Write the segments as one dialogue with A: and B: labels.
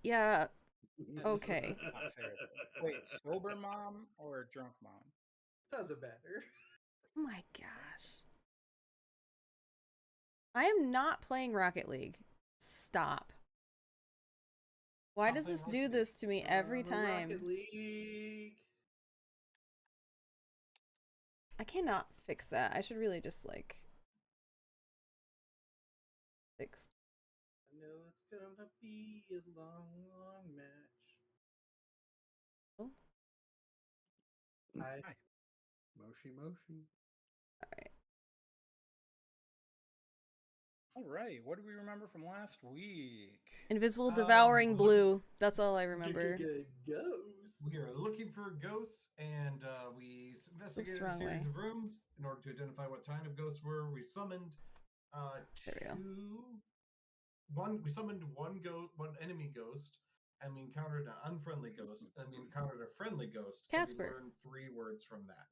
A: Yeah,
B: That's
A: okay.
B: not fair. Wait, sober mom or drunk mom?
C: Doesn't matter.
A: Oh my gosh. I am not playing Rocket League. Stop. Why
B: Stop
A: does
B: playing
A: this
B: Rocket
A: do
B: League.
A: this to me every
C: Rocket
A: time?
C: League.
A: I cannot fix that. I should really just, like, fix.
C: I know it's gonna be a long, long match.
A: Oh,
C: I
B: Hi.
D: Moshi Moshi.
A: alright.
B: All right, what do we remember from last week?
A: Invisible Devouring
D: look-
A: Blue. That's all I remember.
C: Ghost.
D: We are looking for ghosts, and we investigated a
A: wrong
D: series
A: way.
D: of rooms in order to identify what kind of ghosts were. We summoned
A: There we go.
D: We summoned one enemy ghost, and we encountered an unfriendly ghost, and we encountered a friendly ghost.
A: Casper.
D: And we learned 3 words from that.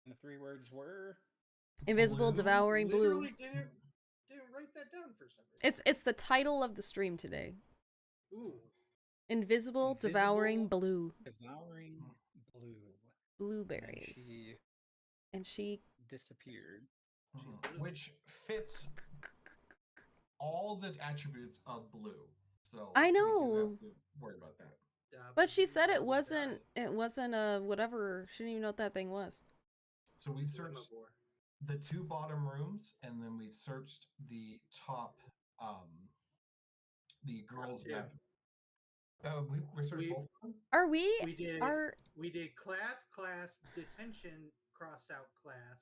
B: And the 3 words were
A: Invisible
D: Blue.
A: Devouring Blue.
C: Literally didn't write that down for some reason.
A: It's the title of the stream today.
C: Ooh.
A: Invisible Devouring Blue.
B: Devouring Blue.
A: Blueberries. And she
B: Disappeared.
C: blue.
D: Which fits all the attributes of blue. So
A: I
D: we do
A: know.
D: have to worry about that.
A: But she said it wasn't a whatever. She didn't even know what that thing was.
D: So we've searched the 2 bottom rooms, and then we've searched the top, the girls'
C: Yeah.
D: bathroom. We searched both of them?
A: Are we?
C: We did class, detention, crossed out class.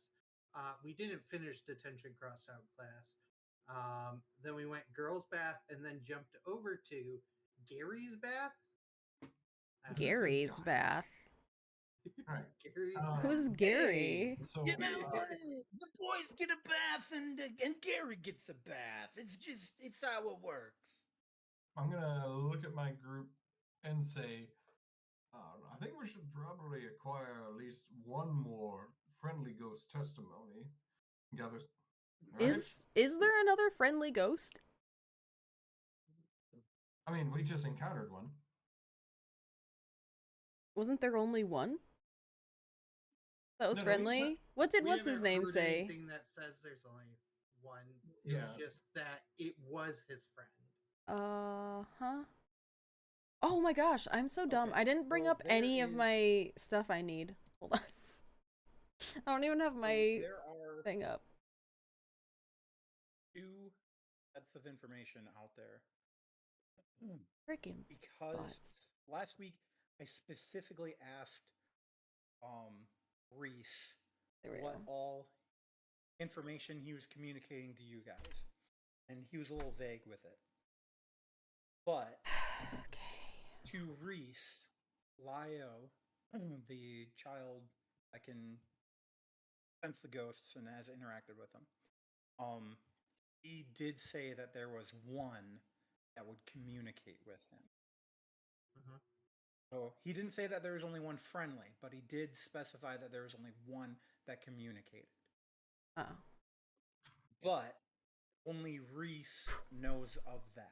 C: We didn't finish detention, crossed out class. Then we went girls' bath, and then jumped over to Gary's bath.
A: Gary's bath.
D: All right.
C: Gary's.
A: Who's Gary?
D: So
B: the boys get a bath and Gary gets a bath. It's how it works.
D: I'm gonna look at my group and say, I think we should probably acquire at least one more friendly ghost testimony. Gather. Right?
A: Is there another friendly ghost?
D: I mean, we just encountered one.
A: Wasn't there only one? That was
D: No,
A: friendly? What's his name say?
C: Anything that says there's only one. It was just that it was his friend.
A: Huh? Oh my gosh, I'm so dumb.
C: Okay,
A: I didn't bring
C: so
A: up any
C: there
A: of
C: is-
A: my stuff I need. Hold on. I don't even have my
B: There are
A: thing up.
B: 2 sets of information out there.
A: Freaking
B: Because
A: butts.
B: last week I specifically asked Reese
A: There we
B: what
A: go.
B: all information he was communicating to you guys. And he was a little vague with it. But
A: Okay.
B: to Reese, Lio, the child that can sense the ghosts and has interacted with them, he did say that there was one that would communicate with him.
C: Mhm.
B: So he didn't say that there was only one friendly, but he did specify that there was only one that communicated.
A: Oh.
B: But only Reese knows of that.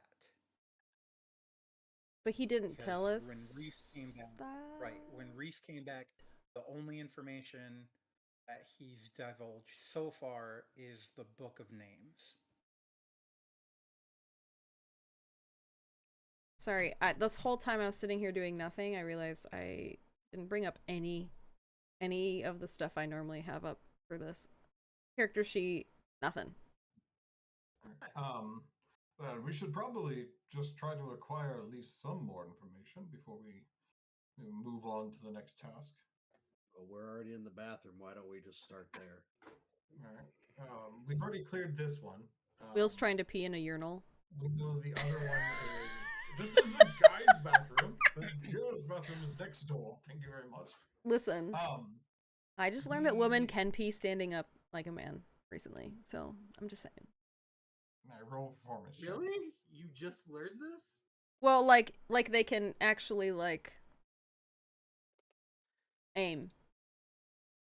A: But he didn't
B: Because
A: tell us
B: when Reese came back,
A: that?
B: right, when Reese came back, the only information that he's divulged so far is the Book of Names.
A: Sorry, this whole time I was sitting here doing nothing, I realized I didn't bring up any of the stuff I normally have up for this. Character sheet, nothing.
D: We should probably just try to acquire at least some more information before we move on to the next task.
E: Well, we're already in the bathroom. Why don't we just start there?
D: All right. We've already cleared this one.
A: Will's trying to pee in a urinal.
D: We know the other one is. This is a guy's bathroom. The girl's bathroom is next door. Thank you very much.
A: Listen, I just learned that women can pee standing up like a man recently, so I'm just saying.
D: I roll performance. check.
C: Really? You just learned this?
A: Well, like they can actually like aim.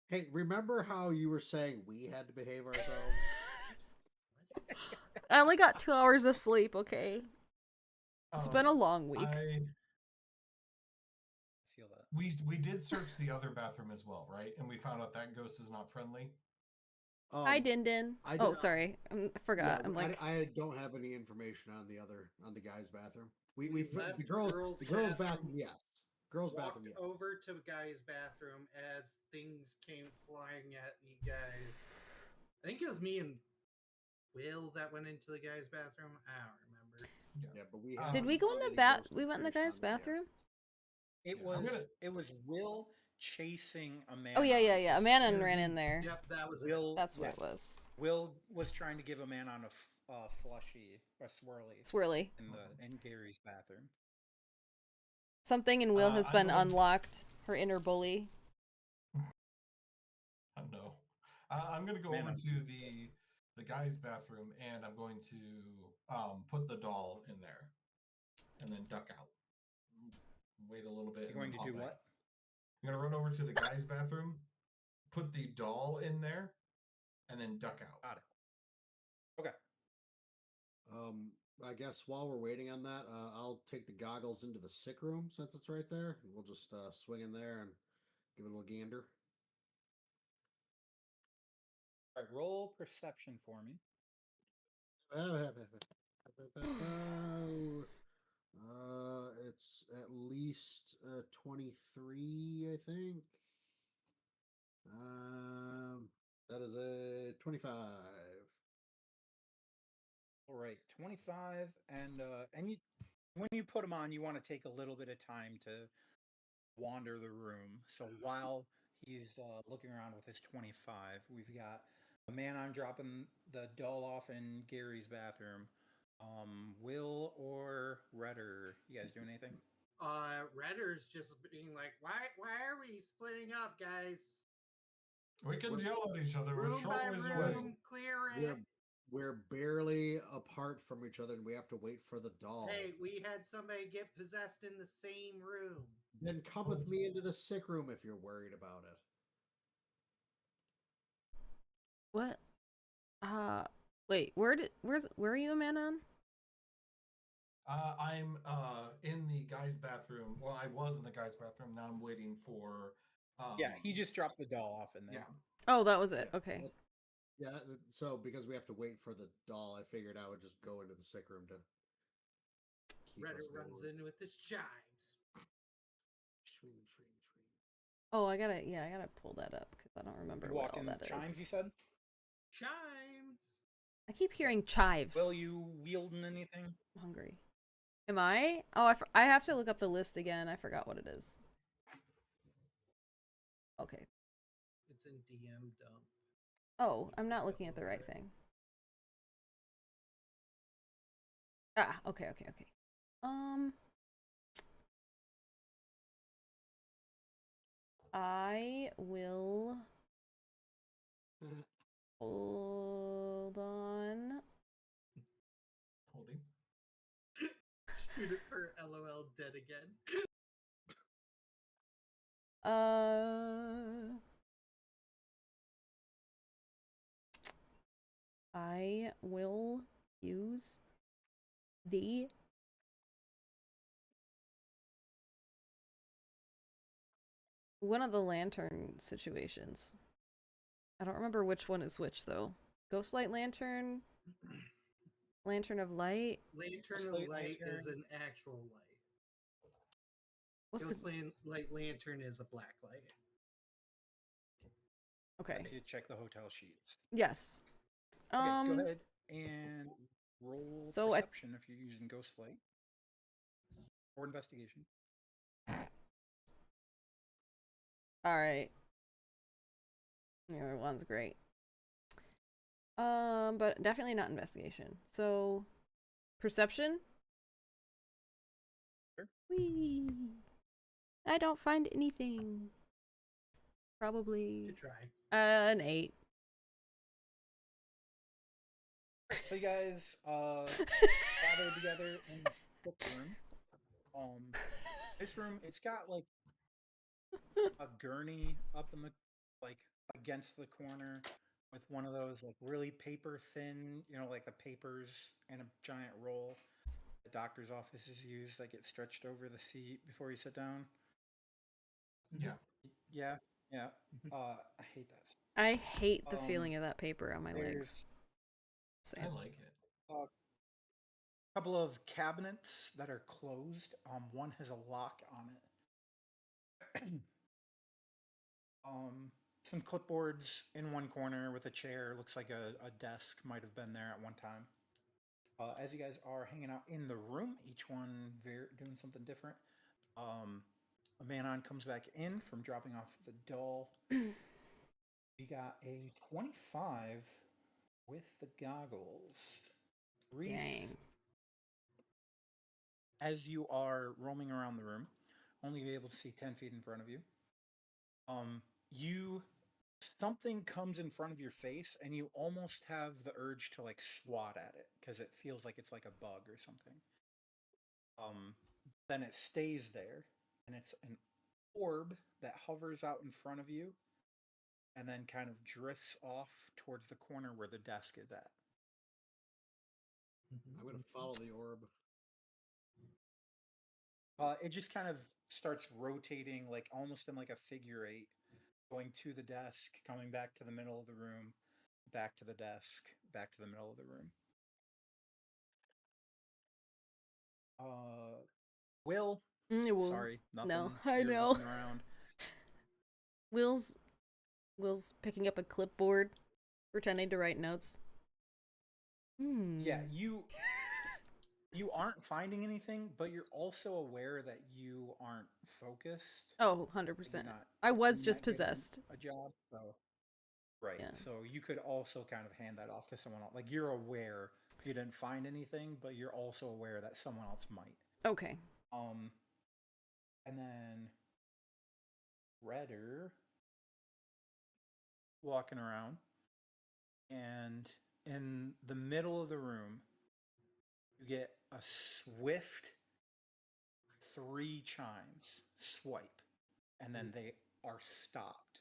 E: Hey, remember how you were saying we had to behave ourselves?
A: I only got 2 hours of sleep, okay? It's been a long week.
B: I feel that.
D: We did search the other bathroom as well, right? And we found out that ghost is not friendly.
A: Hi, Din Din.
E: I
A: Oh,
E: did-
A: sorry. I forgot.
E: Yeah,
A: I'm like,
E: I don't have any information on the guy's bathroom. We
C: left
E: the girls
C: bathroom,
E: bathroom, yes. Girls
C: walked
E: bathroom, yes.
C: over to guy's bathroom as things came flying at me, guys. I think it was me and Will that went into the guy's bathroom. I don't remember.
E: Yeah, but we
D: Did
A: did we go in the bath? We went in the guy's bathroom?
B: It
D: Yeah, I'm
B: was
D: gonna-
B: it was Will chasing a man.
A: Oh yeah. A man ran in there.
C: Yep, that was it.
B: Will.
A: That's what
B: yes.
A: it was.
B: Will was trying to give a man on a flushy, a swirly,
A: Swirly.
B: in Gary's bathroom.
A: Something in Will has
D: I'm
A: been
D: going-
A: unlocked. Her inner bully.
D: I know. I'm going to go
B: Man,
D: over
B: I'm-
D: to the guy's bathroom, and I'm going to put the doll in there, and then duck out. Wait a little bit.
B: You're going to do what?
D: I'm going to run over to the guy's bathroom, put the doll in there, and then duck out.
B: Got it. Okay.
E: I guess while we're waiting on that, I'll take the goggles into the sick room since it's right there. We'll just swing in there and give it a little gander.
B: All right. Roll perception for me.
E: It's at least 23, I think. That is a 25.
B: All right, 25, and you, when you put them on, you want to take a little bit of time to wander the room. So while he's looking around with his 25, we've got a man on dropping the doll off in Gary's bathroom. Will or Redder, you guys doing anything?
C: Redder's just being like, why are we splitting up, guys?
D: We can yell at each other. We're
C: Room
D: short
C: by
D: ways away.
C: room, clear it.
E: We're barely apart from each other, and we have to wait for the doll.
C: Hey, we had somebody get possessed in the same room.
E: Then come with me into the sick room if you're worried about it.
A: What? Wait. Where are you, a man on?
D: I'm in the guy's bathroom. Well, I was in the guy's bathroom. Now I'm waiting for.
B: Yeah, he just dropped the doll off in there.
D: Yeah.
A: Oh, that was it.
E: Yeah,
A: Okay.
E: Yeah, so because we have to wait for the doll, I figured I would just go into the sick room to keep
C: Redder
E: us
C: runs
E: going.
C: in with his chimes.
E: Swing, swing, swing.
A: Oh, I gotta pull that up because I don't remember
B: You
A: what
B: walk
A: all
B: in
A: that
B: chimes,
A: is.
B: you said?
C: Chimes.
A: I keep hearing chives.
B: Will, you wielding anything?
A: I'm hungry. Am I? Oh, I have to look up the list again. I forgot what it is. Okay.
C: It's in DM dump.
A: Oh, I'm not looking at the right thing. Ah, okay. I will hold on.
D: Holding.
C: Shoot it for LOL dead again.
A: I will use the one of the lantern situations. I don't remember which one is which though. Ghostlight lantern, lantern of light.
C: Lantern of
B: Ghostlight
C: light is
B: lantern.
C: an actual light.
A: What's the
C: Light lantern is a black light.
A: okay?
B: I need to check the hotel sheets.
A: Yes.
B: Okay, go ahead and roll
A: so I-
B: perception if you're using Ghostlight. Or investigation.
A: All right. The other one's great. But definitely not investigation. So, perception.
B: Sure.
A: Whee! I don't find anything. Probably
C: Good try.
A: an 8.
B: So you guys gather together in the bookroom. This room, it's got like a gurney up in the against the corner with one of those like really paper thin, like the papers in a giant roll. doctor's offices use that get stretched over the seat before you sit down.
D: Yeah.
B: Yeah, yeah. I hate that.
A: I hate the
B: Um,
A: feeling of that paper on my legs.
B: There's
D: I
A: Same.
D: like it.
B: a couple of cabinets that are closed. One has a lock on it. Some clipboards in one corner with a chair. Looks like a desk might have been there at one time. As you guys are hanging out in the room, each one doing something different. A Manon comes back in from dropping off the doll. We got a 25 with the goggles. Reef,
A: Dang.
B: as you are roaming around the room, only be able to see 10 feet in front of you. You something comes in front of your face and you almost have the urge to like swat at it because it feels like it's like a bug or something. Then it stays there and it's an orb that hovers out in front of you and then kind of drifts off towards the corner where the desk is at.
E: I'm going to follow the orb.
B: It just kind of starts rotating, like almost in like a figure eight, going to the desk, coming back to the middle of the room, back to the desk, back to the middle of the room. Will, sorry, nothing.
A: No, I
B: You're
A: know.
B: looking around.
A: Will's picking up a clipboard, pretending to write notes.
B: Yeah, you aren't finding anything, but you're also aware that you aren't focused.
A: Oh,
B: Like,
A: 100%.
B: you're not
A: I was
B: in
A: just
B: that getting
A: possessed.
B: a job, so right.
A: Yeah.
B: So you could also kind of hand that off to someone else. Like you're aware you didn't find anything, but you're also aware that someone else might.
A: Okay.
B: And then Redder walking around, and in the middle of the room, you get a swift 3 chimes swipe, and then they are stopped.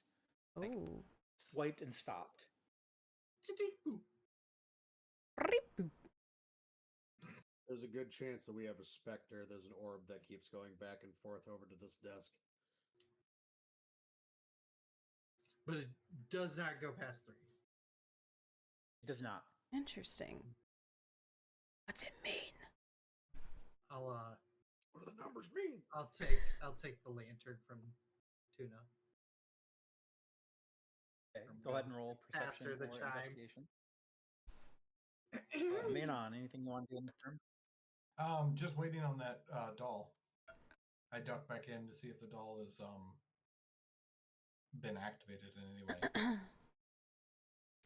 B: Like,
A: Oh.
B: swiped and stopped.
E: There's a good chance that we have a specter. There's an orb that keeps going back and forth over to this desk.
C: But it does not go past 3.
B: It does not.
A: Interesting. What's it mean?
E: What do the numbers mean?
C: I'll take the lantern from Tuna.
B: Okay, go ahead and roll perception
C: After the
B: or
C: chimes.
B: investigation. Manon, anything you want to do in this room?
D: Just waiting on that doll. I duck back in to see if the doll has been activated in any way.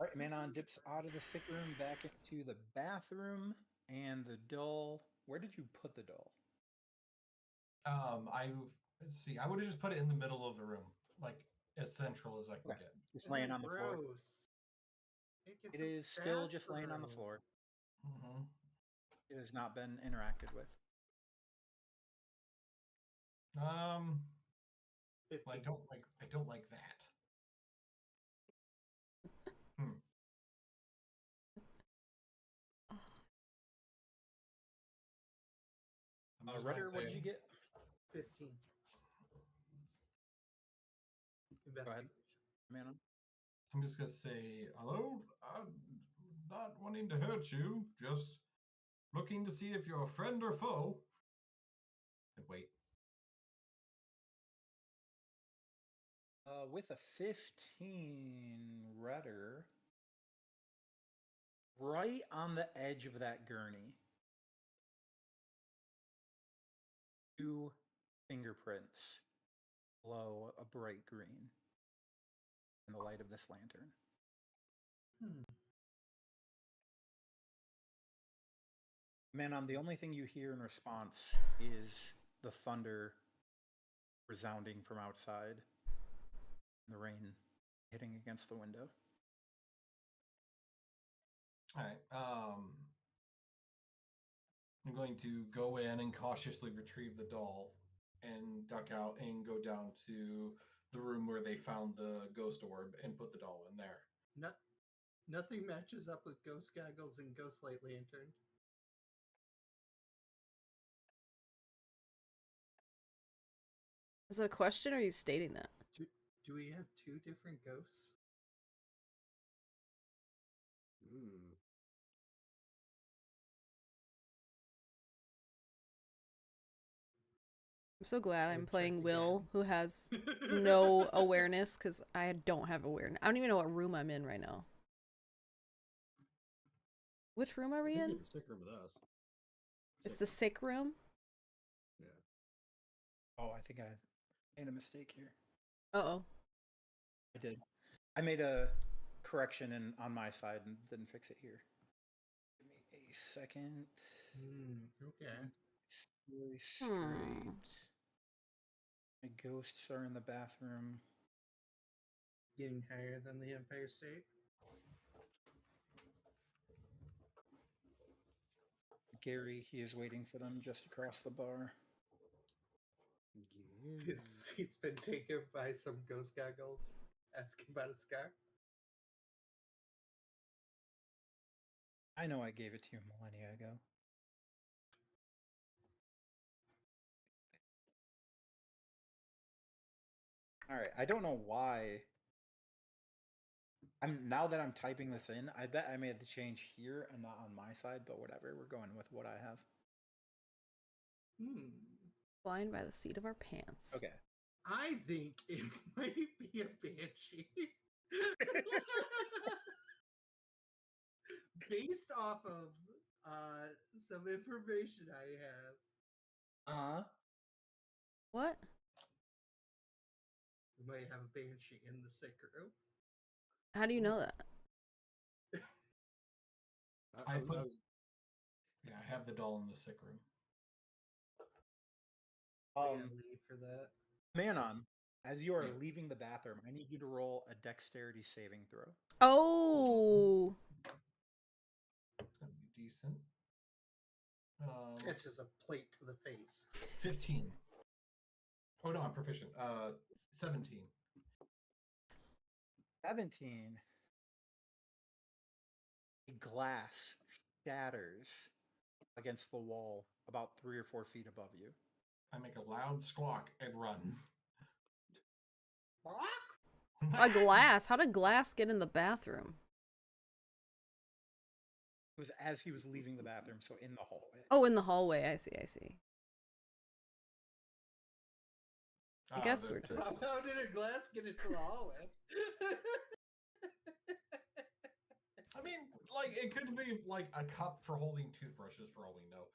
B: All right, Manon dips out of the sick room back into the bathroom, and the doll. Where did you put the doll?
D: Let's see. I would have just put it in the middle of the room, like as central as I can get.
B: Just laying on the floor.
C: Gross.
B: It is still just laying on the floor.
D: Mm-hmm.
B: It has not been interacted with.
C: 15.
D: I don't like that.
B: Rudder, what did you get?
C: 15.
B: Go ahead,
C: Investigation.
B: Manon.
D: I'm just gonna say hello. Not wanting to hurt you, just looking to see if you're a friend or foe. And wait.
B: With a 15, Rudder, right on the edge of that gurney, 2 fingerprints glow a bright green in the light of this lantern. Manon, the only thing you hear in response is the thunder resounding from outside, and the rain hitting against the window.
D: All right. I'm going to go in and cautiously retrieve the doll and duck out and go down to the room where they found the ghost orb and put the doll in there.
C: Nothing matches up with Ghost Goggles and Ghost Light Lantern.
A: Is that a question or are you stating that?
C: Do we have 2 different ghosts?
E: Hmm.
A: I'm so glad I'm
C: Go
A: playing
C: check
A: Will,
C: again.
A: who has no awareness, because I don't have awareness. I don't even know what room I'm in right now. Which room are
E: I
A: we
E: think you're
A: in?
E: in the sick room with us.
A: It's the sick room?
E: Yeah.
B: Oh, I think I made a mistake here.
A: Uh-oh.
B: I did. I made a correction on my side and didn't fix it here. Give me a second.
C: Okay.
B: Really
A: Hmm.
B: straight. The ghosts are in the bathroom.
C: Getting higher than the Empire State.
B: Gary, he is waiting for them just across the bar.
C: His seat's been taken by some ghost goggles. Asking about a scar.
B: I know I gave it to you millennia ago. All right, I don't know why. Now that I'm typing this in, I bet I made the change here and not on my side, but whatever. We're going with what I have.
A: Flying by the seat of our pants.
B: Okay.
C: I think it might be a banshee. Based off of some information I have,
A: What?
C: we might have a banshee in the sick room.
A: How do you know that?
D: I have the doll in the sick room.
C: We gotta leave for that.
B: Manon, as you are leaving the bathroom, I need you to roll a dexterity saving throw.
A: Oh!
D: It's gonna be decent.
C: Catches a plate to the face.
D: 15. Oh no, I'm proficient. 17.
B: 17. A glass shatters against the wall about 3 or 4 feet above you.
D: I make a loud squawk and run.
A: A glass? How did glass get in the bathroom?
B: It was as he was leaving the bathroom, so in the hallway.
A: Oh, in the hallway. I see, I see. I guess we're just...
C: How did a glass get into the hallway?
D: I mean, like, it could be like a cup for holding toothbrushes for all we know.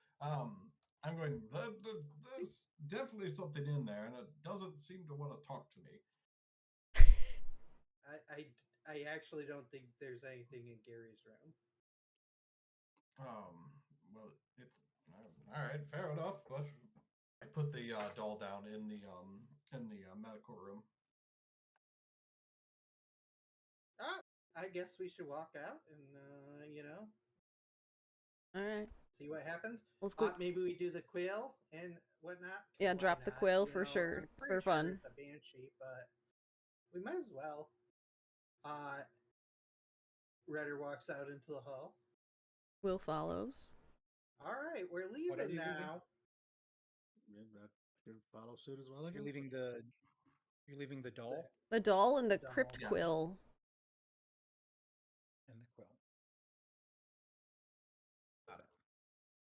D: I'm going, there's definitely something in there, and it doesn't seem to want to talk to me.
C: I actually don't think there's anything in Gary's room.
D: Well, it's all right, fair enough. But I put the doll down in the medical room.
C: I guess we should walk out and
A: All right.
C: see what happens.
A: Let's go.
C: Maybe we do the quill and whatnot.
A: Yeah,
C: Why
A: drop the
C: not?
A: quill for sure,
C: I'm pretty
A: for
C: sure
A: fun.
C: It's a banshee, but we might as well. Redder walks out into the hall.
A: Will follows.
C: All right, we're
B: What are
C: leaving
B: you
C: now.
E: That should follow suit as well, I guess.
B: You're leaving the doll
A: The doll and the
C: Doll.
A: crypt
D: Yes.
A: quill.
B: and the quill. Got it.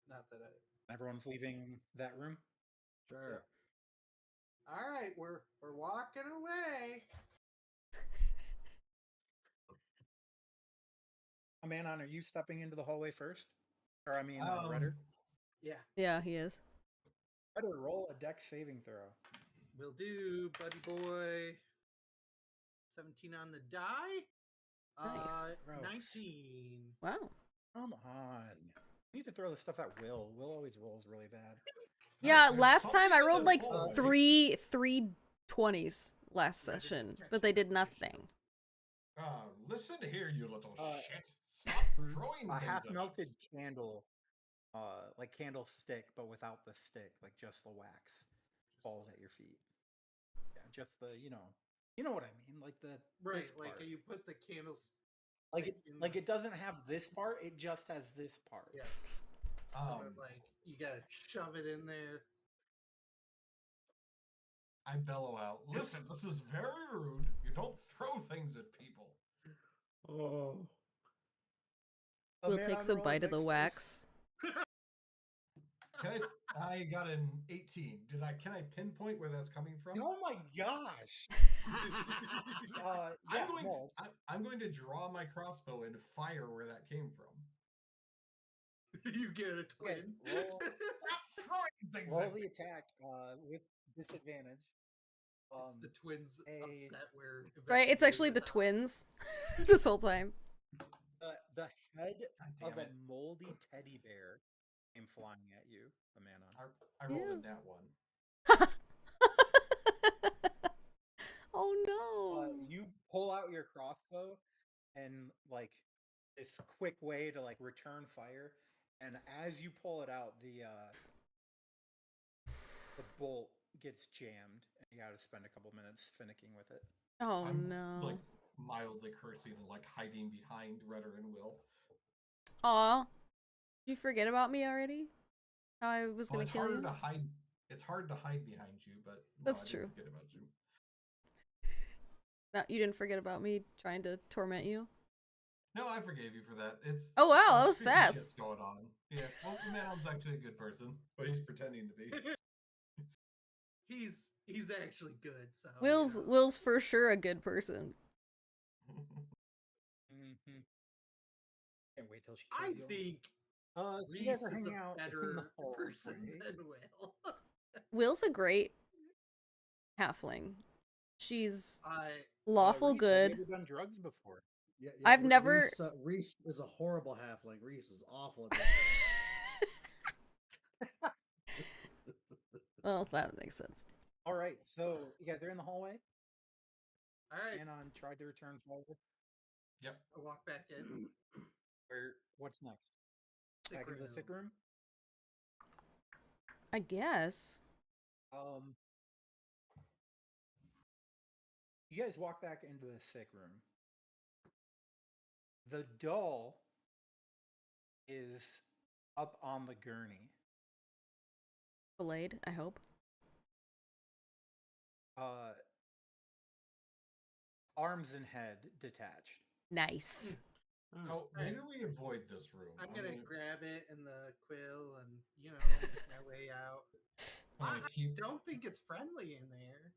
C: Not that I.
B: Everyone's leaving that room.
E: Sure.
C: All right, we're walking away.
B: Manon, are you stepping into the hallway first? Or I mean, Redder?
C: Yeah,
A: Yeah, he is.
B: Redder, roll a dex saving throw.
C: we'll do, buddy boy. 17 on the die.
A: Nice.
C: 19.
A: Wow.
B: Come on. You need to throw the stuff at Will. Will always rolls really bad.
A: Yeah,
D: There's
A: last time I
D: something in
A: rolled
D: this
A: like
D: hallway.
A: three 20s last session, but they did nothing.
D: Listen here, you little shit. Stop throwing
B: A
D: things
B: half
D: at
B: melted
D: us.
B: candle, like candlestick, but without the stick, like just the wax, falls at your feet. Yeah, just the you know what I mean, like the
C: Right,
B: this
C: like
B: part.
C: you put the candles.
B: Like it doesn't have this part; it just has this part.
C: Yes. And then, like you gotta shove it in there.
D: I bellow out. Listen, this is very rude. You don't throw things at people.
B: Oh.
A: Will takes a bite of the wax.
D: Can I got an 18. Can I pinpoint where that's coming from?
B: Oh my gosh!
D: I'm going to draw my crossbow and fire where that came from.
C: You get a twin.
B: Okay,
D: Stop throwing things
B: roll
D: at
B: the
D: me.
B: attack with disadvantage.
C: It's the twins upset where
A: Right, it's actually the twins this whole time.
B: The head
D: God
B: of
D: damn
B: a
D: it.
B: moldy teddy bear came flying at you, Amanda.
D: I rolled
A: Ew.
D: a nat 1.
A: Oh no.
B: You pull out your crossbow and like this quick way to like return fire, and as you pull it out, the bolt gets jammed, and you got to spend a couple minutes finicking with it.
A: Oh
D: I'm
A: no.
D: like mildly cursing and like hiding behind Redder and Will.
A: Aw. Did you forget about me already? How I was gonna kill you?
D: It's hard to hide behind you, but no,
A: That's
D: I didn't
A: true.
D: forget about you.
A: No, you didn't forget about me trying to torment you?
D: No, I forgave you for that. It's
A: Oh wow, that was
D: stupid
A: fast.
D: shit's going on. Yeah, well, the Manon's actually a good person, but he's pretending to be.
C: He's actually good. So
A: Will's for sure a good person.
B: Mm-hmm. Can't wait till she.
C: I
B: kills you.
C: think
B: So you
C: Reese
B: guys are
C: is
B: hanging
C: a
B: out in the
C: better
B: hallway.
C: person than Will.
A: Will's a great halfling. She's
B: Reese,
A: lawful
B: have
A: good.
B: you ever done drugs before?
E: Yeah,
A: I've never.
E: Reese is a horrible halfling. Reese is awful at
A: Well, that makes sense.
B: All right, so you guys are in the hallway.
C: All right,
B: Anon tried to return fire.
D: Yep.
C: I walk back in.
B: What's next?
C: Sick
B: Back into the
C: room.
B: sick room.
A: I guess.
B: You guys walk back into the sick room. The doll is up on the gurney.
A: Belayed, I hope.
B: Arms and head detached.
A: Nice.
D: Oh, maybe we avoid this room.
C: I'm gonna grab it in the quill and make my way out.
D: I
C: don't think it's friendly in there.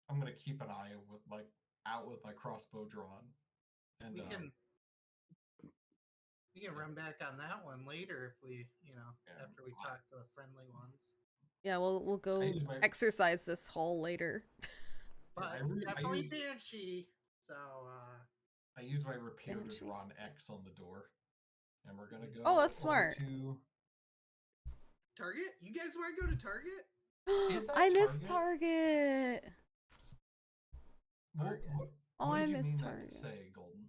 D: I'm gonna keep an eye with my crossbow drawn, and
C: we can run back on that one later if we after we talk to the friendly ones.
A: Yeah, we'll go exercise this hall later.
C: But definitely Banshee. So
D: I use my rapier to draw an X on the door, and we're gonna go.
A: Oh, that's smart.
D: To
C: Target. You guys want to go to Target?
A: I miss Target.
D: What
A: I
D: did you
A: miss
D: mean
A: Target.
D: That to say, Golden?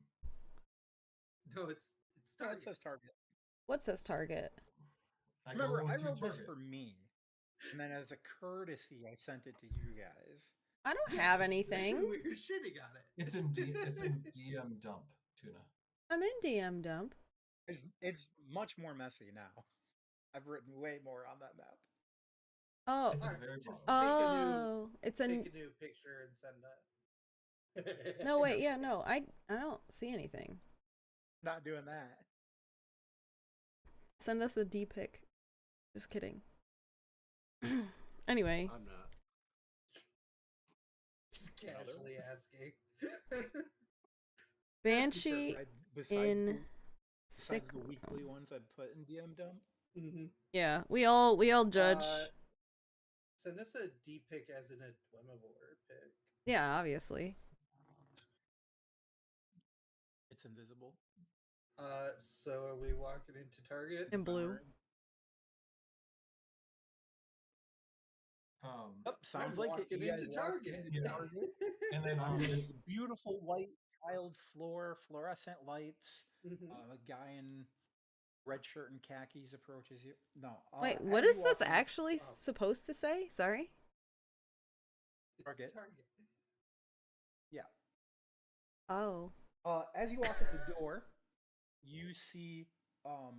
C: No, it's Target.
B: It says Target.
A: What says Target?
B: Remember, I wrote this for me, and then as a courtesy, I sent it to you guys.
A: I don't have anything.
C: We were shitting on it.
D: It's in DM dump, Tuna.
A: I'm in DM dump.
B: It's much more messy now. I've written way more on that map.
A: Oh,
C: it's a new picture and send that.
A: No, wait, yeah, no, I don't see anything.
B: Not doing that.
A: Send us a D pic. Just kidding. Anyway.
E: I'm not.
C: Just casually asking.
A: Banshee in sick
B: room. The weekly ones I put in DM dump.
C: Mm-hmm.
A: Yeah, we all judge.
C: Send us a D pic as in a Dwemovore pic.
A: Yeah, obviously.
B: It's invisible.
C: So are we walking into Target?
A: In blue.
B: Sounds like it. You
C: into Target.
D: And then
B: there's beautiful white tiled floor, fluorescent lights.
C: Mm-hmm.
B: A guy in red shirt and khakis approaches you. No.
A: Wait, what is this actually supposed to say? Sorry.
B: Target. Yeah.
A: Oh.
B: As you walk in the door, you see a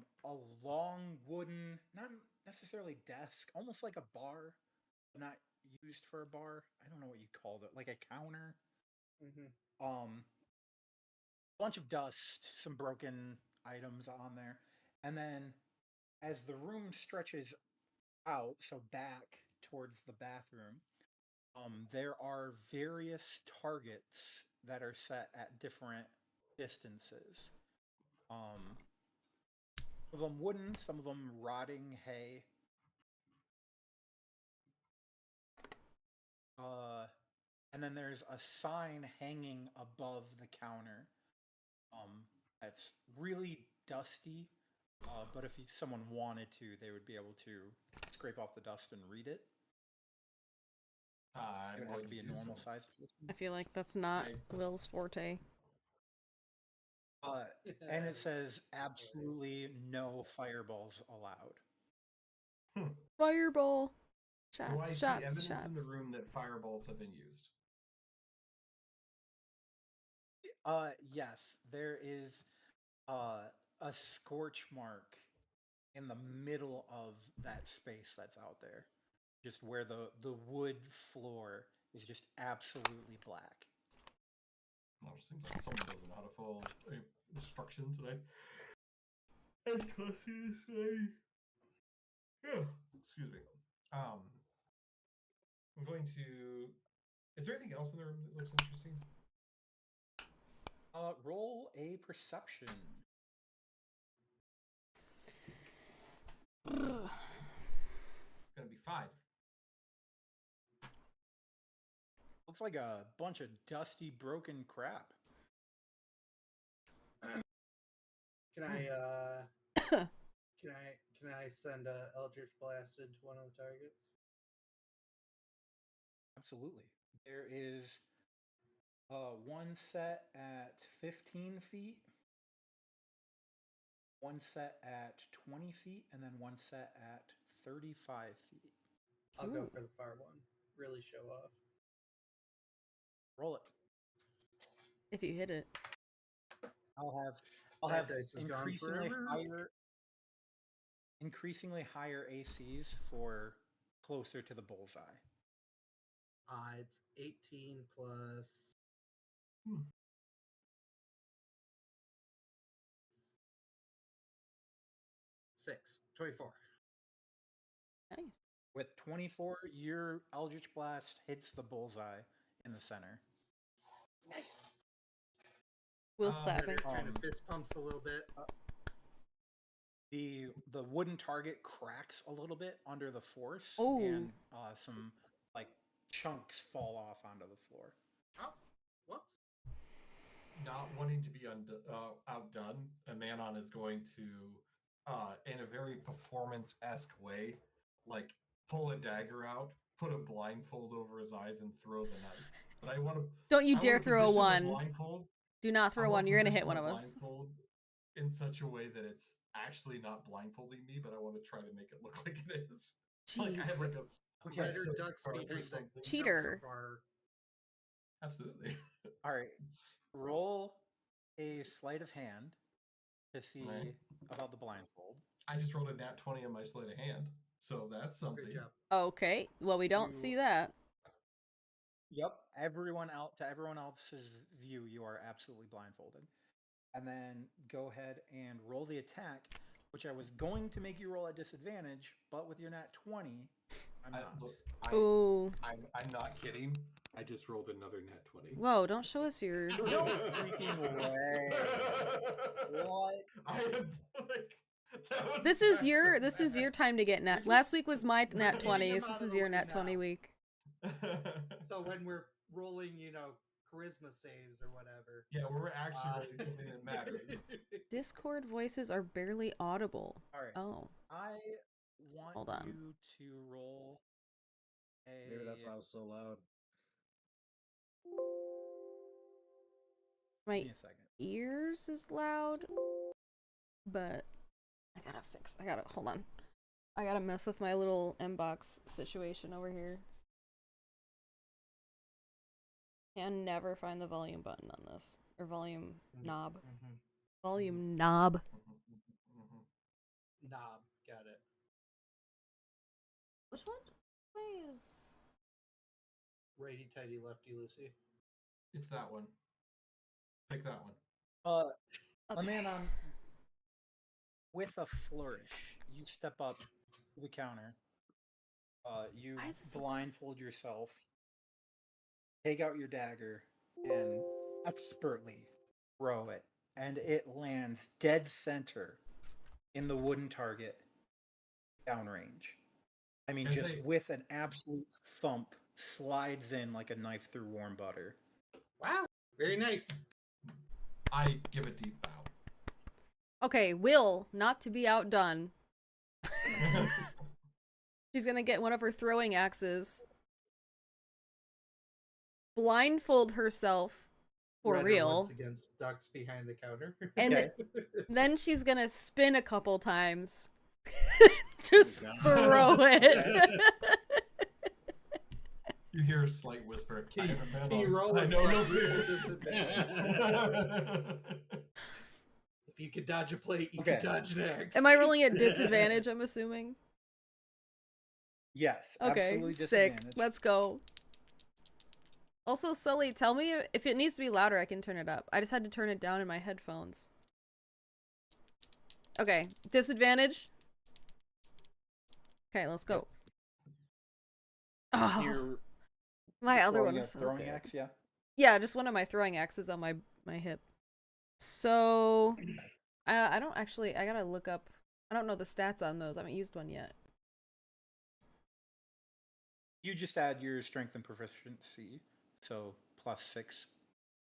B: long wooden, not necessarily desk, almost like a bar, not used for a bar. I don't know what you called it, like a counter.
C: Mm-hmm.
B: Bunch of dust, some broken items on there, and then as the room stretches out, so back towards the bathroom, there are various targets that are set at different distances. Some of them wooden, some of them rotting hay. And then there's a sign hanging above the counter. That's really dusty. But if someone wanted to, they would be able to scrape off the dust and read it. It would have to be a normal size.
A: I feel like that's not
D: I-
A: Will's forte.
B: And it says absolutely no fireballs allowed.
A: Fireball!
D: Do I
A: Shots,
D: see
A: shots,
D: evidence
A: shots.
D: in the room that fireballs have been used?
B: Yes, there is a scorch mark in the middle of that space that's out there. Just where the wood floor is just absolutely black.
D: Well, it seems like someone doesn't know how to follow instructions, and I cautious. Yeah, excuse me. I'm going to. Is there anything else in the room that looks interesting?
B: Roll a perception.
D: It's gonna be 5.
B: Looks like a bunch of dusty, broken crap.
C: Can I can I send a Eldritch Blast into one of the targets?
B: Absolutely. There is one set at 15 feet, one set at 20 feet, and then one set at 35 feet.
C: I'll go
A: Ooh.
C: for the far one. Really show off.
B: Roll it.
A: If you hit it.
B: I'll
C: That
B: have
C: dice is gone forever.
B: increasingly higher ACs for closer to the bullseye.
C: It's 18 plus. 6. 24.
A: Nice.
B: With 24, your Eldritch Blast hits the bullseye in the center.
C: Nice.
A: Will's clapping.
C: Kind of fist pumps a little bit.
B: The wooden target cracks a little bit under the force,
A: Oh.
B: and some like chunks fall off onto the floor.
C: Oh, whoops.
D: Not wanting to be outdone, Manon is going to, in a very performance-esque way, like pull a dagger out, put a blindfold over his eyes, and throw the knife. But I want to.
A: Don't you dare throw a one.
D: Blindfold.
A: Do not throw one. You're gonna hit one of us.
D: In such a way that it's actually not blindfolding me, but I want to try to make it look like it is.
A: Jeez.
D: Like I have like a
C: Better duck speed
D: or
C: than
D: something.
A: Cheater.
D: Absolutely.
B: All right, roll a sleight of hand to see about the blindfold.
D: I just rolled a nat 20 on my sleight of hand, so that's something.
C: Good job.
A: Okay. Well, we don't see that.
B: Yep. To everyone else's view, you are absolutely blindfolded. And then go ahead and roll the attack, which I was going to make you roll at disadvantage, but with your nat 20, I'm not.
A: Ooh.
D: I'm not kidding. I just rolled another nat 20.
A: Whoa, don't show us your...
B: No freaking way. What?
D: I am like...
A: This is your time to get nat. Last week was my nat 20s. This is your nat 20 week.
C: So when we're rolling, charisma saves or whatever.
D: Yeah, we're actually rolling something that matters.
A: Discord voices are barely audible.
B: All right.
A: Oh.
B: I want
A: Hold on.
B: you to roll a...
E: Maybe that's why I was so loud.
A: My
B: Give me a second.
A: ears is loud, but hold on. I gotta mess with my little inbox situation over here. Can never find the volume button on this. Or volume knob. Volume knob.
C: Knob. Got it.
A: Which one? Please.
C: righty tighty, lefty loosey.
D: It's that one. Pick that one.
B: A man on with a flourish. You step up to the counter. You
A: Why is this so
B: blindfold yourself. Take out your dagger and expertly throw it, and it lands dead center in the wooden target, downrange. I mean,
D: As
B: just
D: a-
B: with an absolute thump, slides in like a knife through warm butter.
C: Wow, very nice.
D: I give a deep bow.
A: Okay, Will, not to be outdone. She's gonna get one of her throwing axes, blindfold herself for
C: Redder
A: real,
C: once against ducks behind the counter.
A: and
B: Okay.
A: then she's gonna spin a couple times. Just
E: God.
A: throw it.
D: You hear a slight whisper.
C: Can you,
D: I have a
C: can you
D: man
C: roll
D: on- I
C: a
D: know no
C: disadvantage? If you could dodge a plate, you
B: Okay.
C: could dodge an axe.
A: Am I rolling at disadvantage, I'm assuming?
B: Yes,
A: Okay,
B: absolutely
A: sick.
B: disadvantage.
A: Let's go. Also, Sully, tell me if it needs to be louder, I can turn it up. I just had to turn it down in my headphones. Okay, disadvantage. Okay, let's go. Oh,
B: You're
A: my other
B: throwing
A: one
B: a
A: was so
B: throwing
A: good.
B: axe, yeah.
A: Yeah, just one of my throwing axes on my hip. So, I don't actually. I gotta look up. I don't know the stats on those. I haven't used one yet.
B: You just add your strength and proficiency, so +6.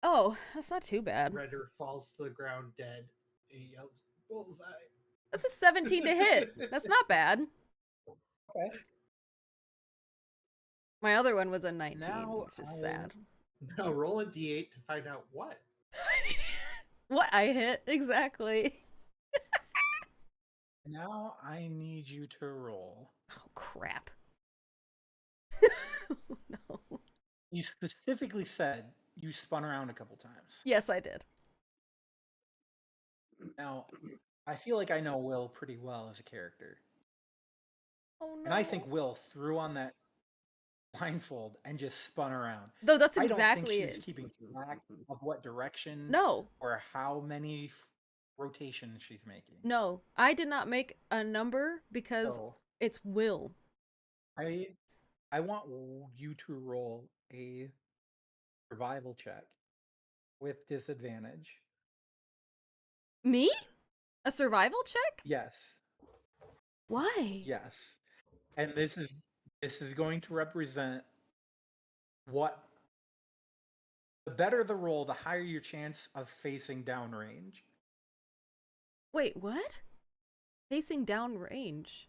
A: Oh, that's not too bad.
C: Redder falls to the ground dead. And he yells, "Bullseye!"
A: That's a 17 to hit. That's not bad.
B: Okay.
A: My other one was a 19,
B: Now
A: which is
B: I-
A: sad.
C: Now roll a d8 to find out what.
A: What I hit exactly.
B: Now I need you to roll.
A: Oh crap. No.
B: You specifically said you spun around a couple times.
A: Yes, I did.
B: Now, I feel like I know Will pretty well as a character.
A: Oh no.
B: And I think Will threw on that blindfold and just spun around.
A: Though that's
B: I don't
A: exactly
B: think she was
A: it.
B: keeping track of what direction
A: No.
B: or how many rotations she's making.
A: No. I did not make a number because
B: So
A: it's Will.
B: I want you to roll a survival check with disadvantage.
A: Me? A survival check?
B: Yes.
A: Why?
B: Yes. And this is going to represent what the better the roll, the higher your chance of facing downrange.
A: Wait, what? Facing down range.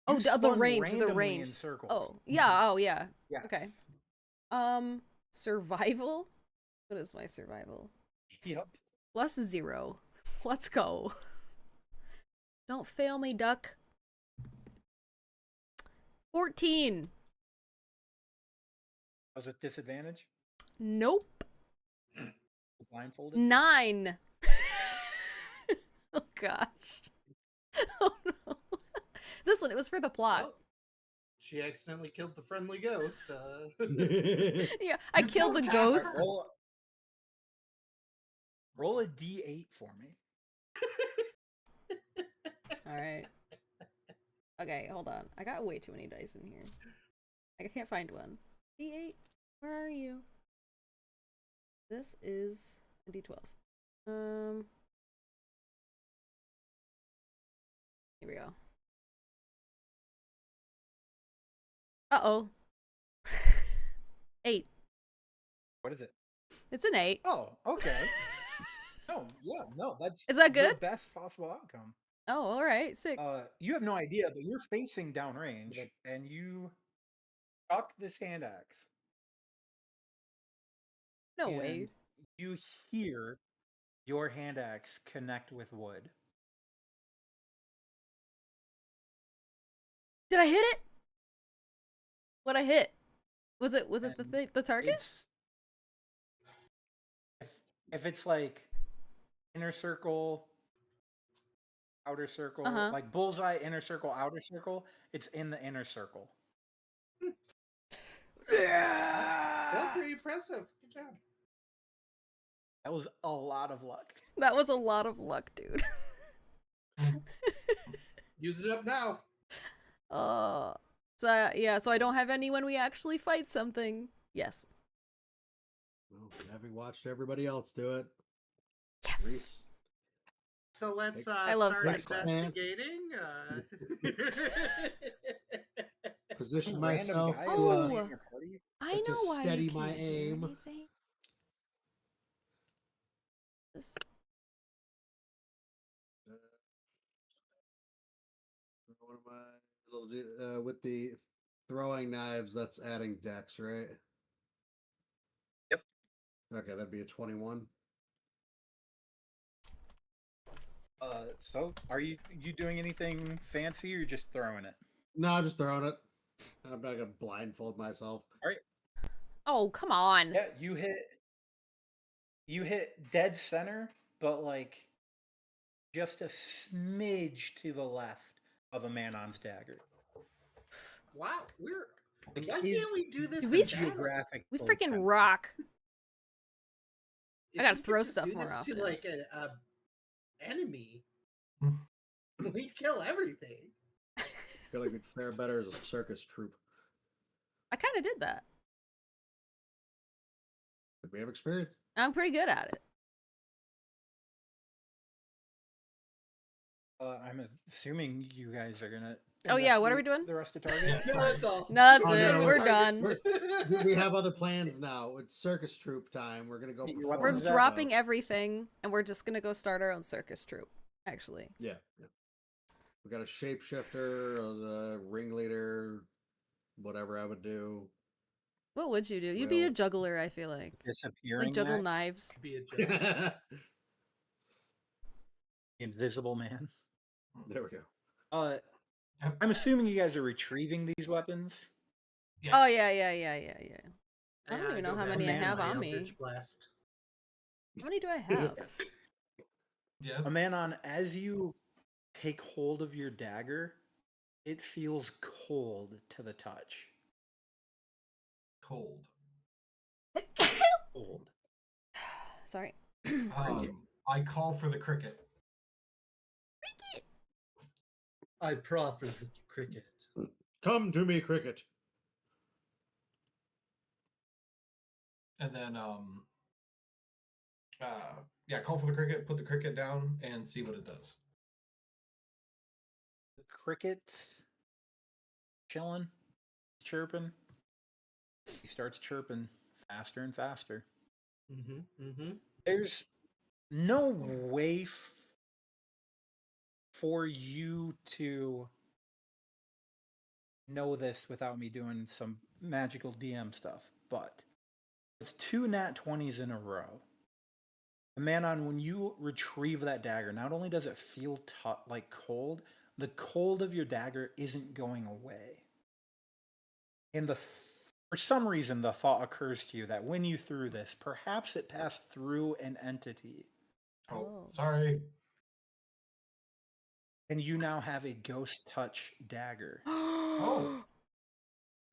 B: You
A: Oh, the
B: spun
A: range, the
B: randomly
A: range.
B: in circles.
A: Oh, yeah, oh yeah.
B: Yes.
A: Okay. Survival? What is my survival?
B: Yep.
A: +0. Let's go. Don't fail me, duck. 14.
B: I was with disadvantage.
A: Nope.
B: Blindfolded.
A: 9. Oh gosh. Oh no. This one, it was for the plot.
C: Well, she accidentally killed the friendly ghost.
A: Yeah, I
D: You
A: killed the
D: killed
A: ghost.
D: Casper.
B: Roll a d8 for me.
A: Alright. Okay, hold on. I got way too many dice in here. I can't find one. D8, where are you? This is a D12. Here we go. Uh-oh. 8.
B: What is it?
A: It's an 8.
B: Oh, okay. No, yeah, no, that's
A: Is that
B: the
A: good?
B: best possible outcome.
A: Oh, alright, sick.
B: You have no idea, but you're facing downrange, and you chuck this hand axe.
A: No
B: and
A: way.
B: You hear your hand axe connect with wood.
A: Did I hit it? What I hit? Was it
B: And
A: the target?
B: It's if it's like inner circle, outer circle,
A: Uh-huh.
B: like bullseye, inner circle, outer circle, it's in the inner circle.
C: Still pretty impressive. Good job.
B: That was a lot of luck.
A: That was a lot of luck, dude.
C: Use it up now.
A: So yeah, so I don't have any when we actually fight something. Yes.
E: Well, having watched everybody else do it,
A: Yes.
E: Reese,
C: So let's
A: I love
C: start
A: side quests.
C: investigating.
E: position
B: Random
E: myself
B: guy
E: to,
B: is
A: Oh.
B: in your party?
A: I
E: to
A: know why
E: steady
A: you
E: my
A: can't
E: aim.
A: hear anything. This.
E: What am I? With the throwing knives, that's adding dex, right?
B: Yep.
E: Okay, that'd be a 21.
B: So are you doing anything fancy or just throwing it?
E: No, I'm just throwing it. I'm not gonna blindfold myself.
B: All right.
A: Oh, come on.
B: Yeah, you hit dead center, but like just a smidge to the left of a Manon's dagger.
C: Wow,
B: Like,
C: why
B: his
C: can't we do this?
A: Do we
C: in
A: s-
B: geographic
A: We
B: full
A: freaking
B: count.
A: rock.
C: If
A: I gotta
C: we could
A: throw
C: just
A: stuff
C: do
A: more
C: this
A: often.
C: to like a enemy,
D: Hmm.
C: we'd kill everything.
E: I feel like we'd fare better as a circus troupe.
A: I kind of did that.
E: But we have experience.
A: I'm pretty good at it.
B: I'm assuming you guys are gonna.
A: Oh, yeah, what are we
B: investigate
A: doing?
B: The rest of Target.
C: No, that's all.
A: No, that's
E: Oh,
A: it.
E: no,
A: We're
C: Target.
A: done.
E: We have other plans now. It's circus troupe time. We're gonna go.
B: Your
E: perform.
A: We're
B: weapons
A: dropping everything, and we're just gonna go start our own circus troupe. Actually,
E: Yeah, yeah. We got a shapeshifter, a ringleader, whatever I would do.
A: what would you do? You'd be a
E: Well-
A: juggler. I feel like
B: Disappearing.
A: juggle
B: act,
A: knives.
C: Be a joke.
E: There
B: Invisible man.
E: we go.
D: Yep.
B: I'm assuming you guys are retrieving these weapons.
D: Yes.
A: Oh yeah. I don't even know
C: go
A: how
C: back
A: many I
C: to
A: have
C: my
A: on me.
C: Eldritch Blast.
A: How many do I have?
D: Yes.
B: Manon, as you take hold of your dagger, it feels cold to the touch.
D: Cold.
B: Cold.
A: Sorry.
D: I call for the cricket.
C: I proffer the cricket.
E: Come to me, cricket.
D: And then yeah, call for the cricket, put the cricket down, and see what it does.
B: The cricket chilling, chirping. He starts chirping faster and faster. There's no way for you to know this without me doing some magical DM stuff, but with 2 nat 20s in a row, Manon, when you retrieve that dagger, not only does it feel like cold, the cold of your dagger isn't going away. And for some reason, the thought occurs to you that when you threw this, perhaps it passed through an entity,
D: Oh, sorry.
B: and you now have a ghost touch dagger.
D: Oh.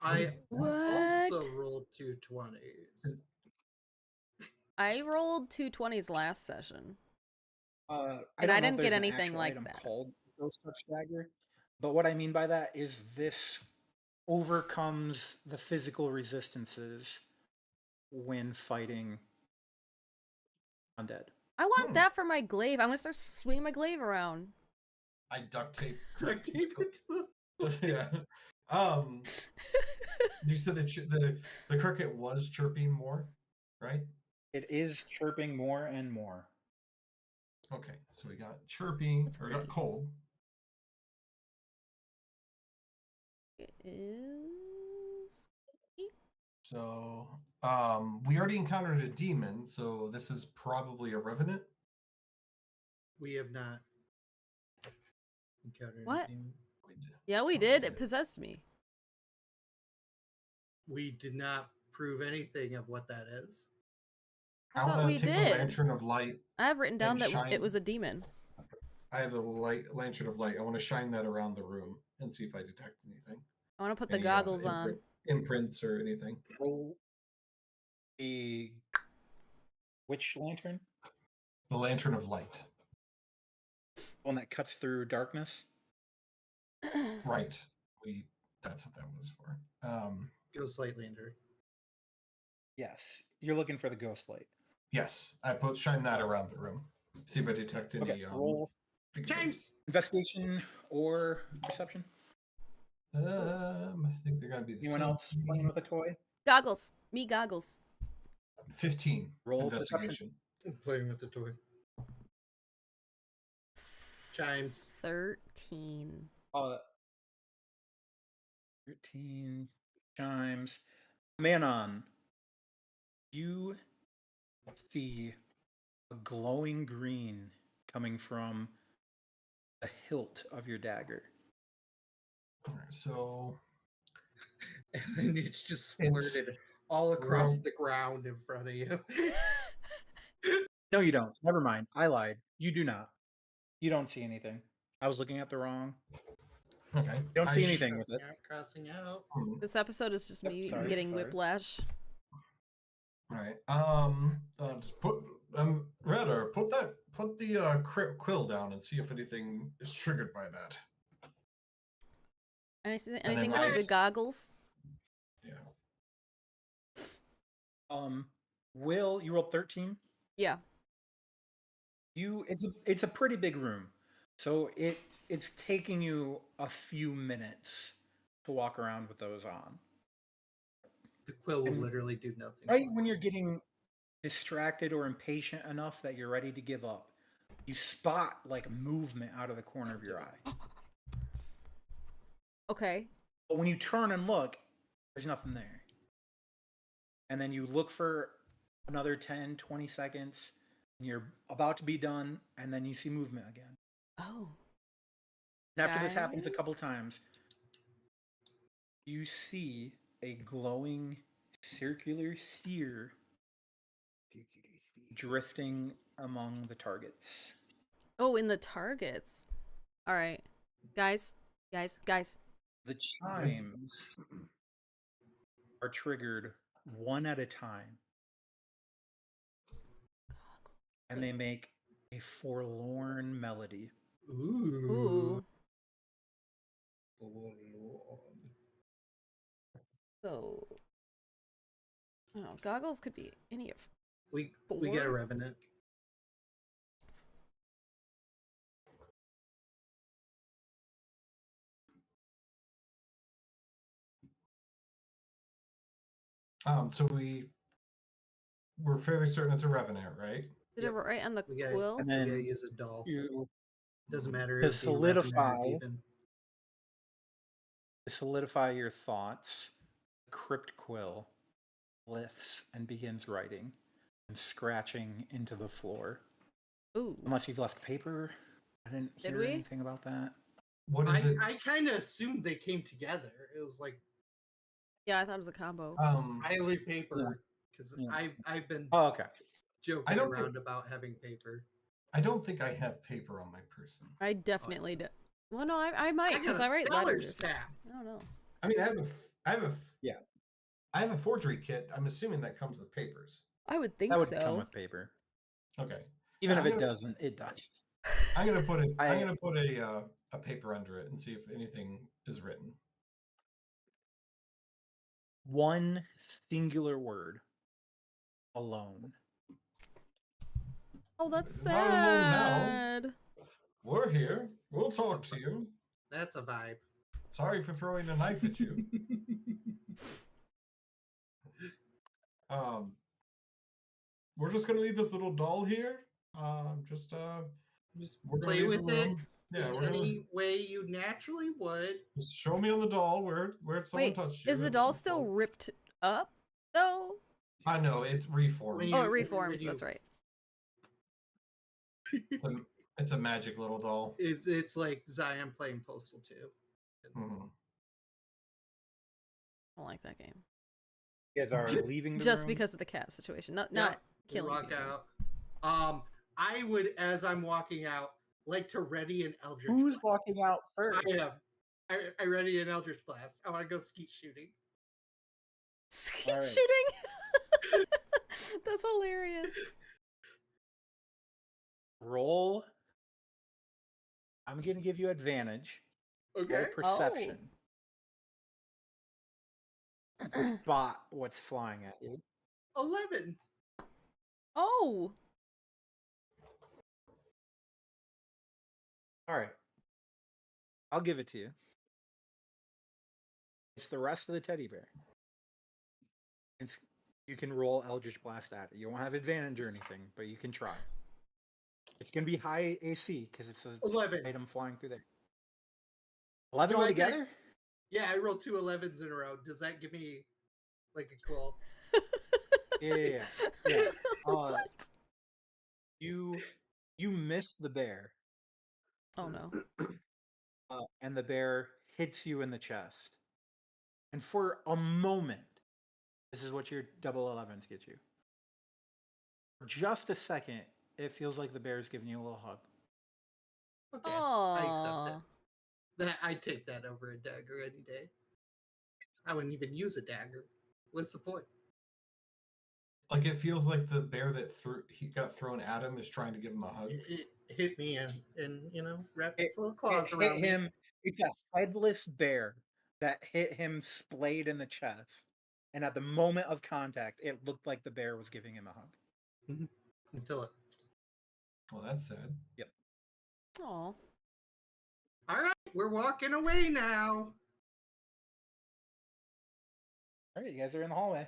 C: I
A: What?
C: also rolled 2 20s.
A: I rolled 2 20s last session.
B: And
A: And I didn't get anything like that.
B: Called Ghost Touch Dagger, but what I mean by that is this overcomes the physical resistances when fighting undead.
A: I want that for my glaive. I'm gonna start swinging my glaive around.
D: I duct tape.
C: Duct tape it to
D: Yeah. You said that the cricket was chirping more, right?
B: It is chirping more and more.
D: Okay, so we got chirping
A: That's
D: or got
A: creepy.
D: cold.
A: It is.
D: So we already encountered a demon, so this is probably a revenant.
C: We have not encountered
A: What?
C: anything.
A: Yeah, we did. It possessed me.
C: We did not prove anything of what that is.
A: I
D: I
A: thought
D: want
A: we
D: to take
A: did.
D: the lantern of light.
A: I have written down
D: and
A: that
D: shine-
A: it was a demon.
D: I have the lantern of light. I want to shine that around the room and see if I detect anything.
A: I want to put the
D: Any,
A: goggles on.
D: imprints or anything.
B: Roll which lantern?
D: The lantern of light.
B: One that cuts through darkness.
D: Right. That's what that was for.
C: Ghost light lantern.
B: Yes, you're looking for the ghost light.
D: Yes, I shine that around the room. See if I detect any.
B: Okay, roll
D: figurines.
C: James.
B: investigation or perception.
D: I think they're gonna be the
B: Anyone
D: same.
B: else playing with a toy?
A: Goggles. Me goggles.
D: 15.
B: Roll
D: investigation.
C: I'm playing with the toy. Chimes.
A: 13.
B: 13 chimes. Manon, you see a glowing green coming from the hilt of your dagger.
D: All right, so
C: And it's just
D: It's-
C: splurted all across
D: Roll-
C: the ground in front of you.
B: No, you don't. Never mind. I lied. You do not. You don't see anything. I was looking at the wrong.
D: okay.
B: You don't
D: I
B: see
D: sh-
B: anything with it.
C: Crossing out.
A: This episode is just
B: Yep,
A: me
B: sorry,
A: getting
B: sorry.
A: whiplash.
D: All right. Just put Redder, put the quill down and see if anything is triggered by that.
A: Anything with
D: I
A: the
D: s-
A: goggles?
D: Yeah.
B: Will, you rolled 13?
A: Yeah.
B: It's a pretty big room. So it's taking you a few minutes to walk around with those on.
C: The quill will
B: And
C: literally do nothing.
B: Right when you're getting distracted or impatient enough that you're ready to give up, you spot like movement out of the corner of your eye.
A: Okay.
B: But when you turn and look, there's nothing there. And then you look for another 10, 20 seconds, and you're about to be done, and then you see movement again.
A: Oh.
B: And after this happens a couple
A: Guys?
B: times, you see a glowing circular sphere drifting among the targets.
A: Oh, in the targets. All right. Guys.
B: The chimes are triggered one at a time. And they make a forlorn melody.
A: Ooh. So. Oh, goggles could be any of.
C: We get a revenant.
D: So we're fairly certain it's a revenant, right?
A: Did it write on the
C: We gotta,
A: quill?
B: And
C: we
B: then
C: gotta use a doll.
B: you
C: Doesn't matter
B: to
C: if the revenant or
B: solidify
C: even.
B: to solidify your thoughts, the crypt quill lifts and begins writing and scratching into the floor.
A: Ooh.
B: Unless you've left paper. I didn't hear
A: we?
B: anything about that.
D: What is it?
C: I kind of assumed they came together. It was like
A: Yeah, I thought it was a combo.
C: highly paper because
B: Yeah.
C: I've been
B: Oh, okay.
C: joking
D: don't
C: around
D: think-
C: about having paper.
D: I don't think I have paper on my person.
A: I definitely do. Well, no, I might because
C: got
A: I
C: a
A: write
C: stellar
A: letters.
C: stack.
A: I don't know.
D: I mean,
B: Yeah.
D: I have a forgery kit. I'm assuming that comes with papers.
A: I would think
B: That would
A: so.
B: come with paper.
D: Okay.
B: Even if
D: I'm
B: it
D: gonna-
B: doesn't, it does.
D: I'm gonna put it.
B: I-
D: I'm gonna put a paper under it and see if anything is written.
B: One singular word. Alone.
A: Oh, that's
D: Not alone now.
A: sad.
D: We're here. We'll talk to you.
C: That's a vibe.
D: Sorry for throwing a knife at you. We're just gonna leave this little doll here. Just we're gonna
C: play
D: leave
C: with
D: the
C: it
D: room. Yeah,
C: in
D: we're gonna
C: any way you naturally would.
D: just show me on the doll where someone
A: Wait,
D: touched you.
A: is the
D: and-
A: doll still ripped up though?
D: I know it's reformed.
C: When
A: Oh, it
C: you-
A: reforms.
C: when
A: That's
C: you-
A: right.
D: It's a magic little doll.
C: It's like Zion playing Postal 2.
D: Mhm.
A: I don't like that game.
B: You guys are leaving the
A: Just
B: room?
A: because of the cat situation, not
C: We
A: killing
C: walk
A: people.
C: out. I would, as I'm walking out, like to ready an Eldritch
B: Who's
C: Blast.
B: walking out first?
C: I ready an Eldritch Blast. I want to go skeet shooting.
A: Skeet
B: Alright.
A: shooting. That's hilarious.
B: Roll. I'm going to give you advantage.
C: Okay.
B: Roll perception. Spot what's flying at you.
C: 11.
A: Oh.
B: All right. I'll give it to you. It's the rest of the teddy bear. You can roll Eldritch Blast at it. You won't have advantage or anything, but you can try. It's going to be high AC because it's an
C: 11.
B: item flying through there. 11
C: Do I get-
B: altogether?
C: Yeah, I rolled 2 11s in a row. Does that give me like a cool?
B: Yeah.
A: What?
B: You miss the bear,
A: Oh no.
B: and the bear hits you in the chest. And for a moment, this is what your double 11s get you. For just a second, it feels like the bear's giving you a little hug.
C: Okay, I accept
A: Aww.
C: it. That I'd take that over a dagger any day. I wouldn't even use a dagger. What's the point?
D: Like it feels like the bear that he got thrown at him is trying to give him a hug.
C: It hit me and wrapped
B: It,
C: its little claws
B: it
C: around
B: hit him. It's a headless bear that hit him splayed in the chest. And at the moment of contact, it looked like the bear was giving him a hug.
C: me until it.
D: Well, that's sad.
B: Yep.
A: Aw.
C: All right, we're walking away now.
B: All right, you guys are in the hallway.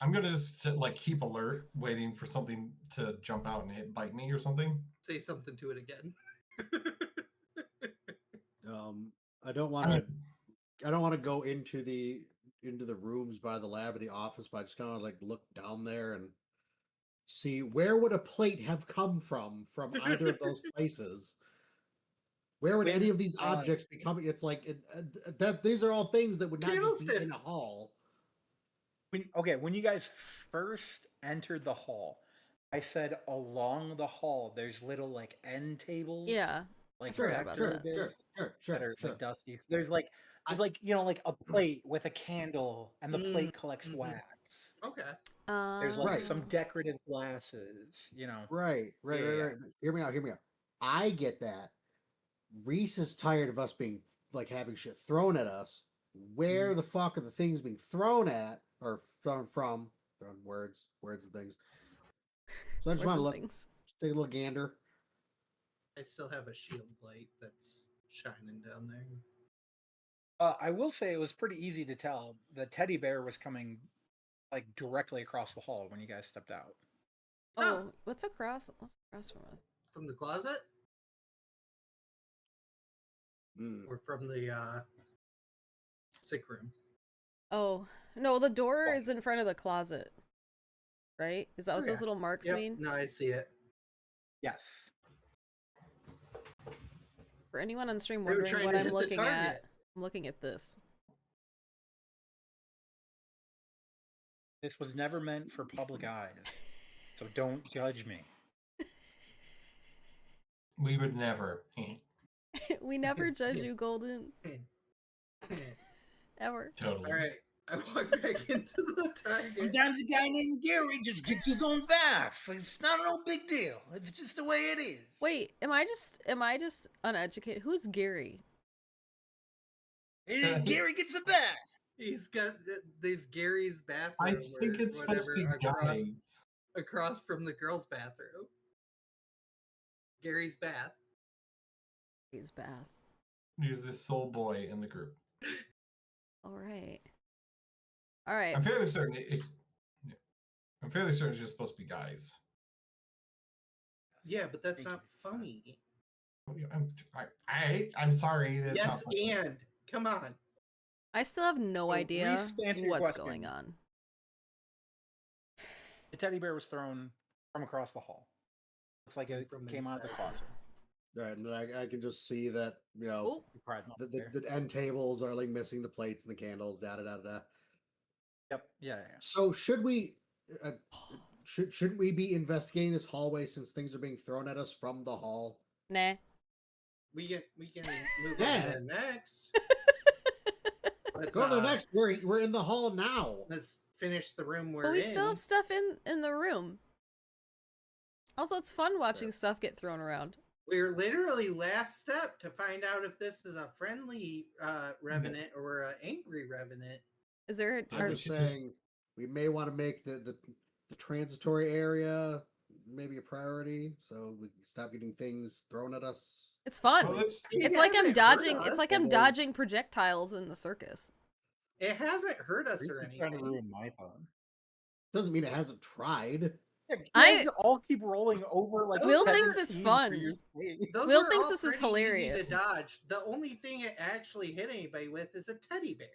D: I'm gonna just like keep alert, waiting for something to jump out and bite me or something.
C: Say something to it again.
E: I don't want to. I don't want to go into the rooms by the lab or the office, but I just kind of like look down there and see where would a plate have come from either of those places. Where would any of these objects be coming? It's like that. These are all things that would not just be in a hall.
B: When you guys first entered the hall, I said along the hall there's little like end tables.
A: Yeah.
B: Like
A: I forgot about that.
B: that are like dusty. There's like like a plate with a candle, and the plate collects wax.
C: Okay.
B: There's like
E: Right.
B: some decorative glasses,
E: Right.
B: Yeah.
E: Hear me out. I get that. Reese is tired of us being like having shit thrown at us. Where the fuck are the things being thrown at or thrown from? Thrown words and things. So I just want to look, just take a little gander.
C: I still have a shield light that's shining down there.
B: I will say it was pretty easy to tell. The teddy bear was coming like directly across the hall when you guys stepped out.
A: Oh, what's across? What's across from us?
C: From the closet? Or from the sick room?
A: Oh no, the door is in front of the closet. Right? Is that what those little marks mean?
C: No, I see it.
B: Yes.
A: For anyone on stream
C: They were
A: wondering
C: trying
A: what
C: to
A: I'm
C: hit the
A: looking at,
C: target.
A: I'm looking at this.
B: This was never meant for public eyes, so don't judge me.
D: We would never.
A: We never judge you, Golden. Ever.
D: Totally.
C: All right. I walk back into the target.
B: Sometimes a guy named Gary just gets his own bath. It's not no big deal. It's just the way it is.
A: Wait, am I just uneducated? Who's Gary?
B: Gary gets a bath.
C: He's got there's Gary's bathroom.
D: I think it's supposed to be guys.
C: Across from the girls' bathroom. Gary's bath.
A: Gary's bath.
D: He's this soul boy in the group.
A: All right. All right.
D: I'm fairly certain it's just supposed to be guys.
C: Yeah, but that's not funny.
D: I'm sorry. That's
C: Yes,
D: not funny.
C: and come on.
A: I still have no idea
B: Reese, to answer your
A: what's
B: question,
A: going on.
B: The teddy bear was thrown from across the hall. Looks like it
C: From
B: came out of the
C: inside.
B: closet.
E: Right, and I can just see that
A: Oh,
B: You pried them up
E: the
B: there.
E: end tables are like missing the plates and the candles. Da da da da.
B: Yep. Yeah.
E: So should we? Shouldn't we be investigating this hallway since things are being thrown at us from the hall?
A: nah.
C: we can move
E: Yeah.
C: on to the next. Let's,
E: Go to the next. We're in the hall now.
C: let's finish the room we're
A: But we
C: in.
A: still have stuff in the room. Also, it's fun watching stuff get thrown around.
C: We're literally last step to find out if this is a friendly revenant or an angry revenant.
A: Is there?
E: I'm just saying we may want to make the transitory area maybe a priority, so we can stop getting things thrown at us.
A: It's fun.
D: Well,
A: It's
C: It
A: like I'm
C: hasn't hurt
A: dodging. It's
C: us.
A: like I'm dodging projectiles in the circus.
C: It hasn't hurt us
B: Reese
C: or
B: is trying to
C: anything.
B: ruin my fun.
E: Doesn't mean it hasn't tried.
B: Yeah, you
A: I-
B: guys all keep rolling over like
C: Will
A: thinks it's
B: 17
A: fun.
B: for your swing.
C: Those
A: Will
C: were
A: thinks
C: all
A: this is
C: pretty easy
A: hilarious.
C: to dodge. The only thing it actually hit anybody with is a teddy bear.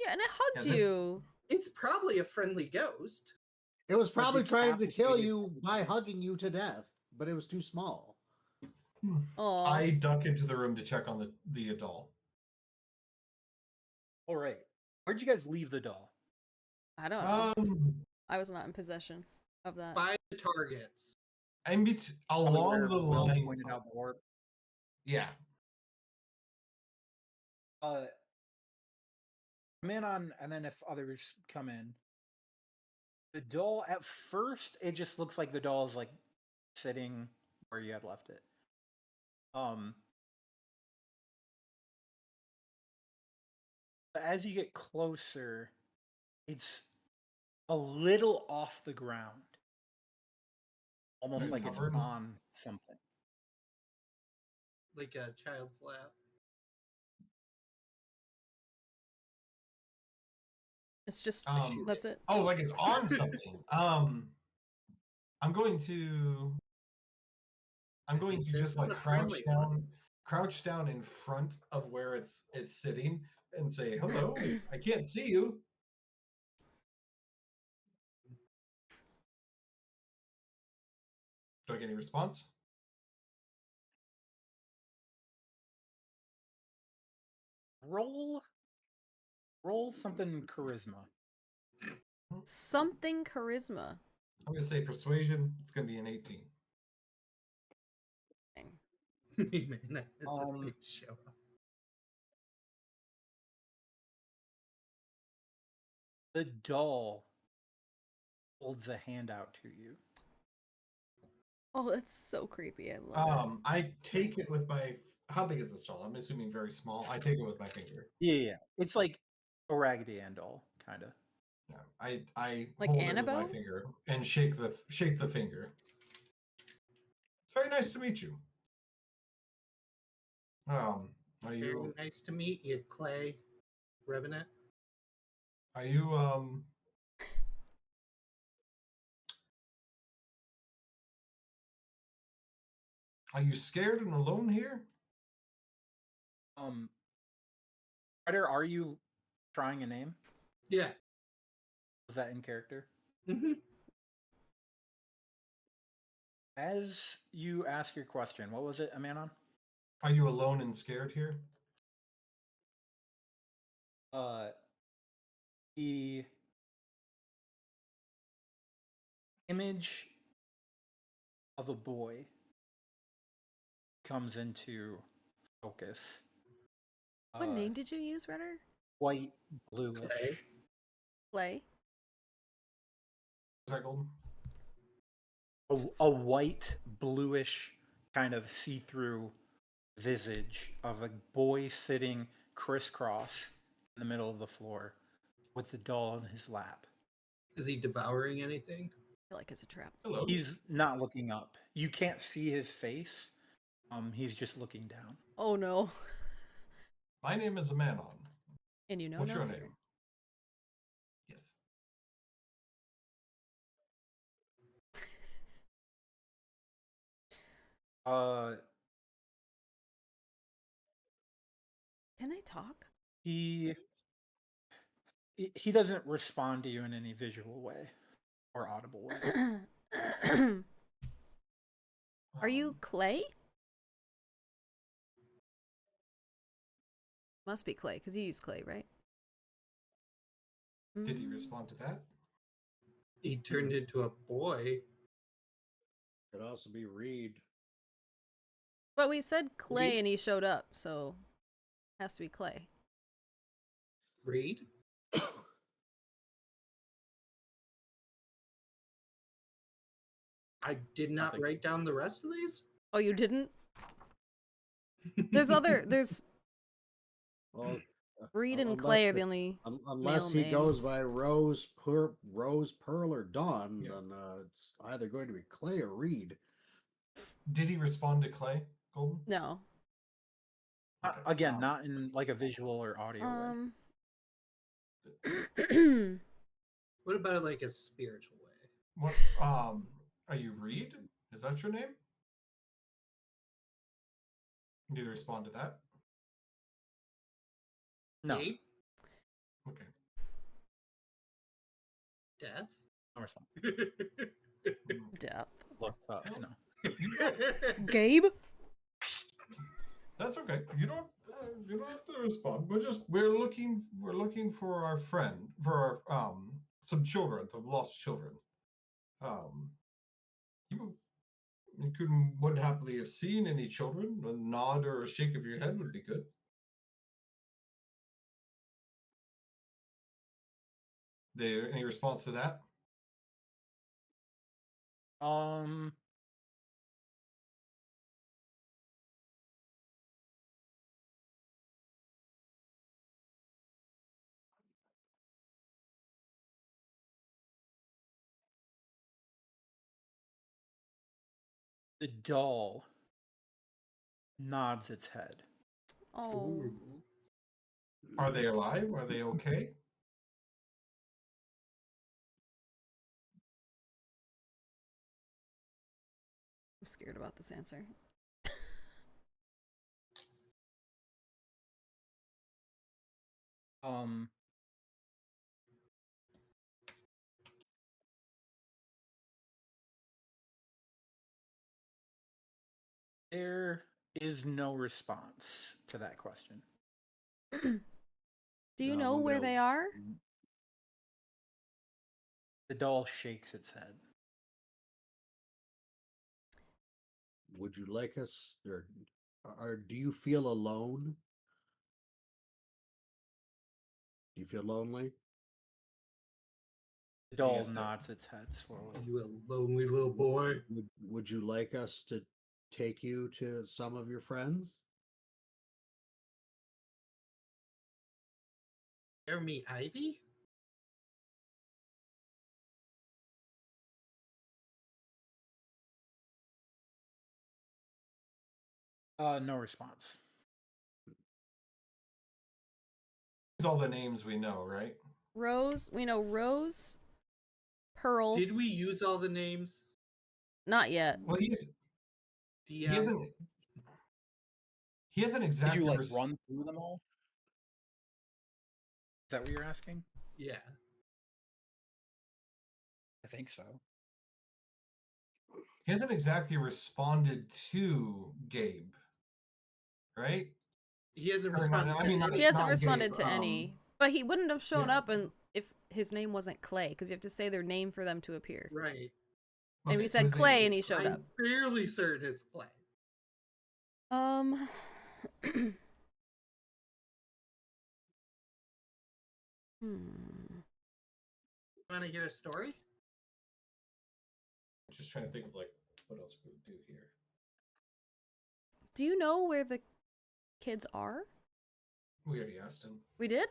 A: Yeah, and it hugged
D: Yeah, that's-
A: you.
C: It's probably a friendly ghost.
E: It was probably
B: be
E: trying to kill
B: decapitated
E: you
B: from
E: by
B: behind.
E: hugging you to death, but it was too small.
A: Aw.
D: I duck into the room to check on the doll.
B: All right. Where'd you guys leave the doll?
A: I don't know.
D: Um,
A: I was not in possession of that.
C: By the targets.
D: I'm
B: Probably
D: along
B: where
D: the
B: Will
D: line.
B: pointed out the orb.
D: Yeah.
B: Come in on, and then if others come in. The doll, at first, it just looks like the doll is like sitting where you had left it. But as you get closer, it's a little off the ground. Almost
D: It's
B: like it's
D: covered.
B: on something.
C: Like a child's lap.
A: It's just
D: Shoot
A: that's it.
D: Oh, like it's on something. I'm going to
C: This
D: just
C: is
D: like
C: a friendly
D: crouch down in front of where it's sitting and say, "Hello, I can't see you." Do I get any response?
B: Roll something charisma.
A: Something charisma.
D: I'm gonna say persuasion. It's gonna be an 18.
A: Dang.
C: Man, it's a big show.
B: The doll holds a hand out to you.
A: Oh, that's so creepy. I love
D: I take it with my. How big is this doll? I'm assuming very small. I take it with my finger.
B: Yeah. It's like a Raggedy Ann doll, kind of.
D: Yeah, I
A: Like
D: hold it with my
A: Annabelle?
D: finger and shake the finger. It's very nice to meet you. Are
C: Very
D: you
C: nice to meet you, Clay. Revenant.
D: are you are you scared and alone here?
B: Ryder, are you trying a name?
C: Yeah.
B: Was that in character?
C: Mm-hmm.
B: As you ask your question, what was it, Amanon?
D: Are you alone and scared here?
B: The image of a boy comes into focus.
A: What name did you use, Redder?
B: White, bluish.
C: Clay.
A: Clay.
D: Cycle.
B: A white, bluish, kind of see-through visage of a boy sitting crisscross in the middle of the floor with the doll in his lap.
C: Is he devouring anything?
A: I feel like it's a trap.
D: Hello.
B: He's not looking up. You can't see his face. He's just looking down.
A: Oh no.
D: My name is Amanon.
A: And you know
D: What's
A: no
D: your
A: fear.
D: name? Yes.
A: Can they talk?
B: He doesn't respond to you in any visual way or audible way.
A: Are you Clay? Must be Clay, because you use Clay, right?
D: Did he respond to that?
C: He turned into a boy.
E: Could also be Reed.
A: But we said Clay and he showed up, so it has to be Clay.
C: Read. I did not
B: Nothing.
C: write down the rest of these.
A: Oh, you didn't? There's
E: Well,
A: Reed and
E: unless
A: Clay are the only
E: unless
A: male
E: he goes
A: names.
E: by Rose, Pearl, or Dawn,
D: Yeah.
E: then it's either going to be Clay or Reed.
D: Did he respond to Clay, Golden?
A: No.
D: Okay.
B: Again, not in like a visual or audio way.
C: What about like a spiritual way?
D: What? Are you Reed? Is that your name? Did he respond to that?
B: No,
C: Gabe?
D: Okay.
C: Death?
B: no response.
A: Death.
B: Look up. No.
A: Gabe?
D: That's okay. You don't have to respond. We're looking for our friend, for our some children, some lost children. You wouldn't happily have seen any children. A nod or a shake of your head would be good. Any response to that?
B: The doll nods its head.
A: Oh.
D: Are they alive? Are they okay?
A: I'm scared about this answer.
B: There is no response to that question.
A: Do you know where they are?
B: The doll shakes its head.
E: Would you like us, or do you feel alone? Do you feel lonely?
B: The doll
D: Yes,
B: nods its head slowly.
C: You a lonely little boy.
E: Would you like us to take you to some of your friends?
C: Jeremy Ivy?
B: No response.
D: These are all the names we know, right?
A: Rose. We know Rose. Pearl.
C: Did we use all the names?
A: Not yet.
D: Well, he
C: DM?
D: hasn't
B: Did
D: exactly
B: you like run through them all? Is that what you're asking?
C: Yeah.
B: I think so.
D: he hasn't exactly responded to Gabe, right?
C: He hasn't
D: Or not-
C: responded
D: I
C: to
D: mean, not-
C: any.
A: He hasn't
D: not
A: responded
D: Gabe,
A: to any. But he wouldn't have shown
D: yeah.
A: up if his name wasn't Clay, because you have to say their name for them to appear.
C: Right.
A: And we
D: Okay, so
A: said
D: his name
A: Clay,
D: is-
A: and he showed
C: I'm
A: up.
C: fairly certain it's Clay.
A: Hmm.
C: Want to hear a story?
D: I'm just trying to think of like what else we would do here.
A: Do you know where the kids are?
D: We already asked him.
A: We did?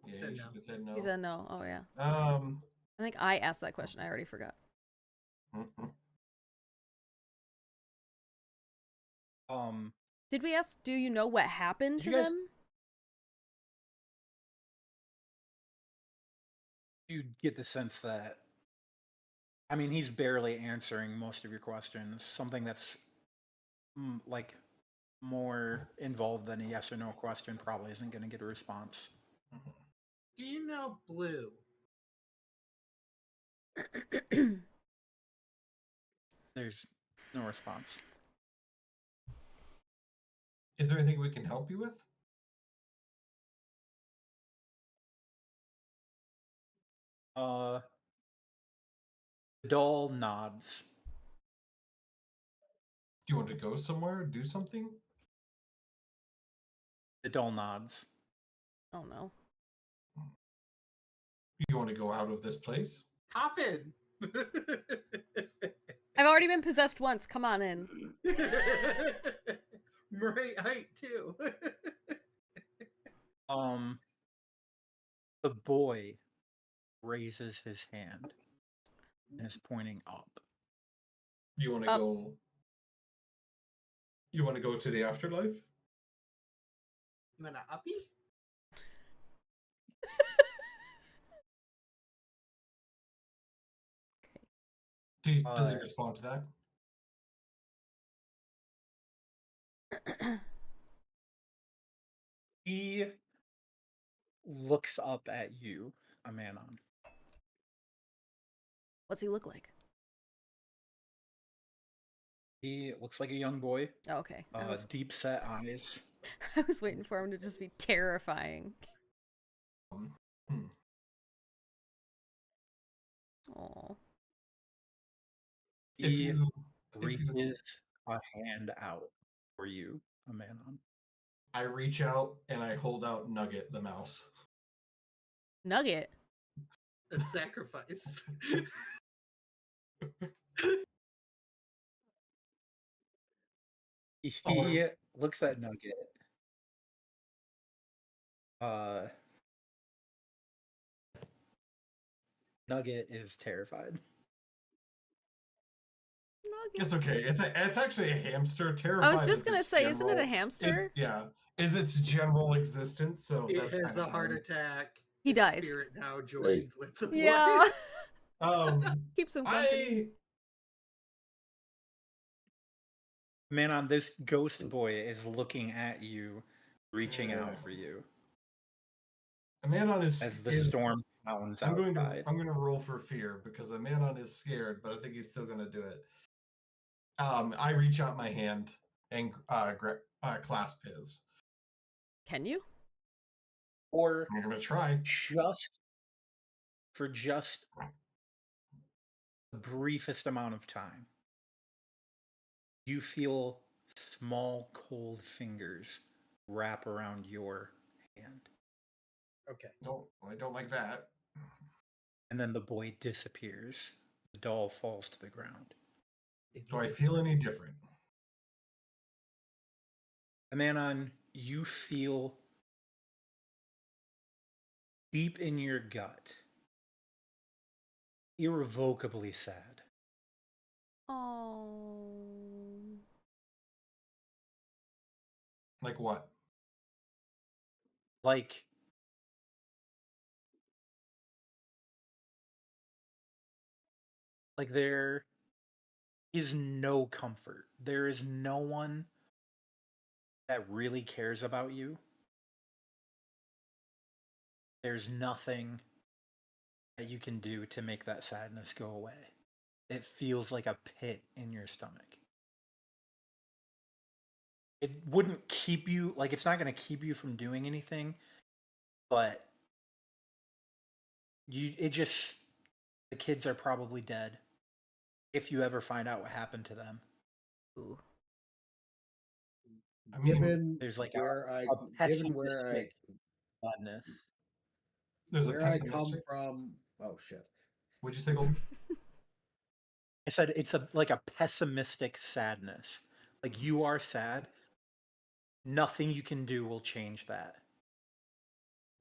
D: Yeah,
C: Said
D: he
C: no.
D: should have said no.
A: He said no. Oh, yeah.
D: I
A: I think I asked that question. I already forgot. Did we ask, do you know what happened to
B: Did you guys-
A: them?
B: You get the sense that, I mean, he's barely answering most of your questions. Something that's like more involved than a yes or no question probably isn't going to get a response.
C: Do you know Blue?
B: There's no response.
D: Is there anything we can help you with?
B: The doll nods.
D: Do you want to go somewhere? Do something?
B: The doll nods.
A: Oh no.
D: You want to go out of this place?
C: Hop in.
A: I've already been possessed once. Come on in.
C: Right height too.
B: The boy raises his hand and is pointing up.
D: You want to
A: Up.
D: go? You want to go to the afterlife?
C: I'm gonna uppy.
D: Does he respond to that?
B: He looks up at you, Amanon.
A: What's he look like?
B: He looks like a young boy.
A: Oh, okay.
B: Deep set eyes.
A: I was waiting for him to just be terrifying. Oh.
B: He reaches a hand out for you, Amanon.
D: I reach out and I hold out Nugget the mouse.
A: Nugget.
C: A sacrifice.
B: He looks at Nugget. Nugget is terrified.
A: Nugget.
D: It's okay. It's actually a hamster. Terrified.
A: I was just gonna say, isn't it a hamster?
D: Is its general existence. So
C: It
D: that's
C: has
D: kind
C: a
D: of
C: heart attack.
A: He
C: Its
A: dies.
C: Spirit now joins with the boy.
A: Yeah.
D: Keeps
A: him company.
B: Manon, this ghost boy is looking at you, reaching out for you.
D: Amanon is
B: as the storm pounds outside.
D: I'm going to roll for fear because Amanon is scared, but I think he's still going to do it. I reach out my hand and clasp his.
A: Can you?
B: Or
D: I'm going to try.
B: For just the briefest amount of time, you feel small, cold fingers wrap around your hand.
C: Okay.
D: I don't like that.
B: And then the boy disappears. The doll falls to the ground.
D: Do I feel any different?
B: Amanon, you feel deep in your gut, irrevocably sad.
A: Oh.
D: Like what?
B: Like there is no comfort. There is no one that really cares about you. There's nothing that you can do to make that sadness go away. It feels like a pit in your stomach. It wouldn't keep you, like, it's not going to keep you from doing anything, but the kids are probably dead if you ever find out what happened to them.
A: Ooh.
B: There's like a pessimistic sadness.
E: Where I come from. Oh shit!
D: What'd you say, Golden?
B: I said it's like a pessimistic sadness. Like, you are sad. Nothing you can do will change that.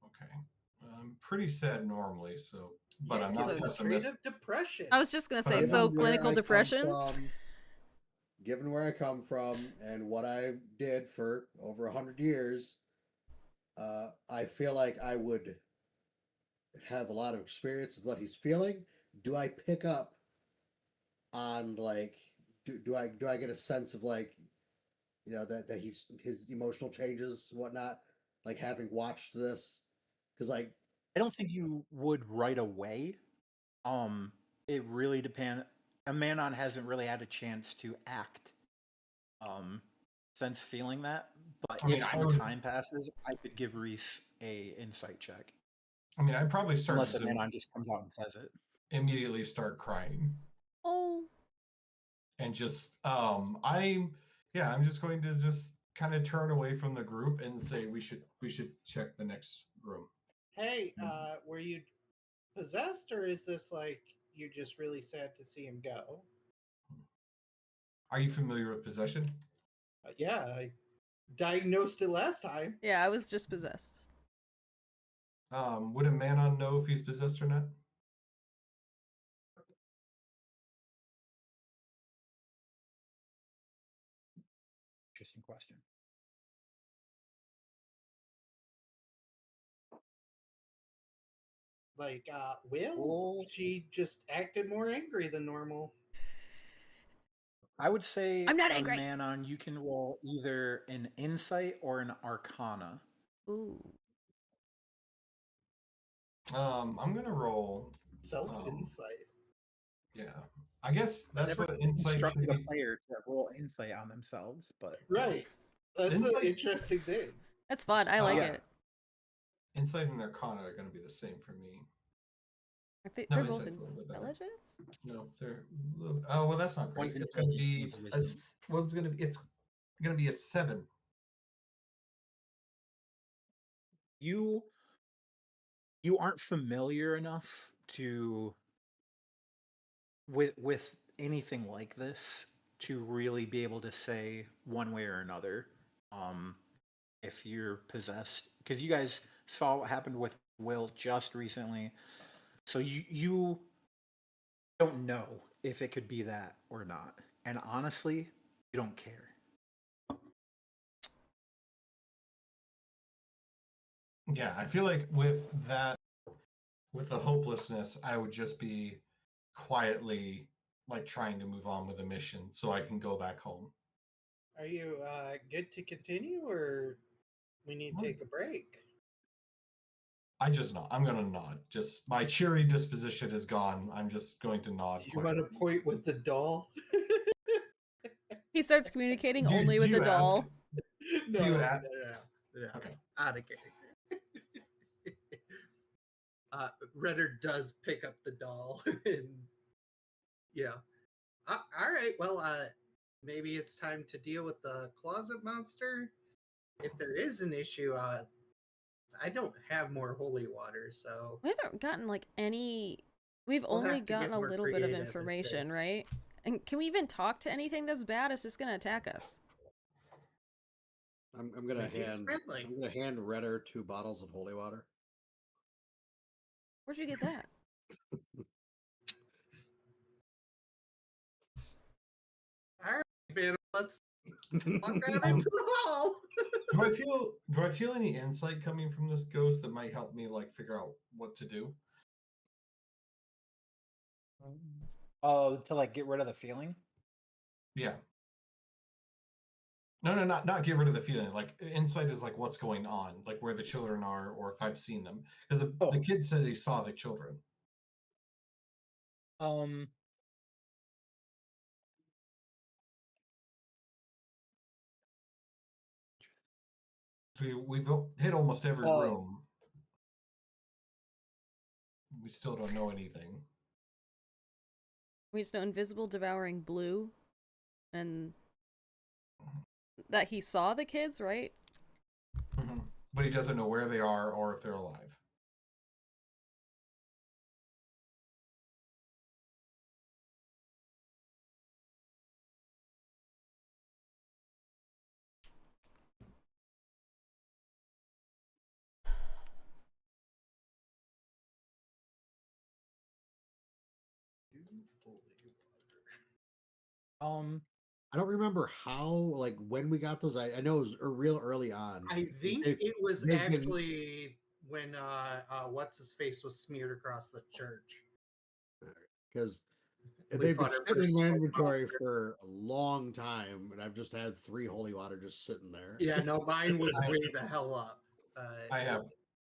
D: Okay. I'm pretty sad normally, but I'm not pessimistic.
C: Depression.
A: I was just gonna say, so clinical depression.
E: Given where I come from and what I did for over 100 years, I feel like I would have a lot of experience with what he's feeling. Do I pick up on, like, do I get a sense of, like, you know, that his emotional changes and whatnot, like, having watched this? Because, like,
B: I don't think you would right away. It really depends. Amanon hasn't really had a chance to act since feeling that, but if some time passes, I could give Reese a insight check.
D: I mean, I'd probably start
B: unless Amanon just comes out and says it.
D: Immediately start crying.
A: Oh.
D: and just I'm just going to just kind of turn away from the group and say we should check the next room.
C: Hey, were you possessed, or is this like you're just really sad to see him go?
D: Are you familiar with possession?
C: Yeah, I diagnosed it last time.
A: Yeah, I was just possessed.
D: Would a Manon know if he's possessed or not?
B: Interesting question.
C: Like, Will?
B: Well,
C: She just acted more angry than normal.
B: I would say
A: I'm not
B: a
A: angry.
B: Manon, you can roll either an insight or an arcana.
A: Ooh.
D: I'm gonna roll
C: Self-insight.
D: Yeah, I guess
B: I
D: that's
B: never
D: what insight should
B: instructed a
D: be.
B: player to roll insight on themselves, but
C: Right. That's
D: Insight-
C: an interesting thing.
A: That's fun. I like
D: Yeah.
A: it.
D: Insight and Arcana are going to be the same for me.
A: I think
D: No,
A: they're both
D: insight's a little bit better.
A: intelligence?
D: No, they're. Oh well, that's not great.
B: Point
D: It's going to be
B: intelligence is wisdom.
D: it's going to be a 7.
B: You aren't familiar enough to with anything like this to really be able to say one way or another if you're possessed, because you guys saw what happened with Will just recently, so you don't know if it could be that or not, and honestly you don't care.
D: Yeah, I feel like with the hopelessness, I would just be quietly like trying to move on with the mission so I can go back home.
C: Are you good to continue, or we need to take a break?
D: I just nod. I'm gonna nod. Just my cheery disposition is gone. I'm just going to nod.
C: Do you want to point with the doll?
A: He starts communicating
D: Do-
A: only
D: do
A: with the
D: you ask-
A: doll.
C: No,
D: You
C: no,
D: at-
C: no.
D: Okay.
C: Out of character. Redder does pick up the doll, and yeah. All right. Well, maybe it's time to deal with the closet monster. If there is an issue, I don't have more holy water, so
A: We haven't gotten like any. We've
C: We'll
A: only
C: have to get
A: gotten a
C: more
A: little bit of
C: creative, I
A: information, right? And can we even talk to anything that's bad? It's just gonna attack us.
E: I'm gonna
C: Maybe it's
E: hand
C: friendly.
E: I'm gonna hand Redder 2 bottles of holy water.
A: Where'd you get that?
C: all right, man. Let's walk out into the hall.
D: Do I feel any insight coming from this ghost that might help me like figure out what to do?
B: To like get rid of the feeling.
D: Yeah. No, not get rid of the feeling. Like insight is like what's going on, like where the children are, or if I've seen them. Because the kids said they saw the children. We've hit almost every room. We still don't know anything.
A: We just know invisible, devouring, blue, and that he saw the kids, right?
D: Mm-hmm. But he doesn't know where they are or if they're alive.
E: I don't remember how, like, when we got those. I know it was real early on.
C: I think it was
E: they've been-
C: actually when what's his face was smeared across the church.
E: because
C: We
E: they've been
C: fought our
E: sitting in
C: first
E: my
C: smoke
E: inventory
C: monster.
E: for a long time, and I've just had 3 holy water just sitting there.
C: Yeah, no, mine was way the hell up.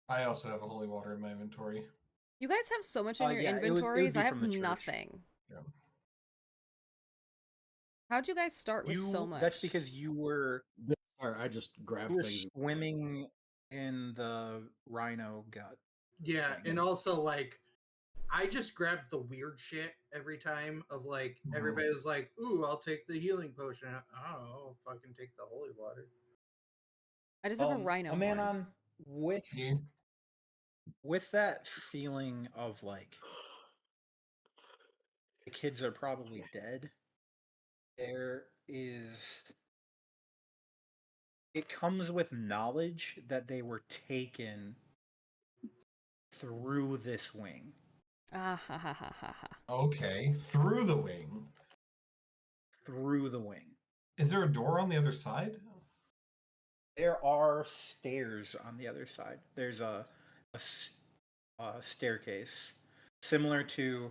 D: I also have a holy water in my inventory.
A: You guys have so much in your
B: yeah, it would
A: inventories.
B: be
A: I have
B: from the church.
A: nothing.
D: Yeah.
A: How'd you guys start with so much?
B: That's because you were
E: Or I just grabbed things.
B: swimming in the rhino gut.
C: Yeah, and also like I just grabbed the weird shit every time of like
D: Mhm.
C: everybody was like, "Ooh, I'll take the healing potion." I'll fucking take the holy water.
A: I just have a rhino
B: A man
A: horn.
B: on with that feeling of like the kids are probably dead. There is. It comes with knowledge that they were taken through this wing.
A: Ah ha ha ha ha ha.
D: Okay, through the wing.
B: Through the wing.
D: Is there a door on the other side?
B: There are stairs on the other side. There's a staircase. Similar to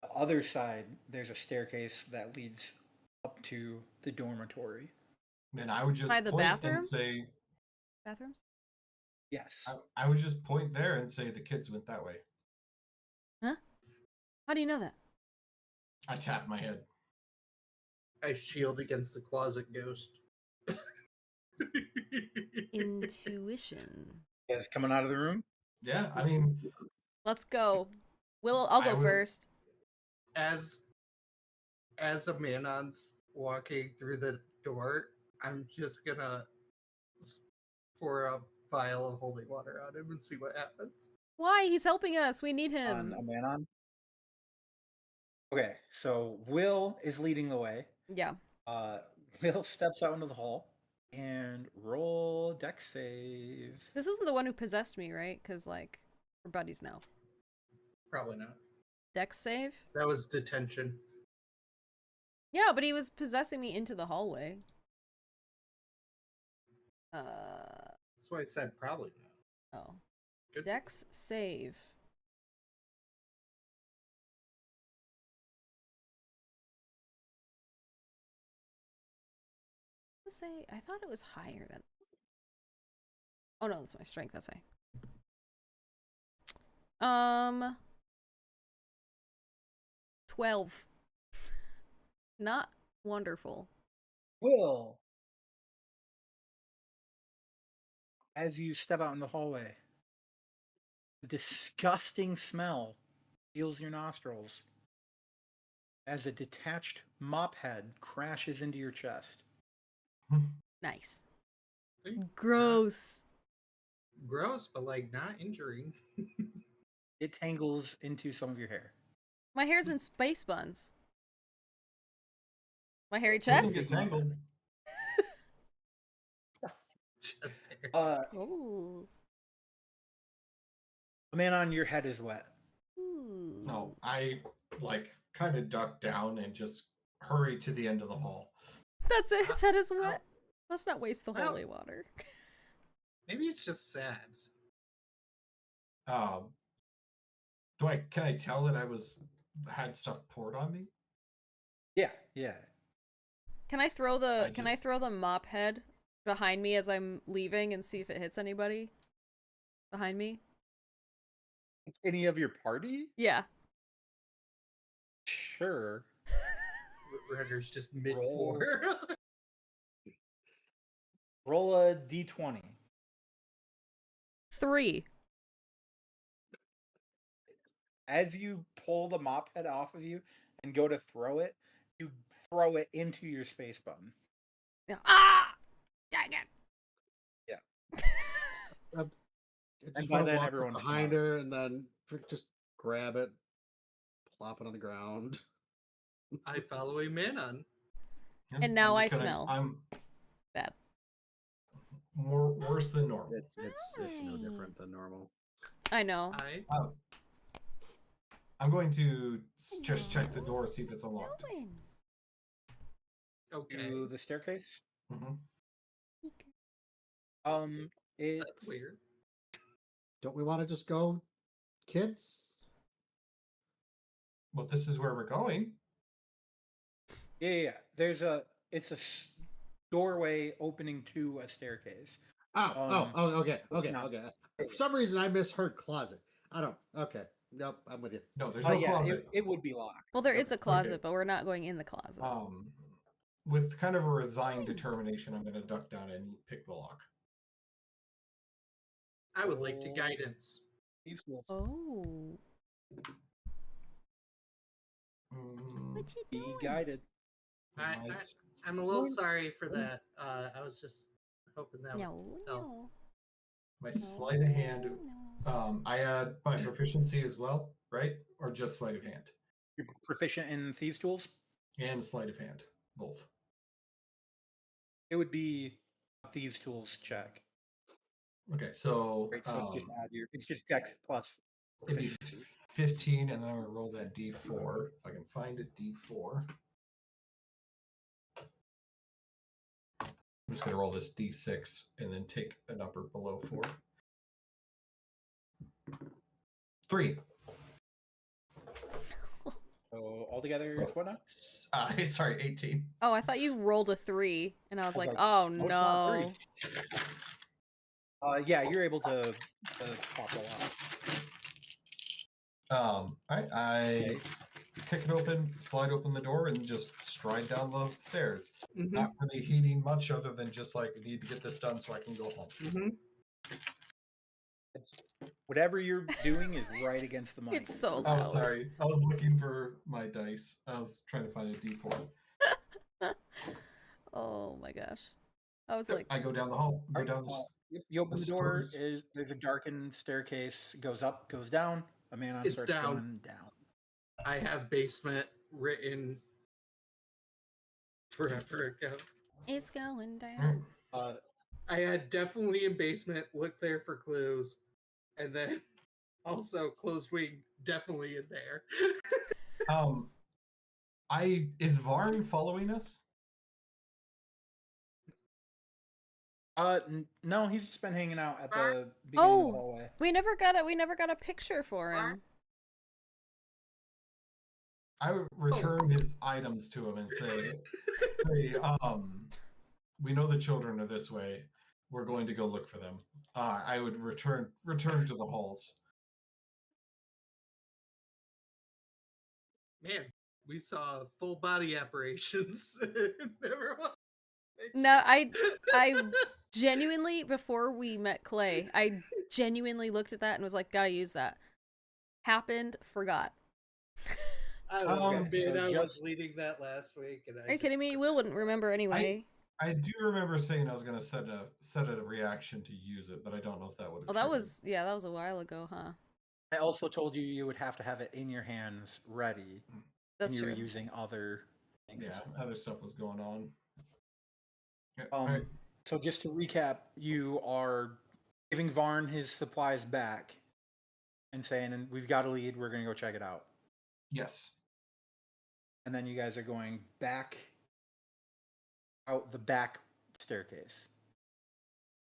B: the other side, there's a staircase that leads up to the dormitory.
D: Then I would just
A: By the
D: point
A: bathroom?
D: and say,
A: Bathrooms?
B: Yes.
D: I would just point there and say the kids went that way.
A: Huh? How do you know that?
D: I tap my head.
C: I shield against the closet ghost.
A: Intuition.
B: You guys coming out of the room?
D: Yeah, I mean,
A: Let's go. I'll go
D: I will-
A: first.
C: As a Manon's walking through the door, I'm just gonna pour a vial of holy water on him and see what happens.
A: Why? He's helping us. We need him.
B: On a man on? Okay, so Will is leading the way.
A: Yeah.
B: Will steps out into the hall and roll dex save.
A: This isn't the one who possessed me, right? Because, like, we're buddies now.
C: Probably not.
A: Dex save?
C: That was detention.
A: Yeah, but he was possessing me into the hallway.
C: That's why I said probably not.
A: Oh.
C: Good.
A: Dex save. Say, I thought it was higher than. Oh no, that's my strength. That's high. 12. Not wonderful.
B: Will, as you step out in the hallway, a disgusting smell fills your nostrils as a detached mop head crashes into your chest.
A: Nice.
C: See?
A: Gross.
C: Gross, but like not injuring.
B: It tangles into some of your hair.
A: My hair's in space buns. My hairy
D: doesn't
A: chest?
D: get tangled.
C: Chest hair.
A: Oh.
B: Man on your head is wet.
A: Ooh.
D: No, I like kind of duck down and just hurry to the end of the hall.
A: That's it. His head is wet. Let's not waste the
C: Well-
A: holy water.
C: Maybe it's just sad.
D: Can I tell that I had stuff poured on me?
B: Yeah, yeah.
A: Can I throw the
D: I
A: Can I throw the mop head behind me as I'm leaving and see if it hits anybody behind me?
B: Any of your party?
A: Yeah.
B: Sure.
C: Render's just mid
B: Roll.
C: pour.
B: Roll a d20.
A: 3.
B: As you pull the mop head off of you and go to throw it, you throw it into your space button.
A: Ah! Dang it.
E: I
B: And
E: just
B: by
E: want to
B: then,
E: walk
B: everyone's
E: behind
B: gone.
E: her and then just grab it, plop it on the ground.
C: I follow a Manon.
D: Yeah,
A: And now
D: I'm just
A: I smell.
D: I'm
A: Bad.
D: worse than normal.
E: It's no different than normal.
A: I know.
D: I'm going to just check the door, see if it's unlocked.
C: Okay.
B: To the staircase.
D: Mm-hmm.
B: It's
C: That's weird.
E: Don't we want to just go, kids?
D: Well, this is where we're going.
B: Yeah. It's a doorway opening to a staircase.
E: Okay.
B: not-
E: For some reason, I misheard closet. I don't. Okay. Nope. I'm with you.
D: No, there's
B: Oh
D: no
B: yeah,
D: closet.
B: it would be locked.
A: Well, there is a closet,
D: Okay.
A: but we're not going in the closet.
D: With kind of a resigned determination, I'm going to duck down and pick the lock.
C: I would like to guidance.
B: These wolves.
A: Oh. What you
B: Be
A: doing?
B: guided.
C: I'm a little
B: Going-
C: sorry for that. I was just hoping that would
A: No,
C: help.
A: no.
D: My sleight of hand. I add my proficiency as well, right? Or just sleight of hand
B: You're proficient in thieves' tools?
D: and sleight of hand, both.
B: It would be a thieves' tools check.
D: Okay, so
B: Right, so it's just dex plus
D: it'd be
B: proficiency.
D: 15, and then I'm gonna roll that d4 if I can find a d4. I'm just gonna roll this d6 and then take a number below 4. 3.
B: So altogether, it's what now?
D: Sorry, 18.
A: Oh, I thought you rolled a 3, and I was like,
B: like,
A: oh
B: it's not
A: no.
B: 3. Yeah, you're able to pop a lot.
D: All right, I kick it open, slide open the door, and just stride down the stairs.
C: Mhm.
D: Not really heeding much other than just like, need to get this done so I can go home.
C: Mhm.
B: Whatever you're doing is right against the mic.
A: It's so
D: Oh,
A: loud.
D: sorry. I was looking for my dice. I was trying to find a d4.
A: Oh my gosh. I was like,
D: I go down the hall. Go down the.
B: You open the door.
D: stairs.
B: There's a darkened staircase. Goes up, goes down. A man
C: It's
B: starts
C: down.
B: going down.
C: I have basement written forever ago.
A: it's going down.
C: I had definitely in basement, look there for clues, and then also closed wing definitely in there.
D: Is Varn following us?
B: No, he's just been hanging out at the beginning of the hallway.
A: We never got a picture for him.
D: I would return his items to him and say, we know the children are this way. We're going to go look for them. I would return to the halls.
C: Man, we saw full body apparitions. Never mind.
A: No, I genuinely, before we met Clay, I genuinely looked at that and was like, gotta use that. Happened, forgot.
C: I was leading that last week. And
A: Are you kidding me? Will wouldn't remember anyway.
D: I do remember saying I was going to set a reaction to use it, but I don't know if that would have.
A: Oh, that was a while ago, huh?
B: I also told you would have to have it in your hands ready.
A: That's
B: and you
A: true.
B: were using other things.
D: Yeah, other stuff was going on.
B: So just to recap, you are giving Varn his supplies back and saying, and we've got a lead, we're going to go check it out.
D: Yes.
B: And then you guys are going back out the back staircase.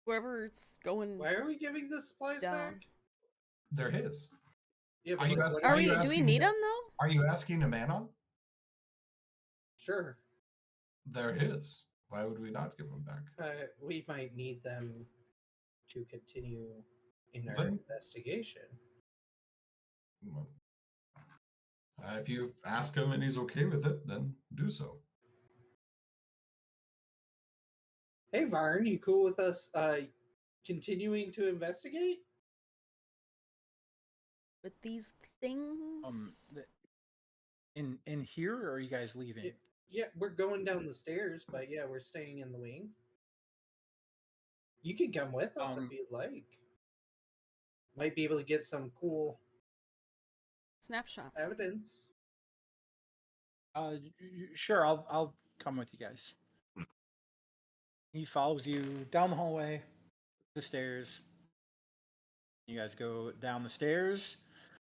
A: Whoever it's going.
C: Why are we giving the supplies
A: down.
C: back?
D: They're his.
C: Yeah,
D: Are you
A: do we need them though?
D: Are you asking a Manon?
C: Sure.
D: They're his. Why would we not give them back?
C: We might need them to continue in our investigation.
D: If you ask him and he's okay with it, then do so.
C: Hey, Varn, you cool with us continuing to investigate?
A: With these things?
B: In here, or are you guys leaving?
C: Yeah, we're going down the stairs, but yeah, we're staying in the wing. You can come with us if you'd like. Might be able to get some cool
A: snapshots.
C: Evidence.
B: Sure, I'll come with you guys. He follows you down the hallway, the stairs. You guys go down the stairs,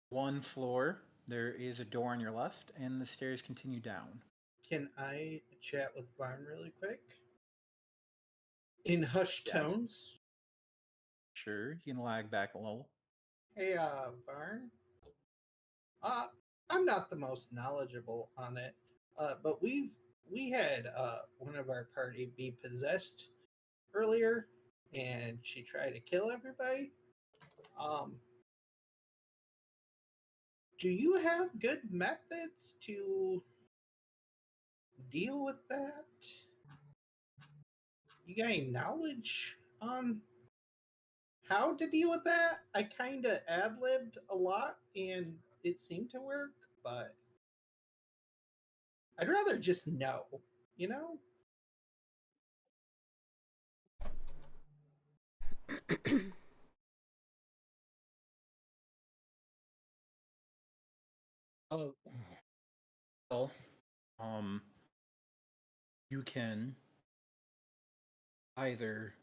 B: one floor. There is a door on your left, and the stairs continue down.
C: Can I chat with Varn really quick? In hushed tones?
B: Sure, you can lag back a little.
C: Hey, Varn. I'm not the most knowledgeable on it, but we had one of our party be possessed earlier, and she tried to kill everybody. Do you have good methods to deal with that? You got any knowledge on how to deal with that? I kind of ad-libbed a lot, and it seemed to work, but I'd rather just know, you know?
B: Oh, well, um, you can either,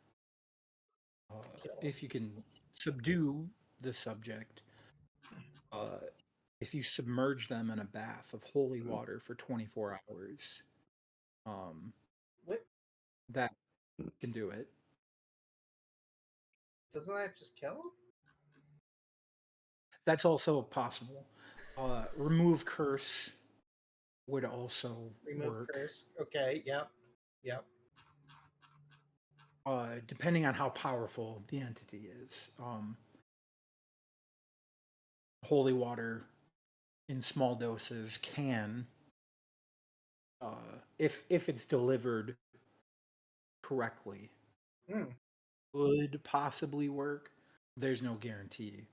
C: Kill.
B: if you can subdue the subject, uh, if you submerge them in a bath of holy water for 24 hours, um,
C: What?
B: that can do it.
C: Doesn't that just kill him?
B: That's also possible. Remove curse would also
C: Remove
B: work.
C: curse. Okay, yep. Yep.
B: Depending on how powerful the entity is. Holy water in small doses can, if it's delivered correctly,
C: Hmm.
B: could possibly work. There's no guarantee.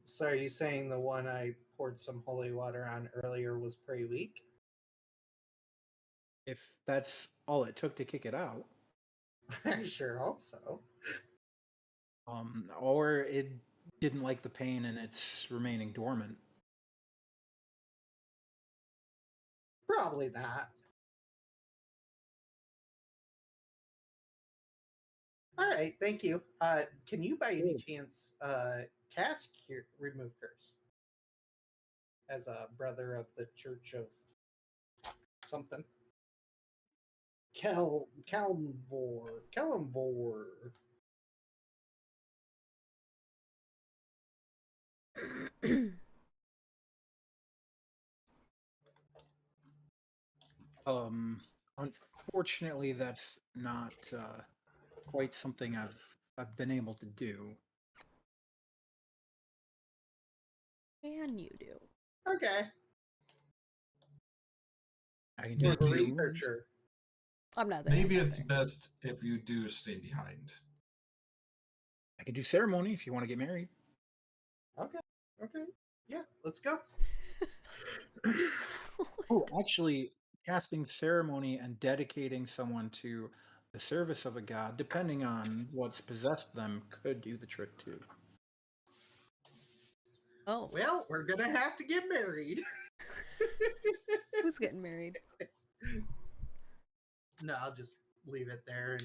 C: So are you saying the one I poured some holy water on earlier was pretty weak?
B: If that's all it took to kick it out,
C: I sure hope so.
B: or it didn't like the pain and it's remaining dormant.
C: Probably not. All right, thank you. Can you by any
B: Cool.
C: chance cast remove curse as a brother of the Church of something? Kelmvor.
B: Unfortunately, that's not quite something I've been able to do.
A: Can you do?
C: Okay,
B: I can do
C: more of a
D: Maybe-
B: heals.
C: researcher.
A: I'm not there.
D: Maybe
A: I'm not
D: it's
A: there.
D: best if you do stay behind.
B: I can do ceremony if you want to get married.
C: Okay, okay, yeah, let's go.
B: Oh, actually, casting ceremony and dedicating someone to the service of a god, depending on what's possessed them, could do the trick too.
A: Oh,
C: Well, we're gonna have to get married.
A: who's getting married?
C: No, I'll just leave it there and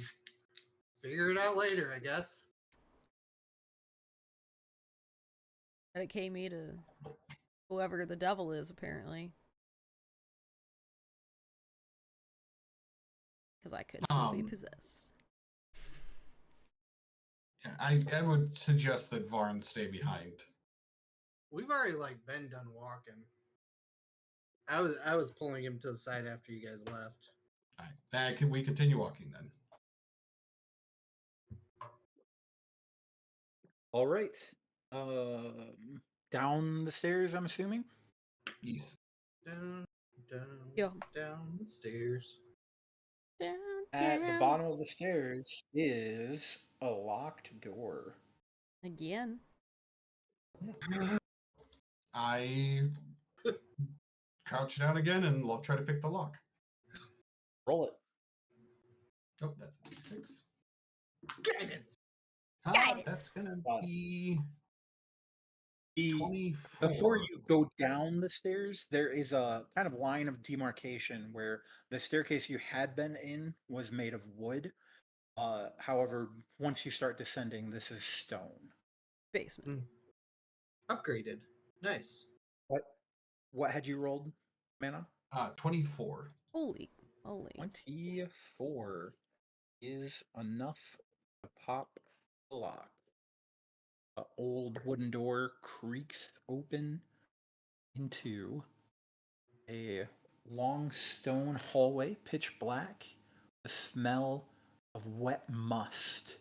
C: figure it out later, I guess.
A: Dedicate me to whoever the devil is, apparently. Because I could still be possessed.
D: Yeah, I would suggest that Varn stay behind.
C: We've already been done walking. I was pulling him to the side after you guys left.
D: All right. Can we continue walking then?
B: All right. Down the stairs, I'm assuming.
D: Yes.
C: Down, down,
A: Yo.
C: down the stairs.
A: Down,
B: At the
A: down.
B: bottom of the stairs is a locked door.
A: Again.
D: I crouch down again and try to pick the lock.
B: Roll it.
D: Oh, that's a 6.
C: Guidance.
A: Guidance.
D: That's gonna
B: Uh,
D: be
B: The
D: 24.
B: Before you go down the stairs, there is a kind of line of demarcation where the staircase you had been in was made of wood. However, once you start descending, this is stone.
A: Basement.
C: Upgraded. Nice.
B: What had you rolled, Mana?
D: 24.
A: Holy.
B: 24 is enough to pop the lock. An old wooden door creaks open into a long stone hallway, pitch black. The smell of wet must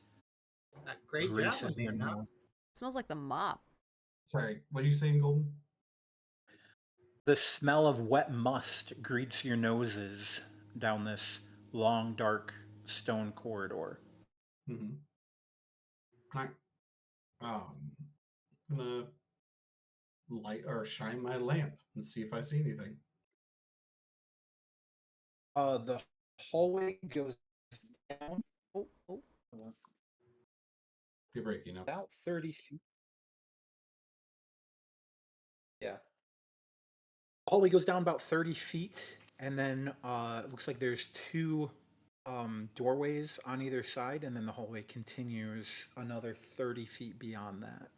C: Great job,
B: graces your
C: Amanda.
B: nose.
A: Smells like the mop.
D: Sorry, what are you saying, Golden?
B: The smell of wet must greets your noses down this long, dark stone corridor.
D: Mm-hmm. Right. I'm gonna light or shine my lamp and see if I see anything.
B: The hallway goes down
A: Oh.
D: You're breaking up.
B: about 30 feet. Yeah. Hallway goes down about 30 feet, and then it looks like there's two doorways on either side, and then the hallway continues another 30 feet beyond that.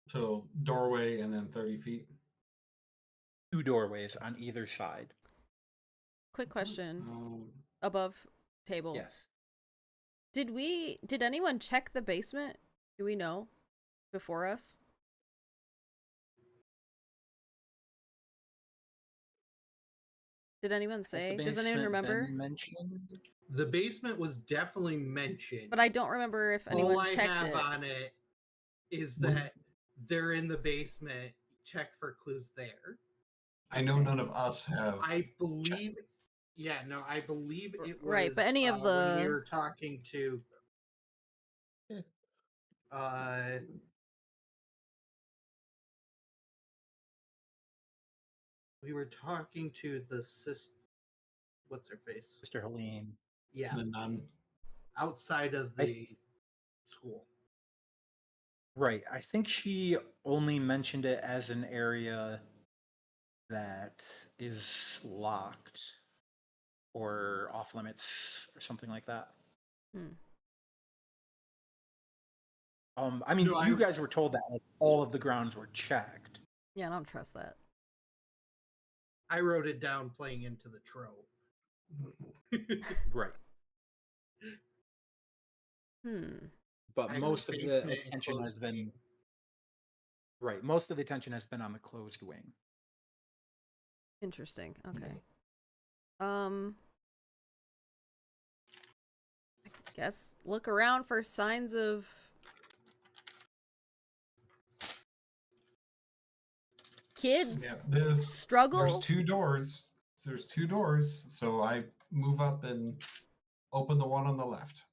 D: So doorway and then 30 feet.
B: Two doorways on either side.
A: Quick question.
D: Um,
A: Above table.
B: Yes.
A: Did anyone check the basement? Do we know? Before us? Did anyone say? Does anyone remember?
C: The basement was definitely mentioned.
A: But I don't remember if anyone
C: All
A: checked
C: I have
A: it.
C: on it is that they're in the basement. Check for clues there.
D: I know none of us have.
C: I believe. Yeah, no, I believe it was
A: Right, but any of the
C: when we were talking to. We were talking to the sis. What's her face?
B: Mr. Helene.
C: Yeah,
D: The nun.
C: outside of the school.
B: Right. I think she only mentioned it as an area that is locked or off limits or something like that. I mean,
C: No,
B: you guys were told that like all of the grounds were checked.
A: Yeah, I don't trust that.
C: I wrote it down playing into the trope.
B: Right. But
C: I
B: most of
C: got
B: the
C: basement and
B: attention has
C: closed
B: been
C: wing.
B: right. Most of the attention has been on the closed wing.
A: Interesting. Okay. I guess look around for signs of kids struggle.
D: There's two doors. So I move up and open the one on the left.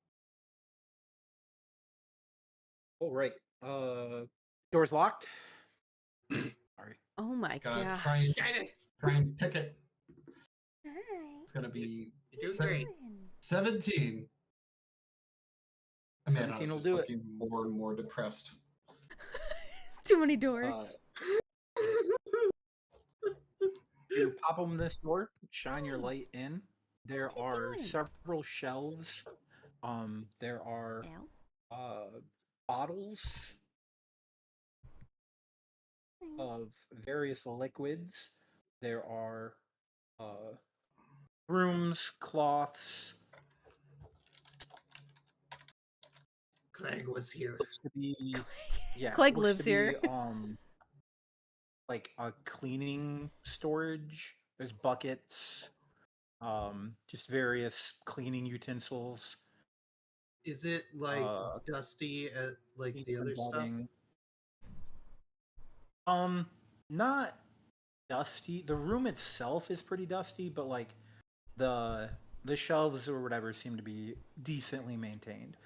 B: Oh right. Door's locked. Sorry.
A: Oh my
D: Gotta
A: gosh.
D: try and pick it. It's gonna be
C: You're doing great.
D: 17. I mean,
B: 17 will
D: just
B: do it.
D: looking more and more depressed.
A: Too many doors.
B: You pop open this door, shine your light in. There
A: What you
B: are
A: doing?
B: several shelves. There are bottles of various liquids. There are brooms, cloths.
C: Clegg was here.
B: Looks to be
A: Clegg
B: looks
A: lives
B: to
A: here.
B: be, like a cleaning storage. There's buckets, just various cleaning utensils.
C: Is it like dusty at like the
B: Some
C: other stuff?
B: bedding. Not dusty. The room itself is pretty dusty, but like the shelves or whatever seem to be decently maintained.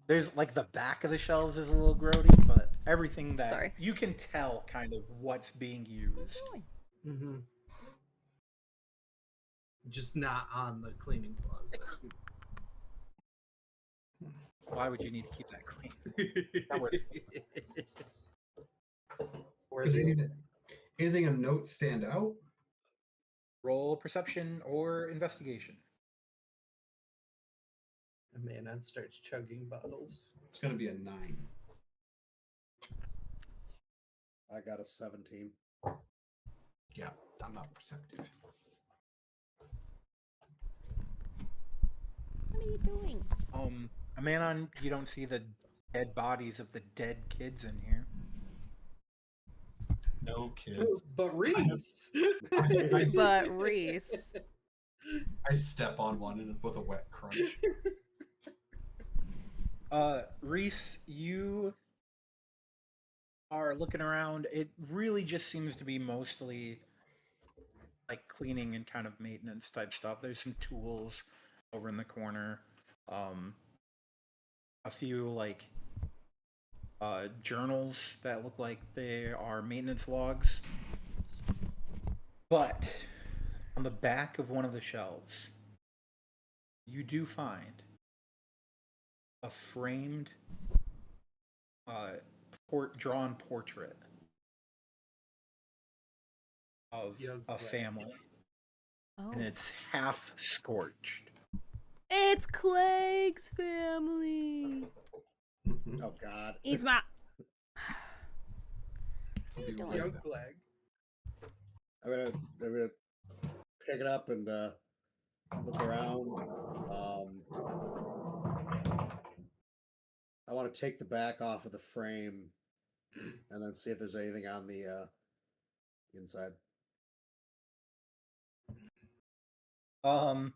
B: There's like the back of the shelves is a little grody, but everything that you can tell kind of what's being used.
C: Mm-hmm. Just not on the cleaning closet.
B: Why would you need to keep that clean? Not worth it.
D: Does anything of note stand out?
B: Roll perception or investigation.
C: And Manon starts chugging bottles.
D: It's gonna be a 9.
E: I got a 17.
D: Yeah, I'm not perceptive.
A: What are you doing?
B: Manon, you don't see the dead bodies of the dead kids in here.
D: No kids.
C: But Reese.
A: But Reese.
D: I step on one and with a wet crunch.
B: Reese, you are looking around. It really just seems to be mostly like cleaning and kind of maintenance type stuff. There's some tools over in the corner. A few like journals that look like they are maintenance logs. But on the back of one of the shelves, you do find a framed, drawn portrait of
C: Young
B: a
C: Clegg.
B: family,
A: Oh.
B: and it's half scorched.
A: It's Clegg's family.
E: Oh God.
A: He's my.
D: He was
C: Young
D: like,
C: Clegg.
E: I'm gonna pick it up and look around. I want to take the back off of the frame and then see if there's anything on the inside. You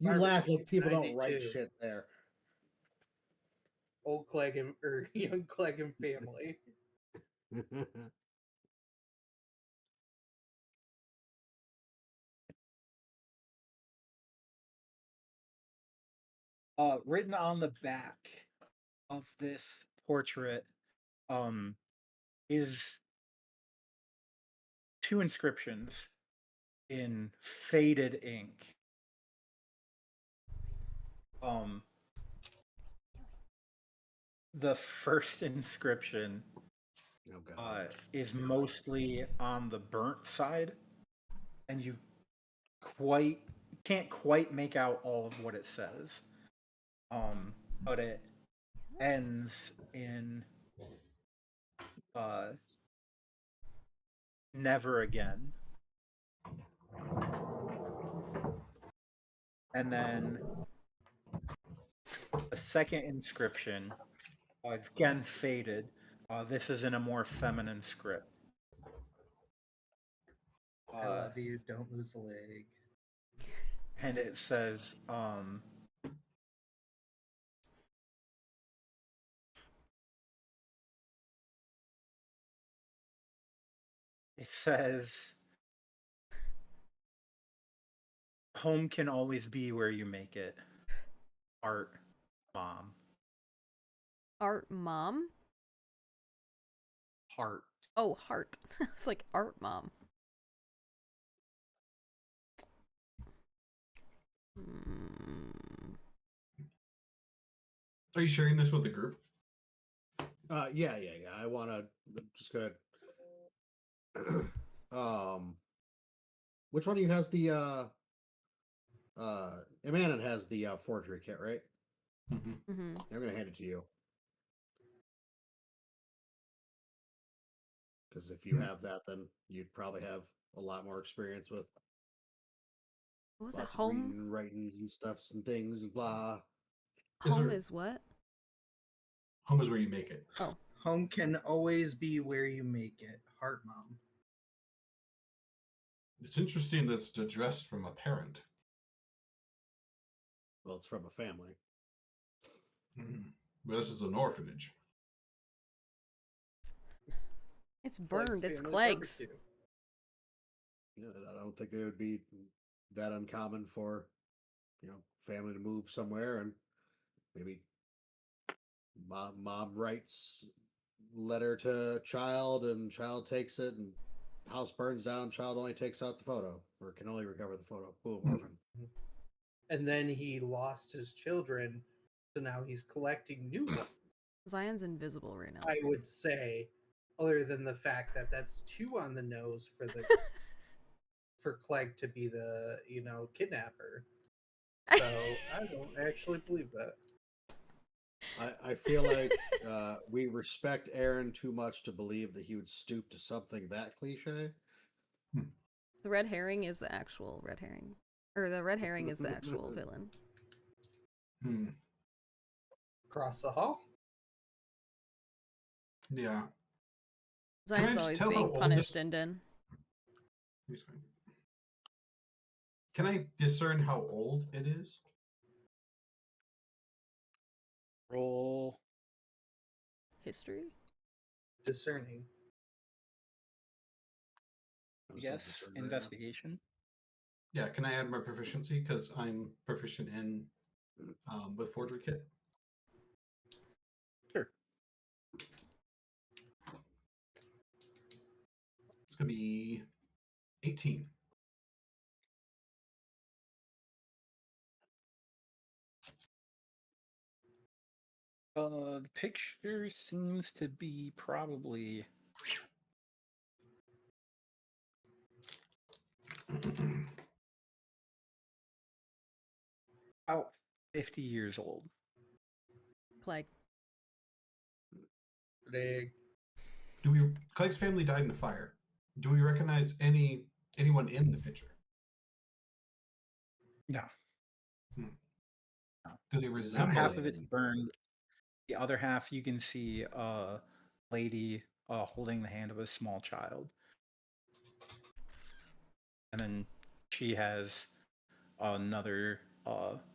C: Marvin,
E: laugh like people don't write
C: 92.
E: shit there.
C: Old Clegg and or young Clegg and family.
B: Written on the back of this portrait is two inscriptions in faded ink. The first inscription
E: Oh God.
B: is mostly on the burnt side, and you can't quite make out all of what it says. But it ends in never again. And then the second inscription, it's again faded. This is in a more feminine script.
C: I love you. Don't lose a leg.
B: And it says, home can always be where you make it. Art, Mom.
A: Art mom?
B: Heart.
A: Oh, heart. It's like art mom.
D: Are you sharing this with the group?
E: Yeah. I want to. Just gonna. Which one of you has the Amanda has the forgery kit, right?
A: Mm-hmm.
E: I'm gonna hand it to you. Because if you have that, then you'd probably have a lot more experience with
A: What was it?
E: lots of
A: Home?
E: reading, writings, and stuffs and things and blah.
A: Home is what?
D: Home is where you make it.
A: Oh.
C: Home can always be where you make it. Heart mom.
D: It's interesting that it's addressed from a parent.
E: Well, it's from a family.
D: But this is an orphanage.
A: It's burned. It's
C: family
A: Clegg's.
C: barbecue.
E: Yeah, I don't think it would be that uncommon for, family to move somewhere and maybe mom writes letter to child and child takes it and house burns down, child only takes out the photo or can only recover the photo. Boom, orphan.
C: And then he lost his children, so now he's collecting new ones.
A: Zion's invisible right now.
C: I would say, other than the fact that that's too on the nose for the for Clegg to be the kidnapper. So I don't actually believe that.
E: I feel like we respect Aaron too much to believe that he would stoop to something that cliche.
A: The red herring is the actual red herring. Or the red herring is the actual villain.
C: Cross the hall?
D: Yeah.
A: Zion's
D: I
A: always
D: tell how
A: being
D: old
A: punished,
D: this-
A: Din.
D: He's fine. Can I discern how old it is?
B: Roll.
A: History?
C: Discerning.
B: Yes. Investigation.
D: Yeah, can I add my proficiency? Because I'm proficient in with forgery kit.
B: Sure.
D: It's going to be 18.
B: The picture seems to be probably about 50 years old.
A: Plague.
D: Clegg's family died in a fire. Do we recognize anyone in the picture?
B: No.
D: Do they resemble
B: Half of it's
D: anyone?
B: burned. The other half, you can see a lady holding the hand of a small child. And then she has another,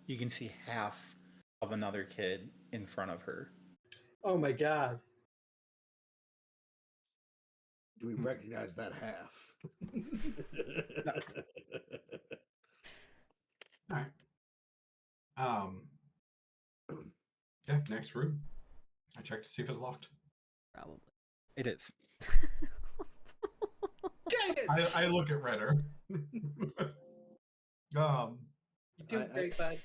B: you can see half of another kid in front of her.
C: Oh my god.
E: Do we recognize that half?
D: All right. Yeah, next room. I checked to see if it's locked.
A: Probably.
B: It is.
D: I look at Redder.
C: You do great, bud.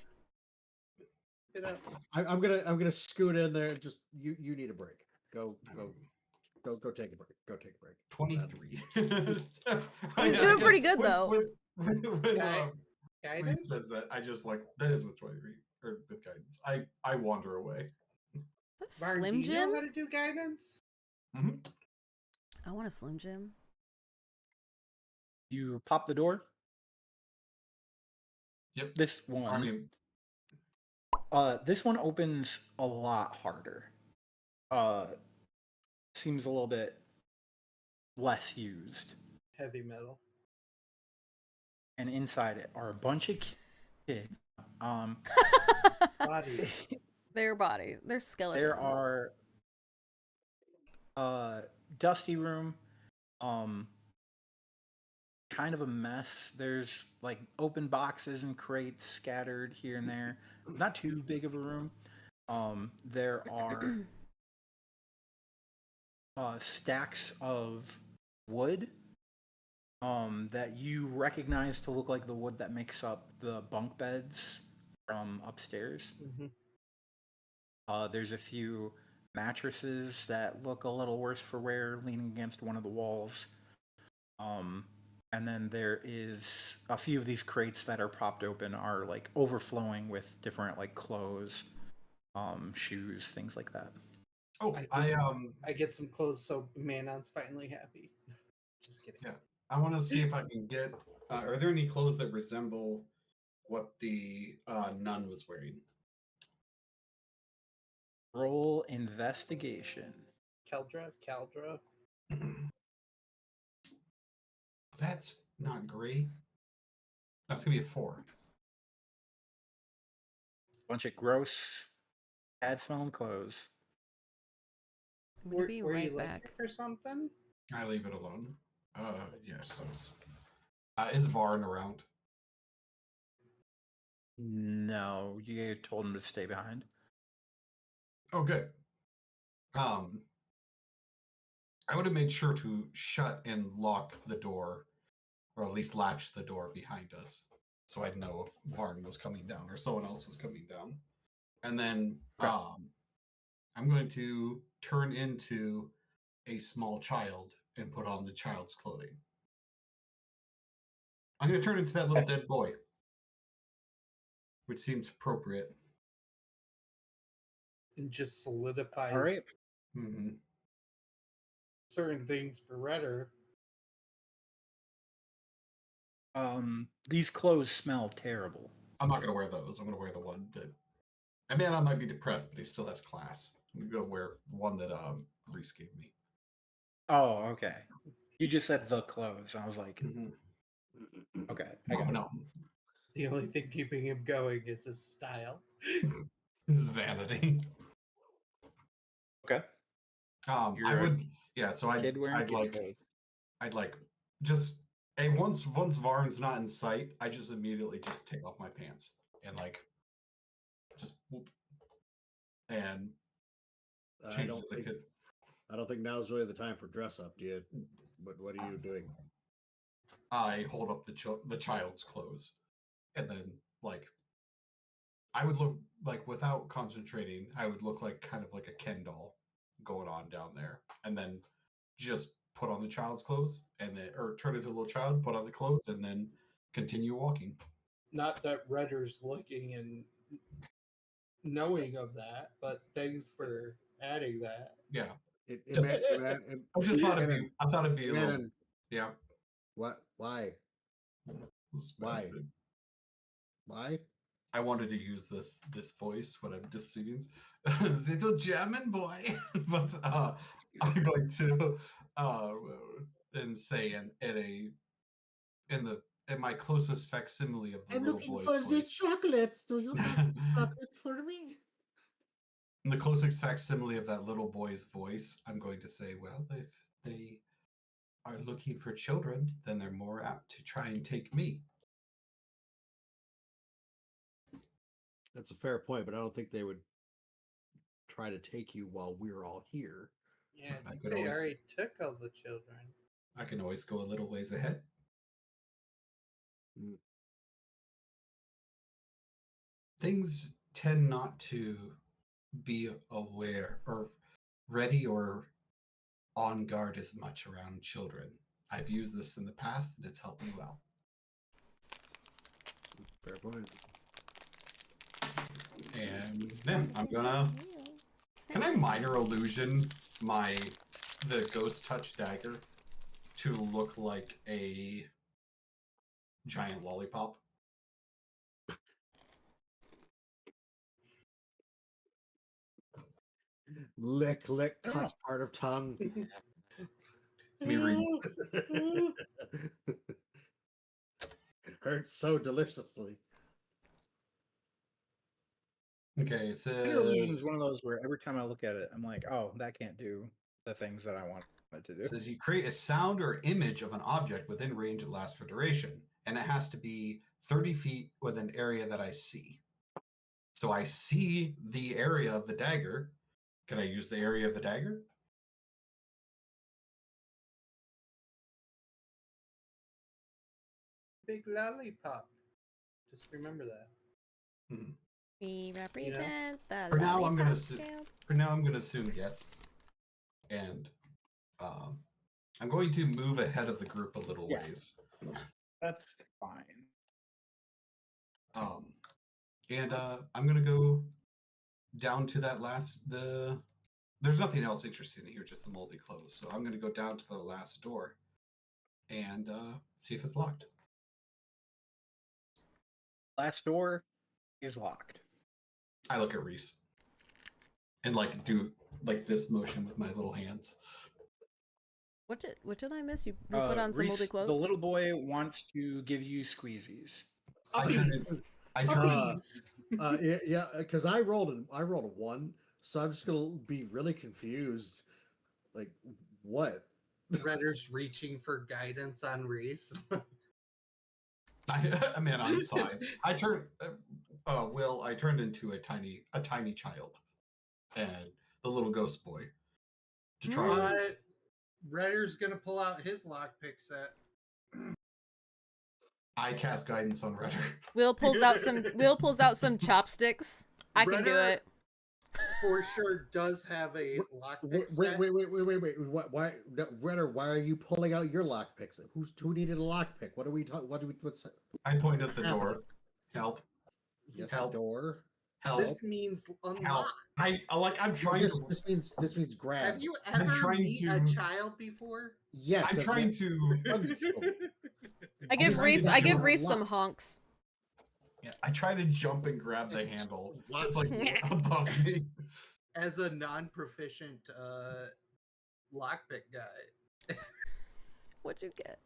C: Get up.
E: I'm gonna scoot in there. Just you need a break. Go take a break. Go take a break.
D: 23.
A: He's doing pretty good, though.
D: When he
C: Guidance?
D: says that, I just like that is with 23 or with guidance. I wander away.
A: Is that a
C: Varn,
A: Slim
C: do you
A: Jim?
C: know how to do guidance?
D: Mm-hmm.
A: I want a Slim Jim.
B: You pop the door.
D: Yep.
B: This one.
D: I mean,
B: this one opens a lot harder. Seems a little bit less used.
C: Heavy metal.
B: And inside it are a bunch of kids.
C: Body.
A: Their bodies. Their skeletons.
B: There are dusty room, kind of a mess. There's like open boxes and crates scattered here and there. Not too big of a room. There are stacks of wood that you recognize to look like the wood that makes up the bunk beds from upstairs.
C: Mm-hmm.
B: There's a few mattresses that look a little worse for wear leaning against one of the walls. And then there is a few of these crates that are propped open are like overflowing with different like clothes, shoes, things like that.
D: oh,
C: I get some clothes so Manon's finally happy. Just kidding.
D: Yeah, I want to see if I can get. Are there any clothes that resemble what the nun was wearing?
B: Roll investigation.
C: Caldra.
D: That's not great. That's gonna be a 4.
B: Bunch of gross, bad smelling clothes.
A: I'm gonna be
C: Were
A: right
C: you
A: back.
C: looking for something?
D: I leave it alone. Yes. Is Varn around?
B: No, you told him to stay behind.
D: Oh, good. I would have made sure to shut and lock the door, or at least latch the door behind us, so I'd know if Varn was coming down or someone else was coming down. And then
B: Okay.
D: I'm going to turn into a small child and put on the child's clothing. I'm going to turn into that little dead boy, which seems appropriate.
C: And just solidifies
B: All right.
D: Mm-hmm.
C: certain things for Redder.
B: These clothes smell terrible.
D: I'm not going to wear those. I'm going to wear the one that. I mean, I might be depressed, but he still has class. I'm going to wear one that Reese gave me.
B: Oh, okay. You just said the clothes. I was like, okay, I got it.
D: No.
C: The only thing keeping him going is his style.
D: His vanity.
B: Okay.
D: I would, yeah. So
B: Kid wearing
D: I'd
B: kid
D: like,
B: clothes.
D: I'd like just. Hey, once Varn's not in sight, I just immediately just take off my pants and like, just whoop, and
E: I
D: change
E: don't
D: the
E: think
D: kid.
E: I don't think now's really the time for dress up, do you? what are you doing?
D: I hold up the child's clothes, and then like I would look like without concentrating, I would look like kind of like a Ken doll going on down there, and then just put on the child's clothes, and then or turn into a little child, put on the clothes, and then continue walking.
C: Not that Redder's looking and knowing of that, but thanks for adding that.
D: Yeah,
E: It,
D: Just- I just thought it'd be. I thought it'd be a little.
E: Manon,
D: Yeah.
E: what? Why? Why? Why?
D: I wanted to use this voice when I'm deceiving little German boy, but I'm going to and say in my closest facsimile of the
E: I'm
D: little
E: looking
D: boy's
E: for the
D: voice.
E: chocolates. Do you have chocolate for me?
D: In the closest facsimile of that little boy's voice, I'm going to say, well, if they are looking for children, then they're more apt to try and take me.
E: That's a fair point, but I don't think they would try to take you while we're all here.
C: Yeah,
D: I
C: I think
D: could
C: they
D: always-
C: already took all the children.
D: I can always go a little ways ahead.
E: Mm.
D: Things tend not to be aware or ready or on guard as much around children. I've used this in the past and it's helped me well.
E: Fair point.
D: And then I'm gonna. Can I minor illusion the ghost touch dagger to look like a giant lollipop?
E: Lick, cuts part of tongue.
D: Let me read.
E: It hurts so deliciously.
D: Okay, it
F: Minor illusion is
D: says,
F: one of those where every time I look at it, I'm like, oh, that can't do the things that I want it to do.
D: says you create a sound or image of an object within range that lasts for duration, and it has to be 30 feet with an area that I see. So I see the area of the dagger. Can I use the area of the dagger?
C: Big lollipop. Just remember that.
A: We represent the
D: For now, I'm gonna
A: lollipop
D: assume.
A: guild.
D: For now, I'm gonna assume yes, and I'm going to move ahead of the group a little
F: Yeah.
D: ways.
F: That's fine.
D: And I'm gonna go down to that there's nothing else interesting here, just the moldy clothes. So I'm gonna go down to the last door and see if it's locked.
F: Last door is locked.
D: I look at Reese and like do like this motion with my little hands.
A: What did I miss? You put on some
F: Reese,
A: moldy clothes?
F: The little boy wants to give you squeezies.
D: I turn
E: Yeah, because I rolled a 1, so I'm just gonna be really confused. Like, what?
C: Redder's reaching for guidance on Reese.
D: I'm in on size. I turned I turned into a tiny child, and the little ghost boy to try.
C: But Redder's gonna pull out his lockpick set.
D: I cast guidance on Redder.
A: Will pulls out some chopsticks. I can do
C: Redder
A: it.
C: For sure does have a lockpick set.
E: Wait! Why, no, Redder? Why are you pulling out your lockpicks? Who needed a lockpick? What are we talking? What's
D: I point at the door.
E: happening?
D: Help!
E: Yes,
D: Help.
E: door.
D: Help!
C: This means unlock.
D: Help! I'm trying
E: This,
D: to.
E: this means grab.
C: Have you
D: I'm
C: ever
D: trying
C: meet
D: to-
C: a child before?
E: Yes,
D: I'm
E: that
D: trying
E: meant-
D: to.
A: I give
D: trying
A: Reese
D: to
A: I give
E: jump
A: Reese
E: on
A: some
E: lock.
A: honks.
D: Yeah, I try to jump and grab the handle. It's like above me.
C: As a non-proficient lockpick guy,
A: What'd you get?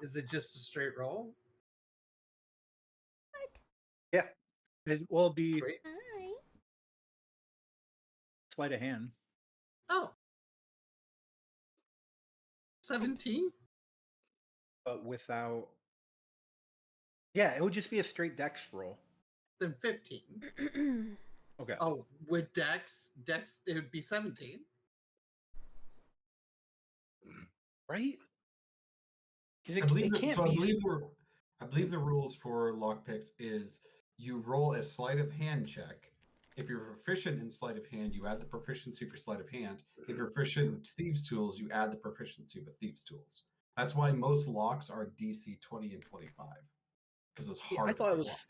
C: is it just a straight roll?
F: It will be
C: Straight?
A: Hi.
F: sleight of hand.
C: Oh. 17?
F: But without. Yeah, it would just be a straight dex roll.
C: Then 15.
F: Okay.
C: Oh, with Dex, it would be 17.
F: Right? Because
D: I believe
F: it
D: the,
F: can't
D: so.
F: be.
D: I believe the rules for lockpicks is you roll a sleight of hand check. If you're proficient in sleight of hand, you add the proficiency for sleight of hand. If you're proficient in thieves' tools, you add the proficiency with thieves' tools. That's why most locks are DC 20 and 25 because it's
F: Yeah,
D: hard
F: I
D: to
F: thought it
D: pick
F: was.
D: locks.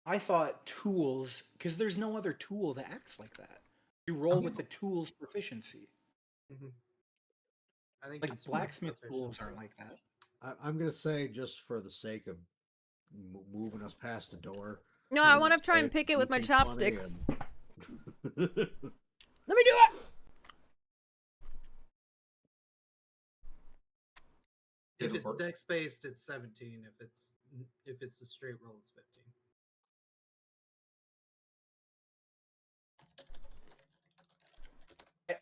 F: I thought tools, because there's no other tool that acts like that. You roll with the tool's proficiency.
C: I think
F: Like
C: it's
F: blacksmith tools
C: proficiency.
F: aren't like that.
E: I'm gonna say, just for the sake of moving us past the door.
A: No, I want to
E: say
A: try and
E: it's
A: pick it with my
E: DC 20
A: chopsticks.
E: and-
A: Let me do it.
C: If
D: It'll
C: it's
D: work.
C: dex based, it's 17. If it's a straight roll, it's 15.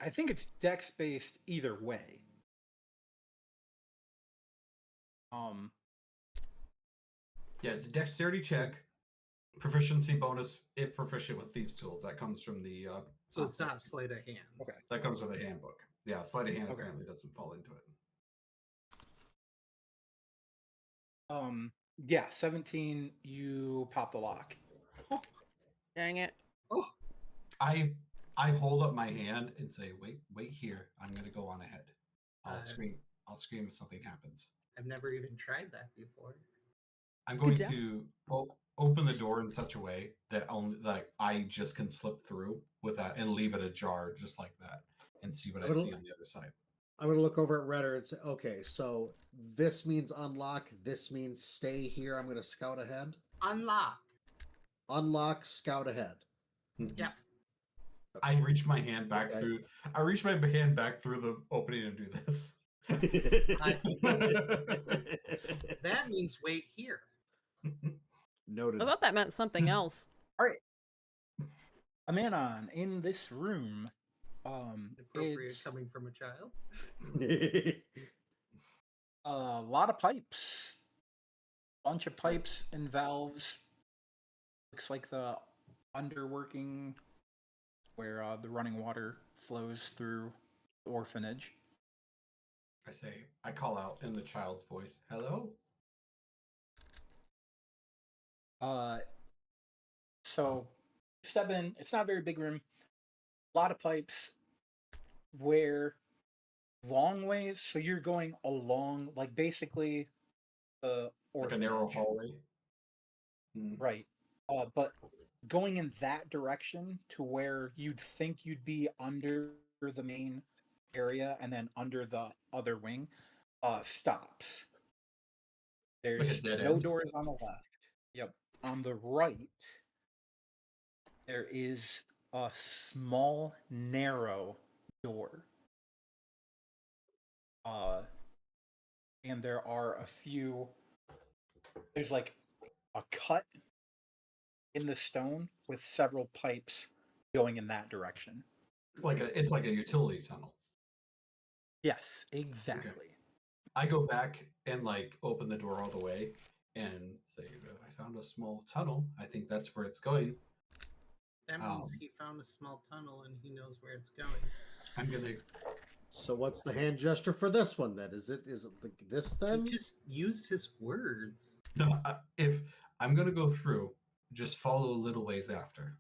F: I think it's dex based either way.
D: Yeah, it's a dexterity check, proficiency bonus if proficient with thieves' tools. That comes from the.
C: So it's not sleight of hands.
F: Okay.
D: That comes with a handbook. Yeah, sleight of hand
F: Okay.
D: apparently doesn't fall into it.
F: Yeah, 17. You pop the lock.
A: Dang it.
C: Oh,
D: I hold up my hand and say, "Wait here. I'm going to go on ahead. I'll scream. I'll scream if something happens."
C: I've never even tried that before.
D: I'm going
A: job.
D: to open the door in such a way that only like I just can slip through without and leave it ajar just like that and see what I see on the other side.
E: I'm gonna look over at Redder and say, okay, so this means unlock. This means stay here. I'm gonna scout ahead.
C: Unlock.
E: Unlock. Scout ahead.
C: Yeah.
D: I reach my hand back
E: Okay.
D: through. I reach my hand back through the opening and do this.
C: That means wait here.
E: Noted.
A: I thought that meant something else.
F: All right. Amanon, in this room,
C: Appropriate
F: it's
C: coming from a child.
F: a lot of pipes. Bunch of pipes and valves. Looks like the underworking where the running water flows through the orphanage.
D: I call out in the child's voice, "Hello."
F: So step in. It's not a very big room. A lot of pipes. Where long ways. So you're going along, like basically the
D: Like a
F: orphanage.
D: narrow hallway.
F: Right. But going in that direction to where you'd think you'd be under the main area and then under the other wing, stops. There's
D: Like a dead
F: no
D: end.
F: doors on the left. Yep. On the right, there is a small, narrow door. And there are a few. There's like a cut in the stone with several pipes going in that direction.
D: It's like a utility tunnel.
F: Yes, exactly.
D: Okay. I go back and like open the door all the way and say, "I found a small tunnel. I think that's where it's going."
C: That means he found a small tunnel and he knows where it's going.
D: I'm gonna.
E: So what's the hand gesture for this one then? Is it this then?
C: He just used his words.
D: No, if I'm gonna go through, just follow a little ways after.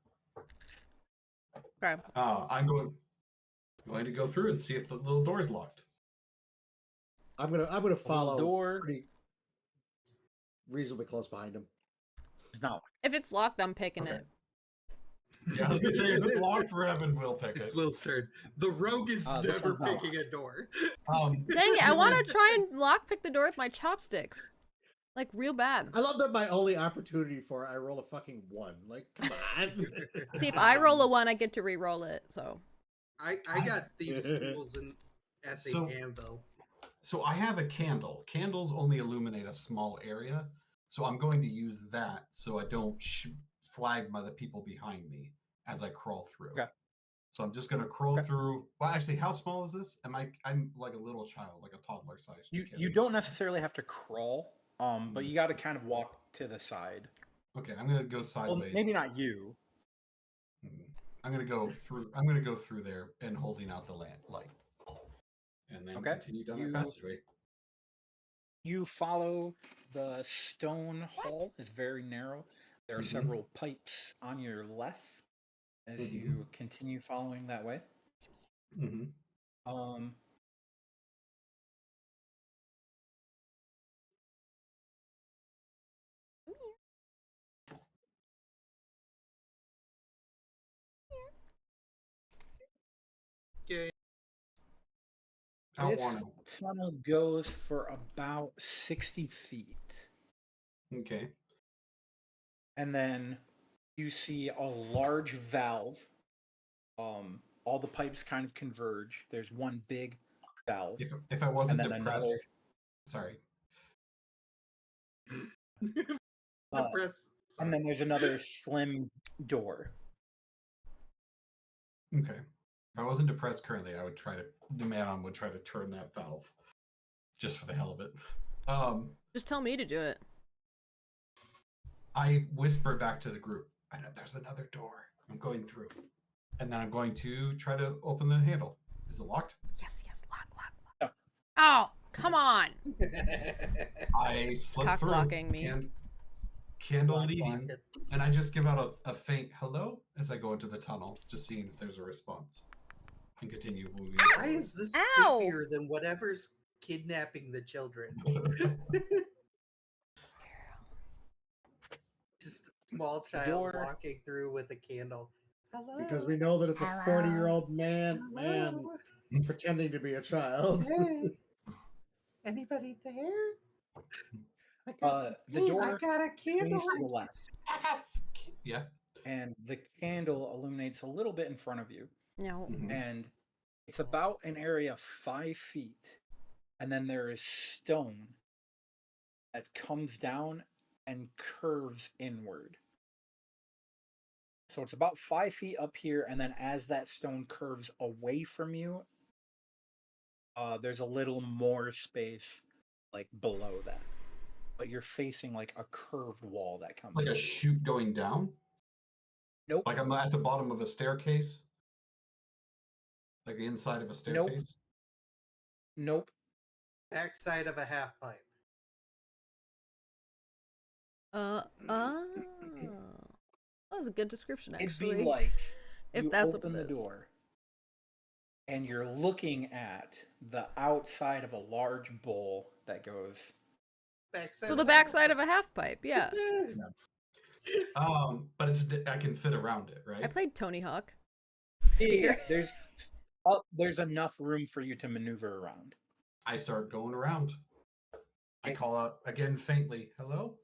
A: Okay.
D: I'm going to go through and see if the little door's locked.
E: I'm gonna follow
F: door
E: pretty reasonably close behind him.
F: is not.
A: If it's locked, I'm picking
D: Okay.
A: it.
D: Yeah, I was gonna say if it's locked for Evan, we'll pick
C: It's
D: it.
C: Will's turn. The rogue is
F: This
C: never
F: one's not
C: picking a door.
A: Dang it! I want to try and lockpick the door with my chopsticks, like real bad.
E: I love that my only opportunity for it, I roll a fucking 1. Like, come on.
A: See, if I roll a 1, I get to re-roll it. So
C: I got these tools at the
D: So-
C: anvil.
D: So I have a candle. Candles only illuminate a small area, so I'm going to use that so I don't flag by the people behind me as I crawl through.
F: Okay.
D: So I'm just going to crawl
F: Okay.
D: through. Well, actually, how small is this? I'm like a little child, like a toddler size.
F: You don't necessarily have to crawl, but you got to kind of walk to the side.
D: Okay, I'm going to go sideways.
F: Well, maybe not you.
D: I'm going to go through. I'm going to go through there and holding out the light, and then
F: Okay.
D: continue down that passageway.
F: You follow the stone hall. It's very narrow. There are several pipes on your left as you continue following that way. Um,
C: Okay.
D: I don't
F: this
D: want
F: tunnel goes for about 60 feet.
D: to. Okay.
F: And then you see a large valve. All the pipes kind of converge. There's one big valve.
D: If I wasn't
F: and then
D: depressed,
F: another.
D: sorry.
C: Depressed.
F: And then there's another slim door.
D: Okay. If I wasn't depressed currently, I would try to. The man would try to turn that valve, just for the hell of it.
A: Just tell me to do it.
D: I whisper back to the group. I know there's another door. I'm going through, and then I'm going to try to open the handle. Is it locked?
A: Yes, lock. Oh, come on.
D: I slip
A: Cock
D: through.
A: blocking me.
D: And candle
C: Block
D: leading,
C: it.
D: and I just give out a faint hello as I go into the tunnel, just seeing if there's a response, and continue moving.
C: Why is this
A: Ow!
C: creepier than whatever's kidnapping the children? Just a small child
F: Door.
C: walking through with a candle. Hello.
E: Because we know that it's a
A: Hello.
E: 40-year-old man
C: Hello.
E: pretending to be a child.
C: Hey, anybody there? I got
F: The
C: I
F: door
C: got a candle.
F: swings to the left,
D: Yeah.
F: and the candle illuminates a little bit in front of you.
A: No.
F: And it's about an area 5 feet, and then there is stone that comes down and curves inward. So it's about 5 feet up here, and then as that stone curves away from you, there's a little more space like below that. But you're facing like a curved wall that comes
D: Like a
F: in.
D: chute going down.
F: Nope.
D: Like I'm at the bottom of a staircase. Like the inside of a staircase.
F: Nope.
C: Backside of a half pipe.
A: That was a good description, actually.
F: It'd be like
A: if
F: you
A: that's what
F: open
A: it
F: the
A: is.
F: door, and you're looking at the outside of a large bowl that goes.
C: Backside
A: So
C: of
A: the
C: a
A: backside of a half pipe, yeah.
D: But I can fit around it, right?
A: I played Tony Hawk.
F: Yeah,
A: Skater.
F: there's enough room for you to maneuver around.
D: I start going around. I
F: Okay.
D: call out again faintly, hello?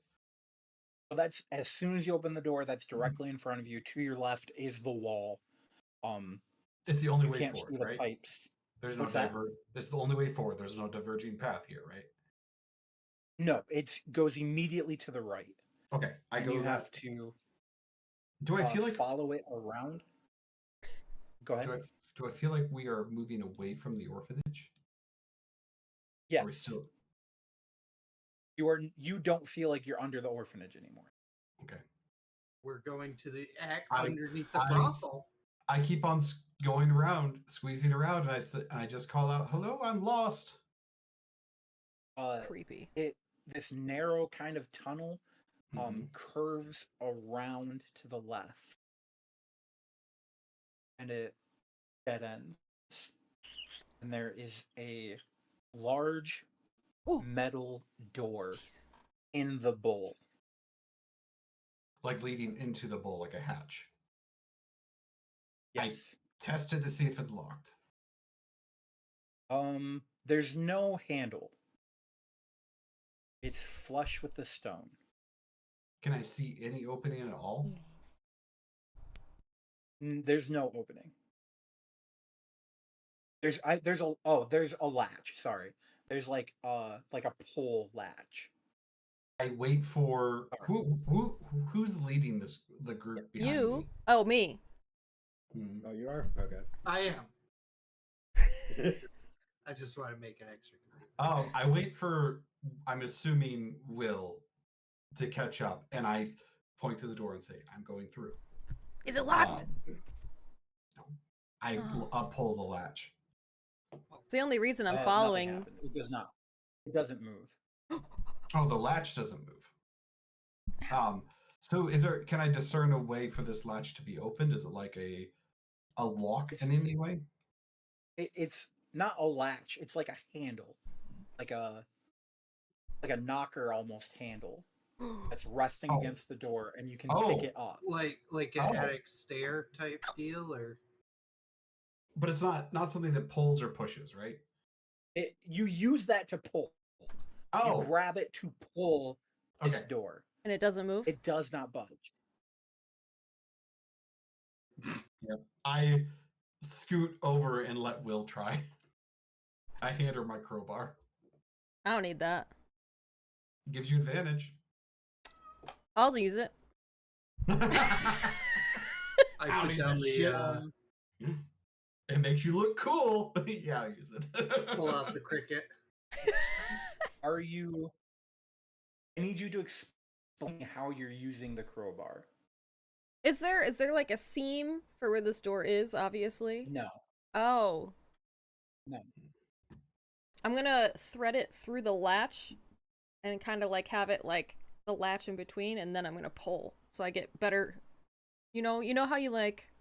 F: So that's as soon as you open the door, that's directly in front of you. To your left is the wall.
D: It's the only
F: You
D: way
F: can't
D: forward,
F: see the
D: right?
F: pipes.
D: There's no
F: What's that?
D: It's the only way forward. There's no diverging path here, right?
F: No, it goes immediately to the right.
D: Okay, I
F: and
D: go
F: you
D: that.
F: have to
D: Do I feel like
F: follow it around. Go ahead.
D: do I feel like we are moving away from the orphanage?
F: Yes.
D: Or still
F: You don't feel like you're under the orphanage anymore.
D: okay?
C: We're going to the
D: I-
C: underneath the
D: I-
C: brothel.
D: I keep on going around, squeezing around, and I just call out, "Hello, I'm lost."
A: Creepy.
F: This narrow kind of tunnel
D: Mhm.
F: curves around to the left, and it dead ends. And there is a large
A: Ooh.
F: metal door
A: Jeez.
F: in the bowl.
D: Like leading into the bowl, like a hatch.
F: Yes.
D: Tested to see if it's locked.
F: There's no handle. It's flush with the stone.
D: Can I see any opening at all?
F: There's no opening. There's a latch. Sorry, there's like a pole latch.
D: I wait for who's leading the group behind
A: You?
D: me?
A: Oh, me.
E: Oh, you are? Okay.
C: I am. I just want to make it extra.
D: I wait for, I'm assuming, Will to catch up, and I point to the door and say, "I'm going through."
A: Is it locked?
D: No. I pull the latch.
A: It's the only reason I'm
F: Nothing
A: following.
F: happens. It does not. It doesn't move.
D: Oh, the latch doesn't move. So can I discern a way for this latch to be opened? Is it like a lock in any way?
F: It's not a latch. It's like a handle, like a knocker almost handle that's resting
D: Oh.
F: against the door, and you can
D: Oh.
F: pick it up.
C: Like an
D: Oh.
C: attic stair type deal, or
D: But it's not something that pulls or pushes, right?
F: You use that to pull.
D: Oh.
F: You grab it to pull this
D: Okay.
F: door.
A: And it doesn't move?
F: It does not budge.
D: Yep. I scoot over and let Will try. I hand her my crowbar.
A: I don't need that.
D: Gives you advantage.
A: I'll use it.
C: I
D: I'll
C: put
D: use
C: down
D: that
C: the
D: shit. It makes you look cool. Yeah, I'll use it.
C: pull out the cricket.
F: Are you? I need you to explain how you're using the crowbar.
A: Is there like a seam for where this door is, obviously?
F: No.
A: Oh.
F: No.
A: I'm gonna thread it through the latch and kind of like have it like the latch in between, and then I'm gonna pull so I get better. You know how you like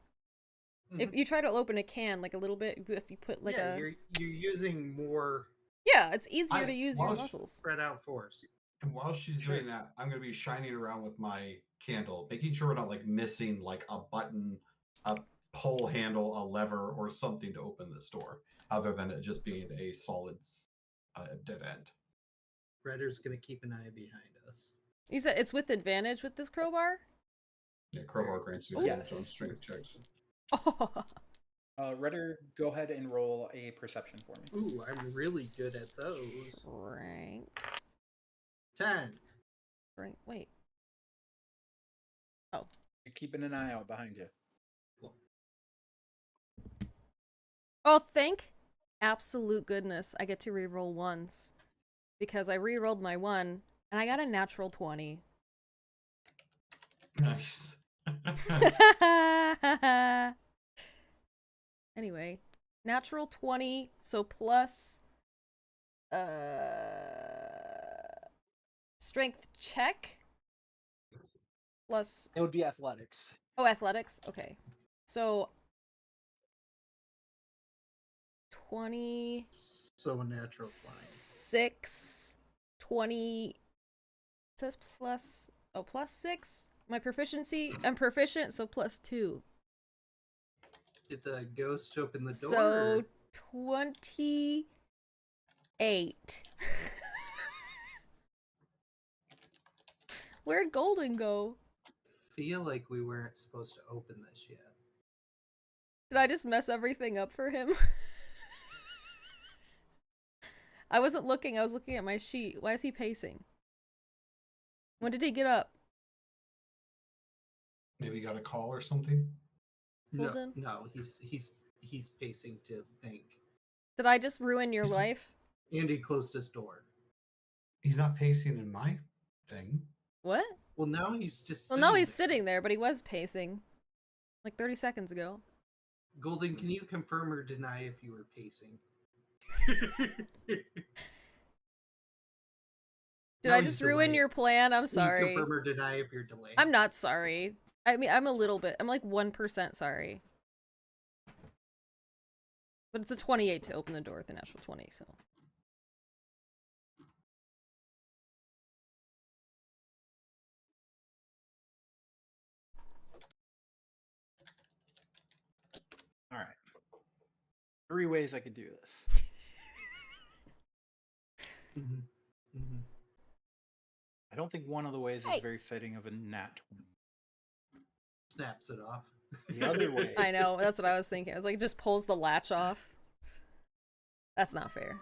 A: if you try to open a can like a little bit, if you put like
C: you're using more
A: yeah, it's easier to use your
D: while
A: muscles.
C: spread out force.
D: And while she's doing that, I'm going to be shining around with my candle, making sure we're not like missing like a button, a pull handle, a lever, or something to open this door, other than it just being a solid dead end.
C: Redder's gonna keep an eye behind us.
A: You said it's with advantage with this crowbar?
D: Yeah, crowbar grants you
F: Yes.
D: on strength checks.
A: Oh.
F: Redder, go ahead and roll a perception for me.
C: Ooh, I'm really good at those.
A: Rank.
C: 10.
A: Rank. Wait.
F: You're keeping an eye out behind you.
A: Oh, thank absolute goodness I get to reroll ones. Because I rerolled my 1, and I got a natural 20.
D: Nice.
A: Anyway, natural 20, so plus strength check plus
F: It would be athletics.
A: oh, athletics. Okay. So 20
C: So a natural 20.
A: 6 20 it says plus plus 6. My proficiency, I'm proficient, so plus 2.
C: Did the ghost open the door?
A: So 28. Where'd Golden go?
C: Feel like we weren't supposed to open this yet.
A: Did I just mess everything up for him? I wasn't looking, I was looking at my sheet. Why is he pacing? When did he get up?
D: Maybe you got a call or something.
A: Golden?
C: No, he's pacing to think.
A: Did I just ruin your life?
C: And he closed his door.
D: He's not pacing in my thing.
A: What?
C: Well, now he's just.
A: Well, now he's sitting there, but he was pacing. Like 30 seconds ago.
C: Golden, can you confirm or deny if you were pacing?
A: Did
C: No,
A: I
C: he's
A: just ruin
C: delayed.
A: your plan? I'm
C: Can you
A: sorry.
C: confirm or deny if you're delayed?
A: I'm not sorry. I mean, I'm a little bit. I'm like 1% sorry. But it's a 28 to open the door with a natural 20, so.
F: All right. 3 ways I could do this. I don't think one of the ways is very fitting of a nat 20.
C: Snaps it off.
F: The other way.
A: I know, that's what I was thinking. I was like, just pulls the latch off. That's not fair.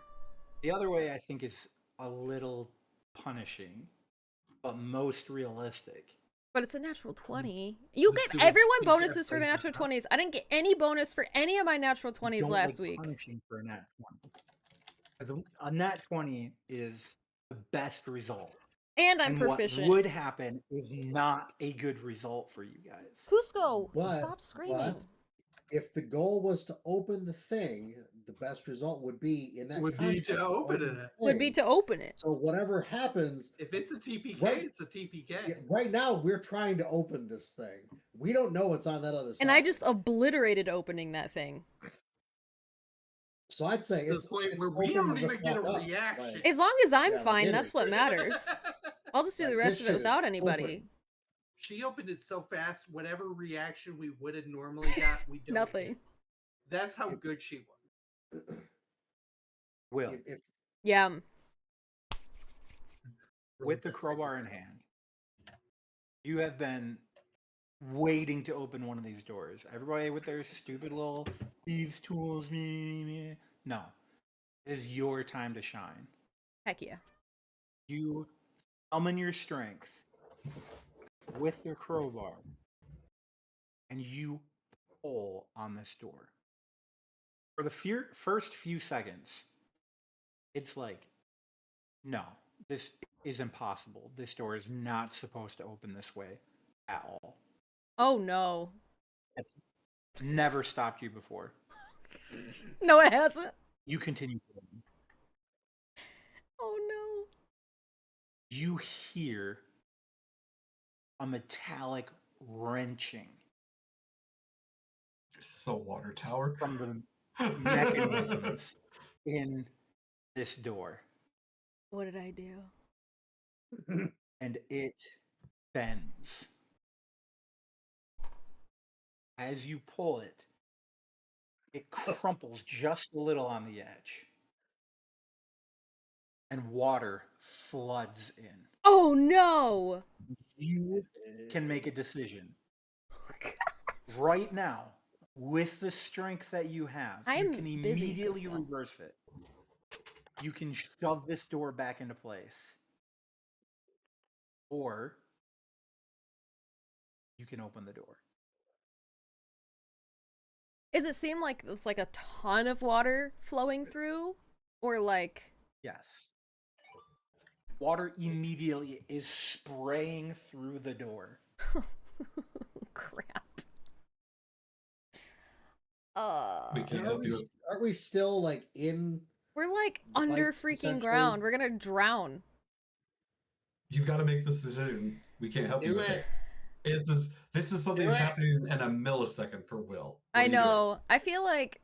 F: The other way I think is a little punishing, but most realistic.
A: But it's a natural 20. You
C: This
A: get
C: is
A: everyone
C: speak
A: bonuses
C: at
A: for the
C: place
A: natural
C: or not.
A: 20s. I didn't get any bonus for any of my natural 20s
F: Don't
A: last
F: like
A: week.
F: punishing for a nat 20. 'Cause a nat 20 is the best result.
A: And I'm
F: And
A: proficient.
F: what would happen is not a good result for you guys.
A: Cusco,
E: What?
A: stop screaming.
E: What? if the goal was to open the thing, the best result would be in that
C: Would be to
E: context,
C: open
E: the
C: it.
A: Would be
E: thing.
A: to open it.
E: So whatever happens,
C: If it's a TPK,
E: Right.
C: it's a TPK.
E: yeah, right now we're trying to open this thing. We don't know what's on that other side.
A: And I just obliterated opening that thing.
E: So I'd say
C: To
E: it's
C: the point
E: it's
C: where we
E: open
C: don't
E: the
C: even get a
E: fuck up,
C: reaction.
E: like-
A: As long as I'm
E: Yeah, we
A: fine,
E: did
A: that's
E: it.
A: what matters. I'll just do
E: Like,
A: the rest
E: this
A: of it
E: shit is
A: without anybody.
E: open.
C: She opened it so fast, whatever reaction we would have normally got, we don't
A: Nothing.
C: get. That's how good she was.
F: Will,
E: If
A: Yeah.
F: with the crowbar in hand, you have been waiting to open one of these doors. Everybody with their stupid little thieves' tools, me. No, it is your time to shine.
A: Heck yeah.
F: You summon your strength with your crowbar, and you pull on this door. For the first few seconds, it's like, no, this is impossible. This door is not supposed to open this way at all.
A: Oh no.
F: It's never stopped you before.
A: No, it hasn't.
F: You continue pulling.
A: Oh no.
F: You hear a metallic wrenching
D: Is this a water tower?
F: from the mechanisms in this door,
A: What did I do?
F: and it bends. As you pull it, it crumples just a little on the edge, and water floods in.
A: Oh no.
F: You can make a decision right now with the strength that you have.
A: I'm
F: You can
A: busy,
F: immediately
A: Gustav.
F: reverse it. You can shove this door back into place, or you can open the door.
A: Does it seem like it's like a ton of water flowing through? Or like
F: Yes. Water immediately is spraying through the door.
A: crap.
D: We can't
E: Aren't
D: help
E: we,
D: you.
E: aren't we still like in?
A: We're like under
E: Like,
A: freaking
E: essentially-
A: ground. We're gonna drown.
D: You've got to make this decision. We can't help you
C: Do
D: with
C: it.
D: it. This is something
C: Do
D: that's
C: it.
D: happening in a millisecond for Will. What
A: I
D: are you doing?
A: know. I feel like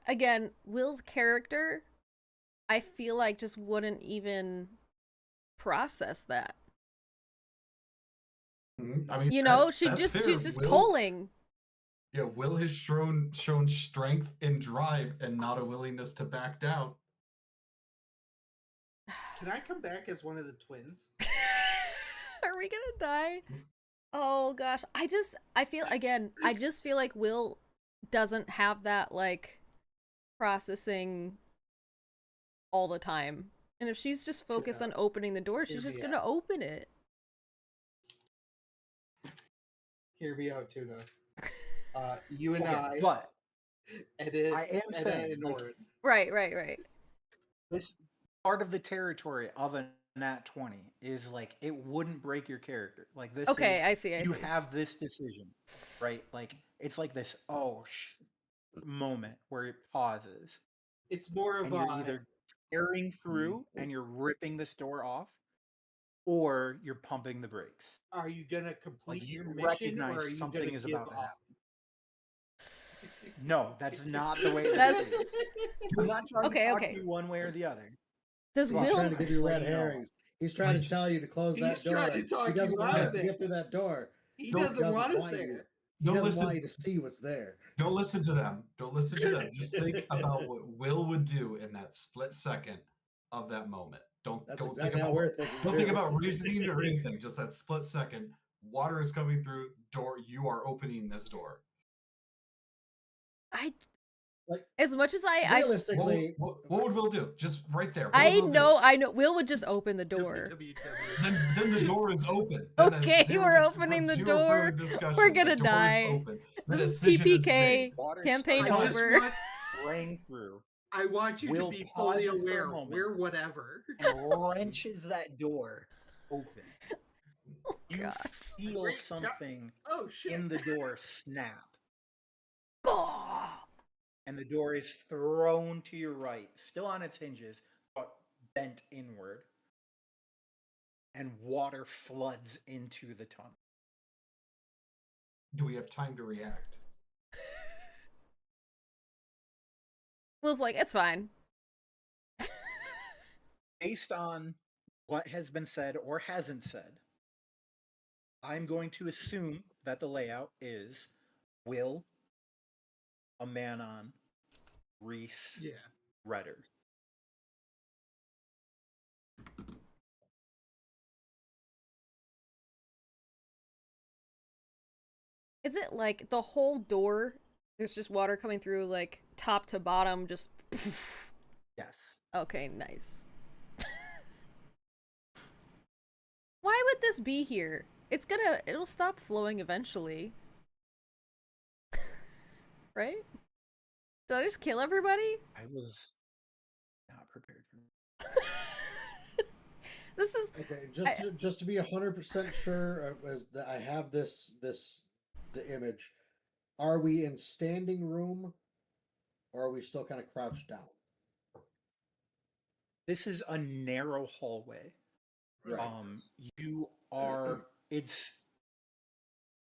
A: again, Will's character, I feel like just wouldn't even process that.
D: Mhm. I mean,
A: You know,
D: that's
A: she's
D: fair.
A: just
D: Will-
A: pulling.
D: Yeah, Will has shown strength and drive and not a willingness to back down.
C: Can I come back as one of the twins?
A: Are we gonna die? Oh gosh. I just feel like Will doesn't have that like processing all the time. And if she's just focused on opening the door, she's
C: Hear
A: just
C: me
A: gonna
C: out.
A: open it.
C: Hear me out, Tuna. You and
F: Okay,
C: I,
F: but
C: edit,
F: I am
C: edit
F: saying,
C: and
F: like,
C: Nord.
A: Right.
F: this part of the territory of a nat 20 is like it wouldn't break your character. Like this
A: Okay,
F: is,
A: I see.
F: you have this decision, right? Like it's like this moment where it pauses
C: It's more of
F: and you're either tearing through and you're ripping this door off, or you're pumping the brakes.
C: are you gonna complete
F: Like you
C: your mission
F: recognize
C: or are you
F: something
C: gonna
F: is
C: give
F: about to
C: up?
F: happen. No, that's not the way.
A: That's-
F: I'm not trying
A: Okay,
F: to talk
A: okay.
F: you one way or the other.
A: Does
E: He's
A: Will
E: trying to give you red
F: letting you know.
E: herrings. He's trying to
D: Like,
E: tell you to close that
C: he's
E: door.
C: trying to talk
E: He doesn't
C: you
E: want
C: out
E: us
C: of
E: to
C: it.
E: get through that door.
C: He
D: Don't-
C: doesn't want us
E: want you.
C: there.
E: He
D: Don't
E: doesn't
D: listen.
E: want you to see what's there.
D: Don't listen to them. Don't listen to them. Just think about what Will would do in that split second of that moment. Don't
E: That's
D: think
E: exactly how
D: about
E: we're thinking.
D: don't
E: too.
D: think about reasoning or anything. Just that split second. Water is coming through. Door. You are opening this door.
E: Like,
A: as much as I
E: realistically,
D: What would Will do? Just right there. What
A: I
D: would Will do?
A: know Will would just open the door.
C: WWW.
D: Then the door is open. Then that's
A: Okay,
D: zero
A: we're
D: dis-
A: opening the
D: zero
A: door.
D: further discussion.
A: We're
D: The
A: gonna
D: door is
A: die.
D: open. The
A: This is
D: decision is
A: TPK.
D: made.
F: Water
A: Campaign
F: starts
C: I just
A: over.
C: want,
F: spraying through
C: I want you
F: Will
C: to be fully
F: pause for a
C: aware.
F: moment.
C: We're whatever.
F: and wrenches that door open. You
A: gosh.
F: feel
C: Great job.
F: something
C: Oh shit!
F: in the door snap,
A: Oh!
F: and the door is thrown to your right, still on its hinges, but bent inward, and water floods into the tunnel.
D: Do we have time to react?
A: Will's like, it's fine.
F: Based on what has been said or hasn't said, I'm going to assume that the layout is Will, a man on, Reese,
C: Yeah.
F: Redder.
A: Is it like the whole door? There's just water coming through, like top to bottom, just.
F: Yes.
A: Okay, nice. Why would this be here? It'll stop flowing eventually. Right? Did I just kill everybody?
F: I was not prepared for
A: This is
E: Okay, just to be 100% sure, as that I have the image. Are we in standing room, or are we still kind of crouched down?
F: This is a narrow hallway.
E: Right.
F: You are. It's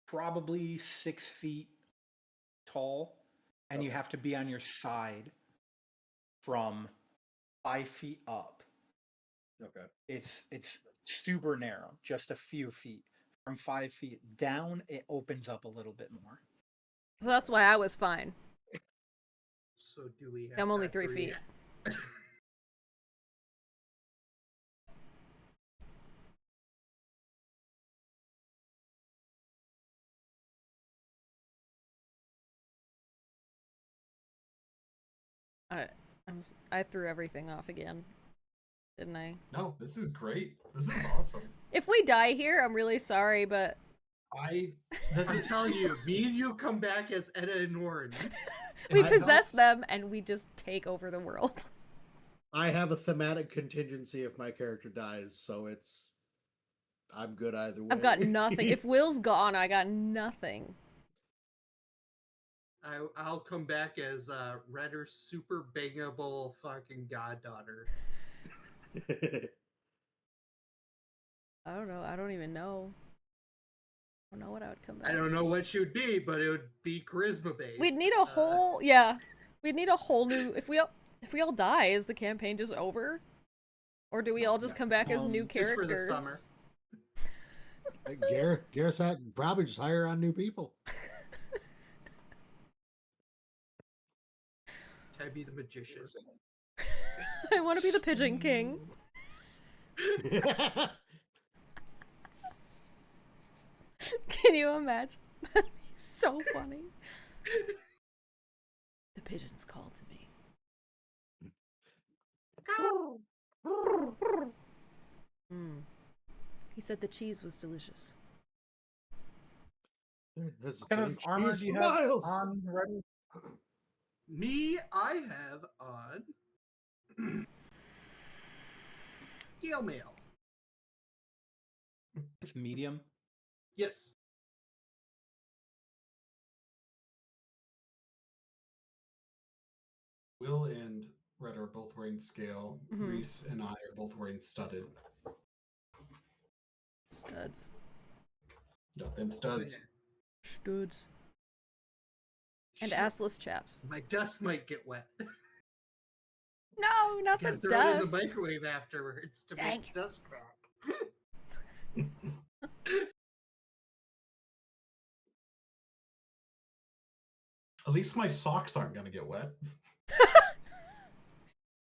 F: probably 6 feet tall, and you
E: Okay.
F: have to be on your side from 5 feet up.
E: Okay.
F: It's super narrow, just a few feet. From 5 feet down, it opens up a little bit more.
A: So that's why I was fine.
C: So do we have?
A: I'm only
C: time
A: 3
C: to
A: feet.
C: react?
A: I threw everything off again, didn't I?
D: No, this is great. This is awesome.
A: If we die here, I'm really sorry, but
C: I'm telling you, me and you come back as Edda and Warren.
A: we
D: that
A: possess
D: helps.
A: them and we just take over the world.
E: I have a thematic contingency if my character dies, so I'm good either way.
A: I've got nothing. If Will's gone, I got nothing.
C: I'll come back as Redder's super bangable fucking goddaughter.
A: I don't know. I don't even know. I don't know what I would come back.
C: I don't know what she would be, but it would be charisma based.
A: We'd need a whole yeah. We'd need a whole new if we all die, is the campaign just over? Or do we all just come back as new
C: just for the
A: characters?
C: summer.
E: Garrett's probably just hire on new people.
C: Can I be the magician?
A: I want to be the Pigeon King. Can you imagine? That'd be so funny. The pigeons called to me. He said the cheese was delicious.
F: What kind of armor do you have on, Redder?
C: Me, I have on steel mail.
F: It's medium.
C: Yes.
D: Will and Red are both wearing scale.
A: Mhm.
D: Reese and I are both wearing studded.
A: Studs.
D: Got them studs.
A: Studs. And
C: Shit,
A: assless chaps.
C: my dust might get wet.
A: No, not the
C: Gotta throw it in the
A: dust.
C: microwave afterwards to
A: Dang
C: make
A: it.
C: dust crack.
D: At least my socks aren't gonna get wet.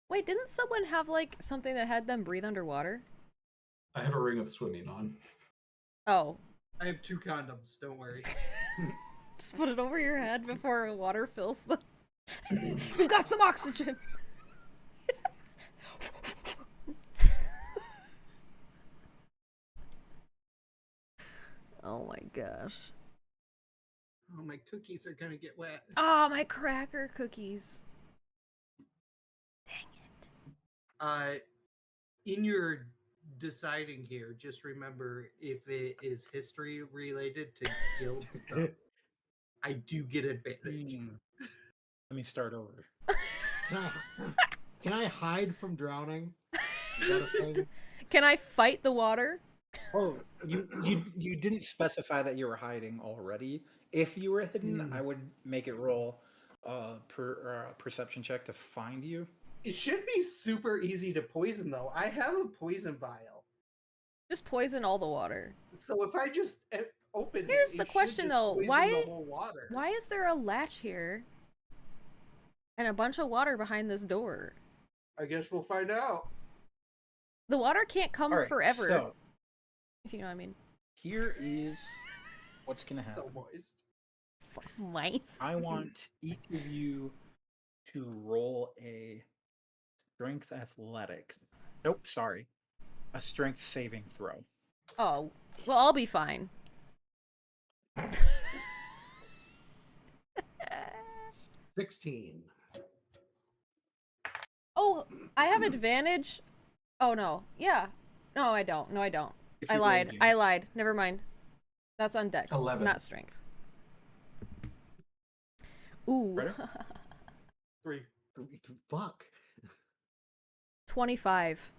A: Wait, didn't someone have like something that had them breathe underwater?
D: I have a ring of swimming on.
A: Oh.
C: I have 2 condoms, don't worry.
A: Just put it over your head before water fills the. You've got some oxygen! Oh my gosh.
C: Oh, my cookies are gonna get wet.
A: Oh, my cracker cookies. Dang it.
C: In your deciding here, just remember if it is history related to guild stuff, I do get advantage.
F: Let me start over.
E: Can I hide from drowning? Is that a thing?
A: Can I fight the water?
F: Oh, you didn't specify that you were hiding already. If you were hidden, I would make it roll perception check to find you.
C: It should be super easy to poison, though. I have a poison vial.
A: Just poison all the water.
C: So if I just open
A: Here's
C: it,
A: the
C: it
A: question,
C: should just
A: though.
C: poison
A: Why-
C: the whole water.
A: Why is there a latch here? And a bunch of water behind this door?
C: I guess we'll find out.
A: The water can't come
F: All right,
A: forever.
F: so
A: If you know what I mean.
F: here is what's gonna happen.
C: So moist.
A: Mice.
F: I want each of you to roll a strength athletic. Nope, sorry. A strength saving throw.
A: Oh, well, I'll be fine.
E: 16.
A: Oh, I have advantage. Oh no. Yeah. No, I don't. No, I don't.
F: If
A: I
F: you
A: lied.
F: rolled,
A: I
F: James.
A: lied. Never mind. That's on Dex,
D: 11.
A: not strength. Ooh.
F: Right.
C: 3.
E: Fuck.
A: 25.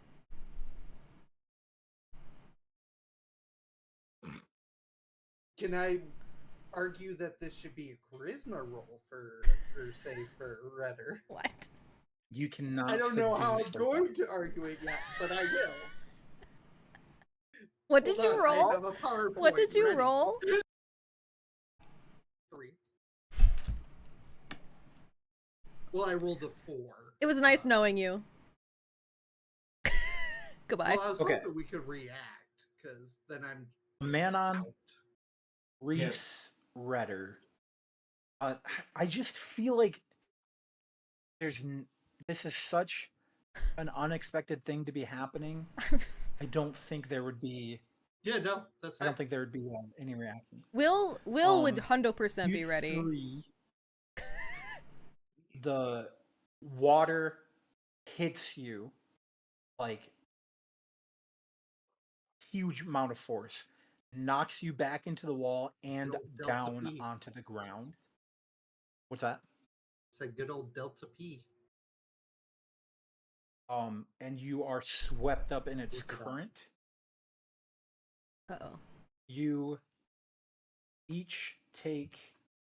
C: Can I argue that this should be a charisma roll for Redder?
A: What?
F: You cannot.
C: I don't know how I'm
F: seduce the
C: going
F: weapon.
C: to argue it yet, but I will.
A: What did
C: Hold
A: you
C: on, I
A: roll?
C: have a PowerPoint
A: What did you
C: ready.
A: roll?
C: 3. Well, I rolled a 4.
A: It was nice knowing you. Goodbye.
C: Well, I was
F: Okay.
C: hoping we could react, because then I'm
F: Manon,
C: out.
F: Reese,
D: Yes.
F: Redder. I just feel like this is such an unexpected thing to be happening. I don't think there would be.
C: Yeah, no, that's
F: I
C: fine.
F: don't think there would be any reaction.
A: Will would 100% be
F: You
A: ready.
F: three, the water hits you like huge amount of force, knocks you back into the wall and
C: Good old Delta
F: down
C: P.
F: onto the ground. What's that?
C: It's a good old Delta P.
F: And you are swept up in its
C: Look it up.
F: current.
A: Uh-oh.
F: You each take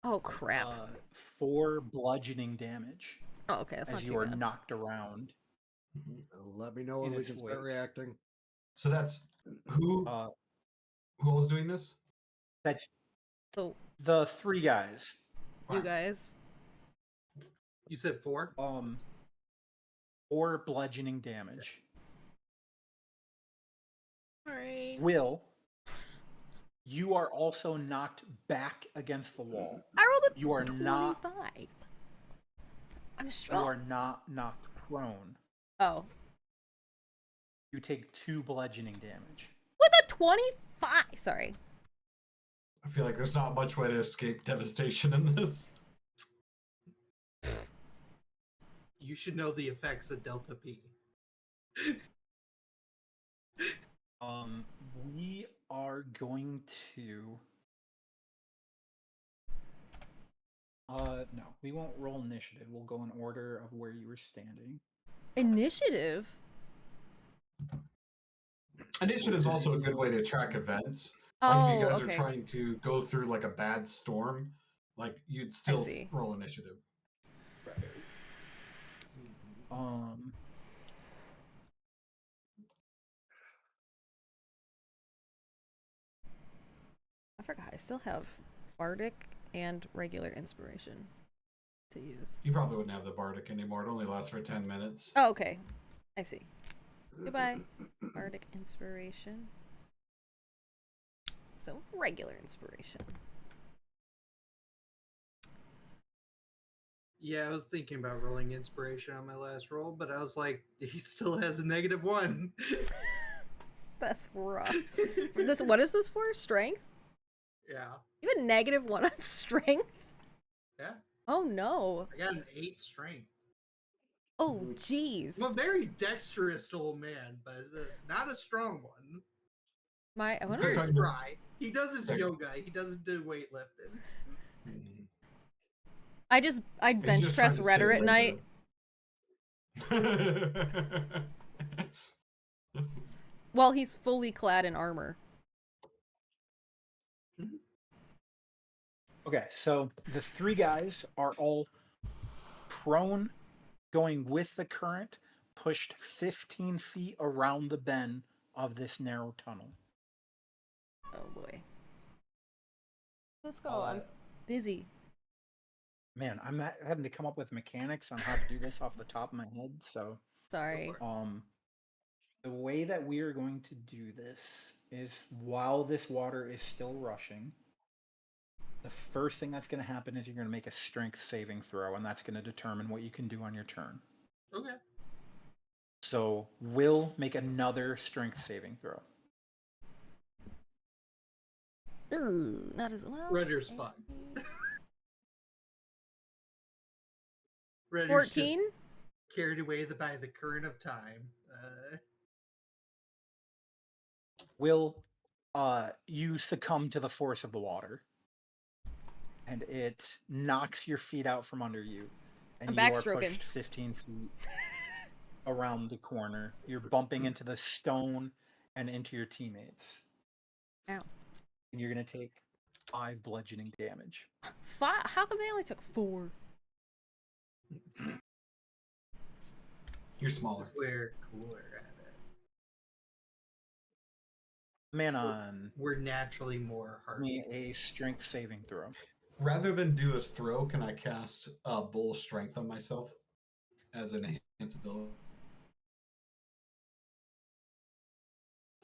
A: Oh, crap.
F: 4 bludgeoning damage
A: Oh, okay, that's not
F: as
A: too
F: you are
A: bad.
F: knocked around.
E: Let me know when
F: In
E: we
F: its
E: can start
F: wake.
E: reacting.
D: So that's who
F: Uh,
D: who is doing this?
F: that's
A: So,
F: the 3 guys.
A: you guys.
C: You said 4?
F: 4 bludgeoning damage.
A: Alright.
F: Will, you are also knocked back against the wall.
A: I rolled a
F: You are
A: 25.
F: not.
A: I'm
F: You
A: strong.
F: are not knocked prone.
A: Oh.
F: You take 2 bludgeoning damage.
A: With a 25! Sorry.
D: I feel like there's not much way to escape devastation in this.
C: You should know the effects of Delta P.
F: We are going to. No, we won't roll initiative. We'll go in order of where you were standing.
A: Initiative?
D: Initiative is also a good way to track events.
A: Oh,
D: Like if you guys
A: okay.
D: are trying to go through like a bad storm, like you'd still
A: see.
D: roll initiative.
A: I forgot. I still have Bardic and regular inspiration to use.
D: You probably wouldn't have the bardic anymore. It only lasts for 10 minutes.
A: Oh, okay. I see. Goodbye. Bardic inspiration. So, regular inspiration.
C: Yeah, I was thinking about rolling inspiration on my last roll, but I was like, he still has a -1.
A: That's rough. For this, what is this for? Strength?
C: Yeah.
A: You have a -1 on strength?
C: Yeah.
A: Oh no.
C: I got an 8 strength.
A: Oh,
D: Mhm.
A: jeez.
C: I'm a very dexterous old man, but not a strong one.
A: I
C: He's
A: wonder.
C: very
D: Talking to-
C: spry. He does his
D: Sorry.
C: yoga. He doesn't do weightlifting.
D: Mhm.
A: I'd
D: He's
A: bench
D: just
A: press
D: trying to stay
A: redder at
D: away
A: night.
D: from-
A: While he's fully clad in armor.
F: Okay, so the three guys are all prone, going with the current, pushed 15 feet around the bend of this narrow tunnel.
A: Oh boy. Let's go.
F: Uh,
A: I'm busy.
F: Man, I'm not having to come up with mechanics on how to do this off the top of my head. So,
A: Sorry.
F: the way that we are going to do this is while this water is still rushing, the first thing that's going to happen is you're going to make a strength saving throw, and that's going to determine what you can do on your turn.
C: Okay.
F: So, Will make another strength saving throw.
A: Ooh, not as well.
C: Redder's fine. Redder's
A: 14?
C: just carried away by the current of time.
F: Will, you succumb to the force of the water, and it knocks your feet out from under you, and
A: I'm
F: you are
A: backstroking.
F: pushed 15 feet around the corner. You're bumping into the stone and into your teammates.
A: Ow.
F: And you're going to take 5 bludgeoning damage.
A: 5? How come they only took 4?
D: You're smaller.
C: We're cooler at it.
F: Manon,
C: We're naturally more
F: give me
C: hardy.
F: a strength saving throw.
D: Rather than do a throw, can I cast Bull Strength on myself as an enhanced ability?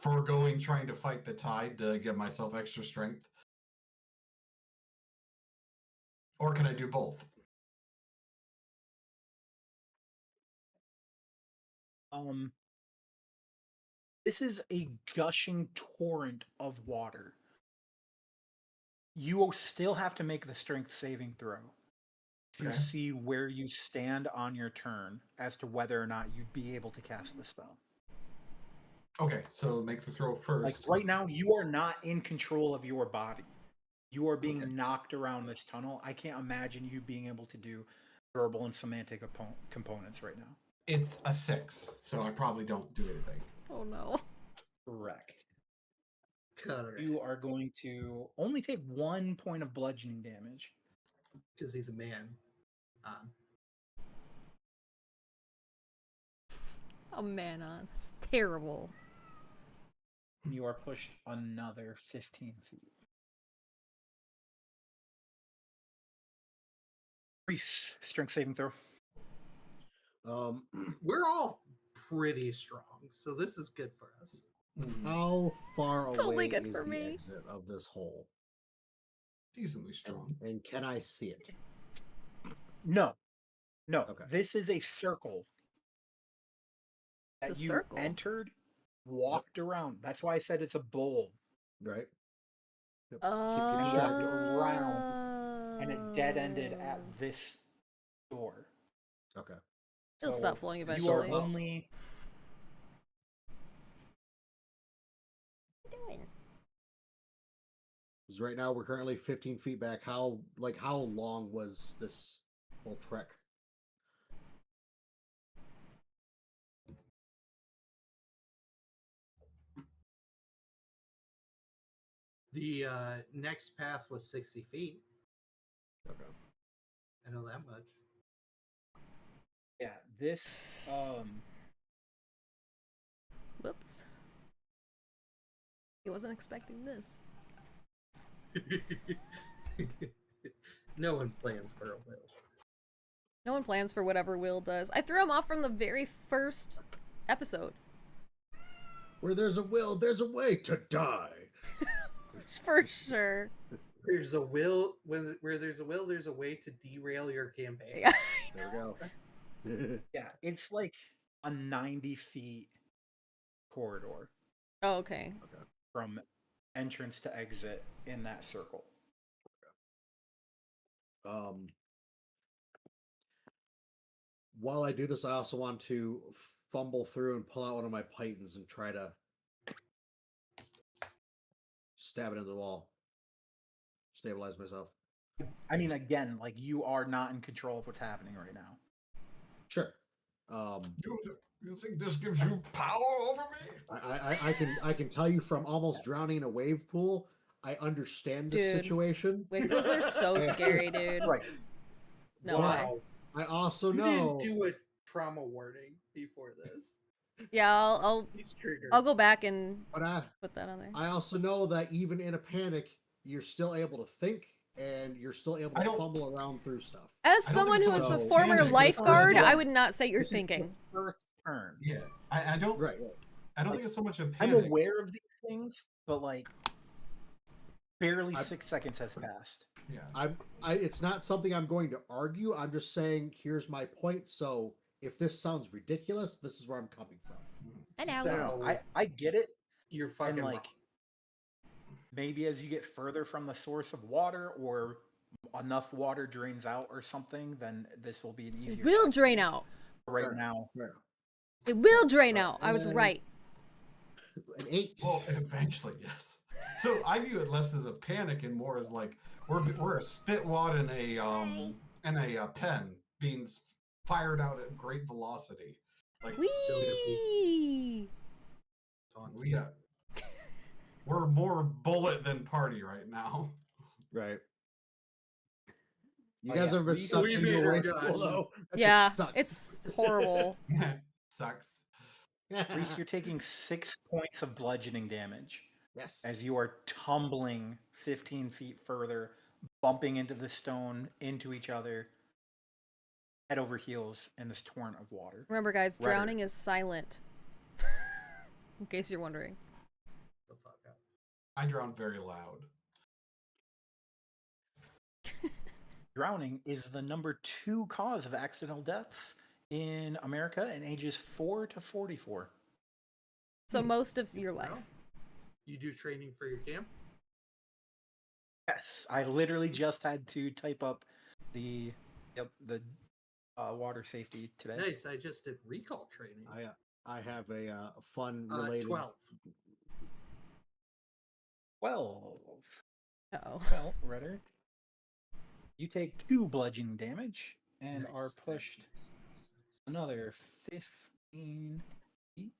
D: Foregoing trying to fight the tide to give myself extra strength? Or can I do both?
F: This is a gushing torrent of water. You will still have to make the strength saving throw to
D: Okay.
F: see where you stand on your turn as to whether or not you'd be able to cast the spell.
D: Okay, so make the throw
F: Like
D: first.
F: right now, you are not in control of your body. You are being
D: Okay.
F: knocked around this tunnel. I can't imagine you being able to do verbal and semantic components right now.
D: It's a 6, so I probably don't do anything.
A: Oh no.
F: Correct.
C: Correct.
F: You are going to only take 1 point of bludgeoning damage.
C: Because he's a man.
A: Oh man, it's terrible.
F: You are pushed another 15 feet. Reese, strength saving throw.
C: We're all pretty strong, so this is good for us.
E: How far
A: It's only
E: away
A: good
E: is
A: for
E: the
A: me.
E: exit of this hole?
D: Decently strong.
E: And can I see it?
F: No.
E: Okay.
F: This is a circle
A: It's
F: that
A: a
F: you
A: circle.
F: entered, walked around. That's why I said it's a bowl.
E: Right? Yep.
F: And
E: Keep
F: walked
E: track.
F: around, and it dead ended at this door.
E: Okay.
A: It'll
F: So
A: stop flowing
F: You
A: eventually.
F: are only
A: What are you doing?
E: Because right now we're currently 15 feet back. How long was this whole trek?
C: The next path was 60 feet.
E: Okay.
C: I know that much.
F: this.
A: Whoops. He wasn't expecting this.
C: No one plans for a will.
A: No one plans for whatever Will does. I threw him off from the very first episode.
E: Where there's a will, there's a way to die.
A: For sure.
C: There's a will where there's a will, there's a way to derail your campaign.
A: Yeah.
E: There we go.
F: Yeah, it's like a 90 feet corridor
A: Oh, okay.
F: from entrance to exit in that circle.
E: while I do this, I also want to fumble through and pull out one of my pythons and try to stab it into the wall. Stabilize myself.
F: I mean, again, like you are not in control of what's happening right now.
E: Sure.
D: You think this gives you power over me?
E: I can tell you from almost drowning in a wave pool, I understand this
A: Dude.
E: situation.
A: Wave pools are so scary, dude.
F: Right.
A: No way.
C: Wow.
E: I also
C: You
E: know.
C: didn't do a trauma warning before this.
A: Yeah, I'll
C: He's triggered.
A: I'll go back and
E: But
A: put that on there.
E: I also know that even in a panic, you're still able to think and you're still able
D: I
E: to
D: don't-
E: fumble around through stuff.
A: As
D: I don't
A: someone
D: think
A: who
D: so.
A: is a
E: So-
A: former
D: Panic is
A: lifeguard,
D: fine.
A: I would not say you're
F: This is the
A: thinking.
F: first turn.
D: Yeah, I don't.
E: Right.
D: I don't think it's so much a
F: I'm
D: panic.
F: aware of these things, but like, barely
E: I-
F: 6 seconds has passed.
D: Yeah.
E: It's not something I'm going to argue. I'm just saying, here's my point. So if this sounds ridiculous, this is where I'm coming from.
A: I know.
C: So,
F: I get it,
C: you're fucking
F: and like,
C: wrong.
F: maybe as you get further from the source of water, or enough water drains out or something, then this will be an easier.
A: It will
F: section.
A: drain out.
F: Right
E: Fair.
F: now.
E: Fair.
A: It will drain out. I was
E: And-
A: right.
E: An 8.
D: Well, eventually, yes. So I view it less as a panic and more as like we're a spit wad in a pen being fired out at great velocity. Like
A: Whee!
D: we're more bullet than party right now.
E: Right. You
F: Oh,
E: guys
F: yeah.
E: ever been
F: We
E: sucked
C: made
E: into a
C: her
E: wave
C: dodge.
E: pool, though? That shit
A: Yeah,
E: sucks.
A: it's horrible.
D: Sucks.
F: Reese, you're taking 6 points of bludgeoning damage
E: Yes.
F: as you are tumbling 15 feet further, bumping into the stone, into each other, head over heels in this torrent of water.
A: Remember, guys,
F: Rudder.
A: drowning is silent. In case you're wondering.
C: The fuck up.
D: I drowned very loud.
F: Drowning is the number 2 cause of accidental deaths in America in ages 4 to 44.
A: So most of your
C: Wow.
A: life.
C: You do training for your camp?
F: Yes, I literally just had to type up the water safety today.
C: Nice. I just did recall training.
E: I have a fun related.
C: 12.
F: 12.
A: Uh-oh.
F: Well, Redder, you take 2 bludgeoning damage and are
C: Nice,
F: pushed
C: nice.
F: another 15 feet.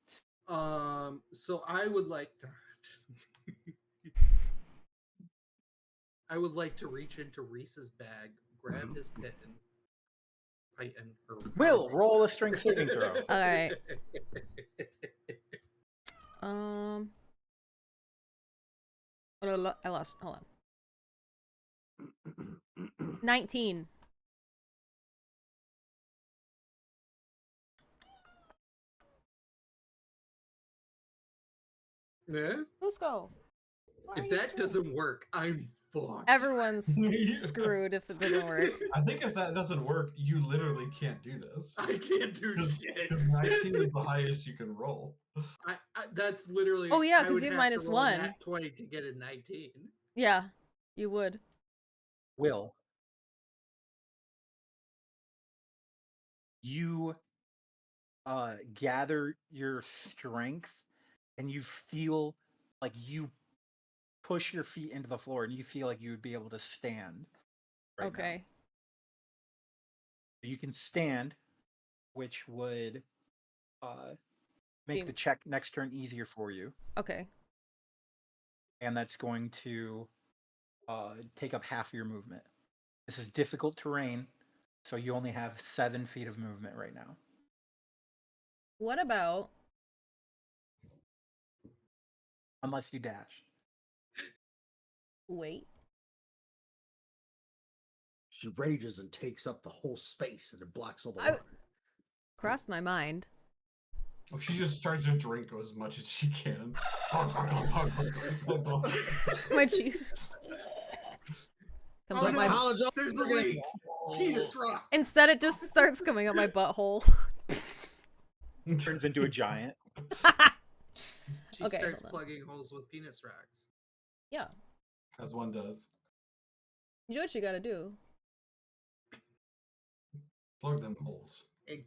C: So I would like to. I would like to reach into Reese's bag, grab his piton.
F: Will, roll a strength saving throw.
A: All right. I lost. Hold on. 19.
C: Yeah?
A: Let's go. Why are
C: If
A: you
C: that
A: doing-
C: doesn't work, I'm fucked.
A: Everyone's screwed if it doesn't work.
D: I think if that doesn't work, you literally can't do this.
C: I can't do shit.
D: Because 19 is the highest you can roll.
C: That's literally.
A: Oh, yeah,
C: I
A: 'cause
C: would
A: you have
C: have to roll a
A: -1.
C: nat 20 to get a 19.
A: Yeah, you would.
F: Will, you gather your strength and you feel like you push your feet into the floor and you feel like you would be able to stand right now.
A: Okay.
F: You can stand, which would make
A: Being-
F: the check next turn easier for you,
A: Okay.
F: and that's going to take up half your movement. This is difficult terrain, so you only have 7 feet of movement right now.
A: What about...
F: Unless you dash.
A: Wait.
E: She rages and takes up the whole space and it blocks all the
A: I-
E: water.
A: Crossed my mind.
D: Well, she just starts to drink as much as she can.
A: My cheese. Comes
C: Oh,
A: out
C: no.
A: my...
E: College up
C: There's a
E: again.
C: leak. Penis rock.
A: Instead, it just starts coming up my butthole.
F: Turns into a giant.
C: She
A: Okay,
C: starts
A: hold on.
C: plugging holes with penis rocks.
A: Yeah.
D: As one does.
A: You know what you gotta do.
D: Plug them holes.
C: and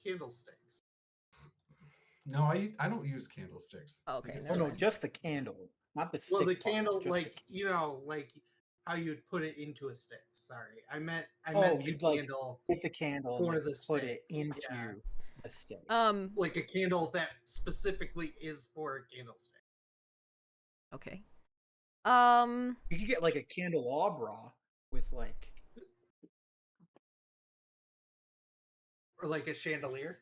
C: candlesticks.
D: No, I don't use candlesticks. I
A: Okay,
D: think it's
A: never
F: Oh no,
A: mind.
F: just the candle, not the stick.
C: Well, the
F: part,
C: candle,
F: just the
C: like like how you'd put it into a stick. Sorry, I meant
F: Oh,
C: the
F: you'd like
C: candle
F: get the candle and
C: for
F: like
C: the
F: put
C: stick.
F: it into
C: Yeah.
F: the stick.
C: Like a candle that specifically is for a candlestick.
A: Okay.
F: You could get like a candelabra with like
C: Or like a chandelier.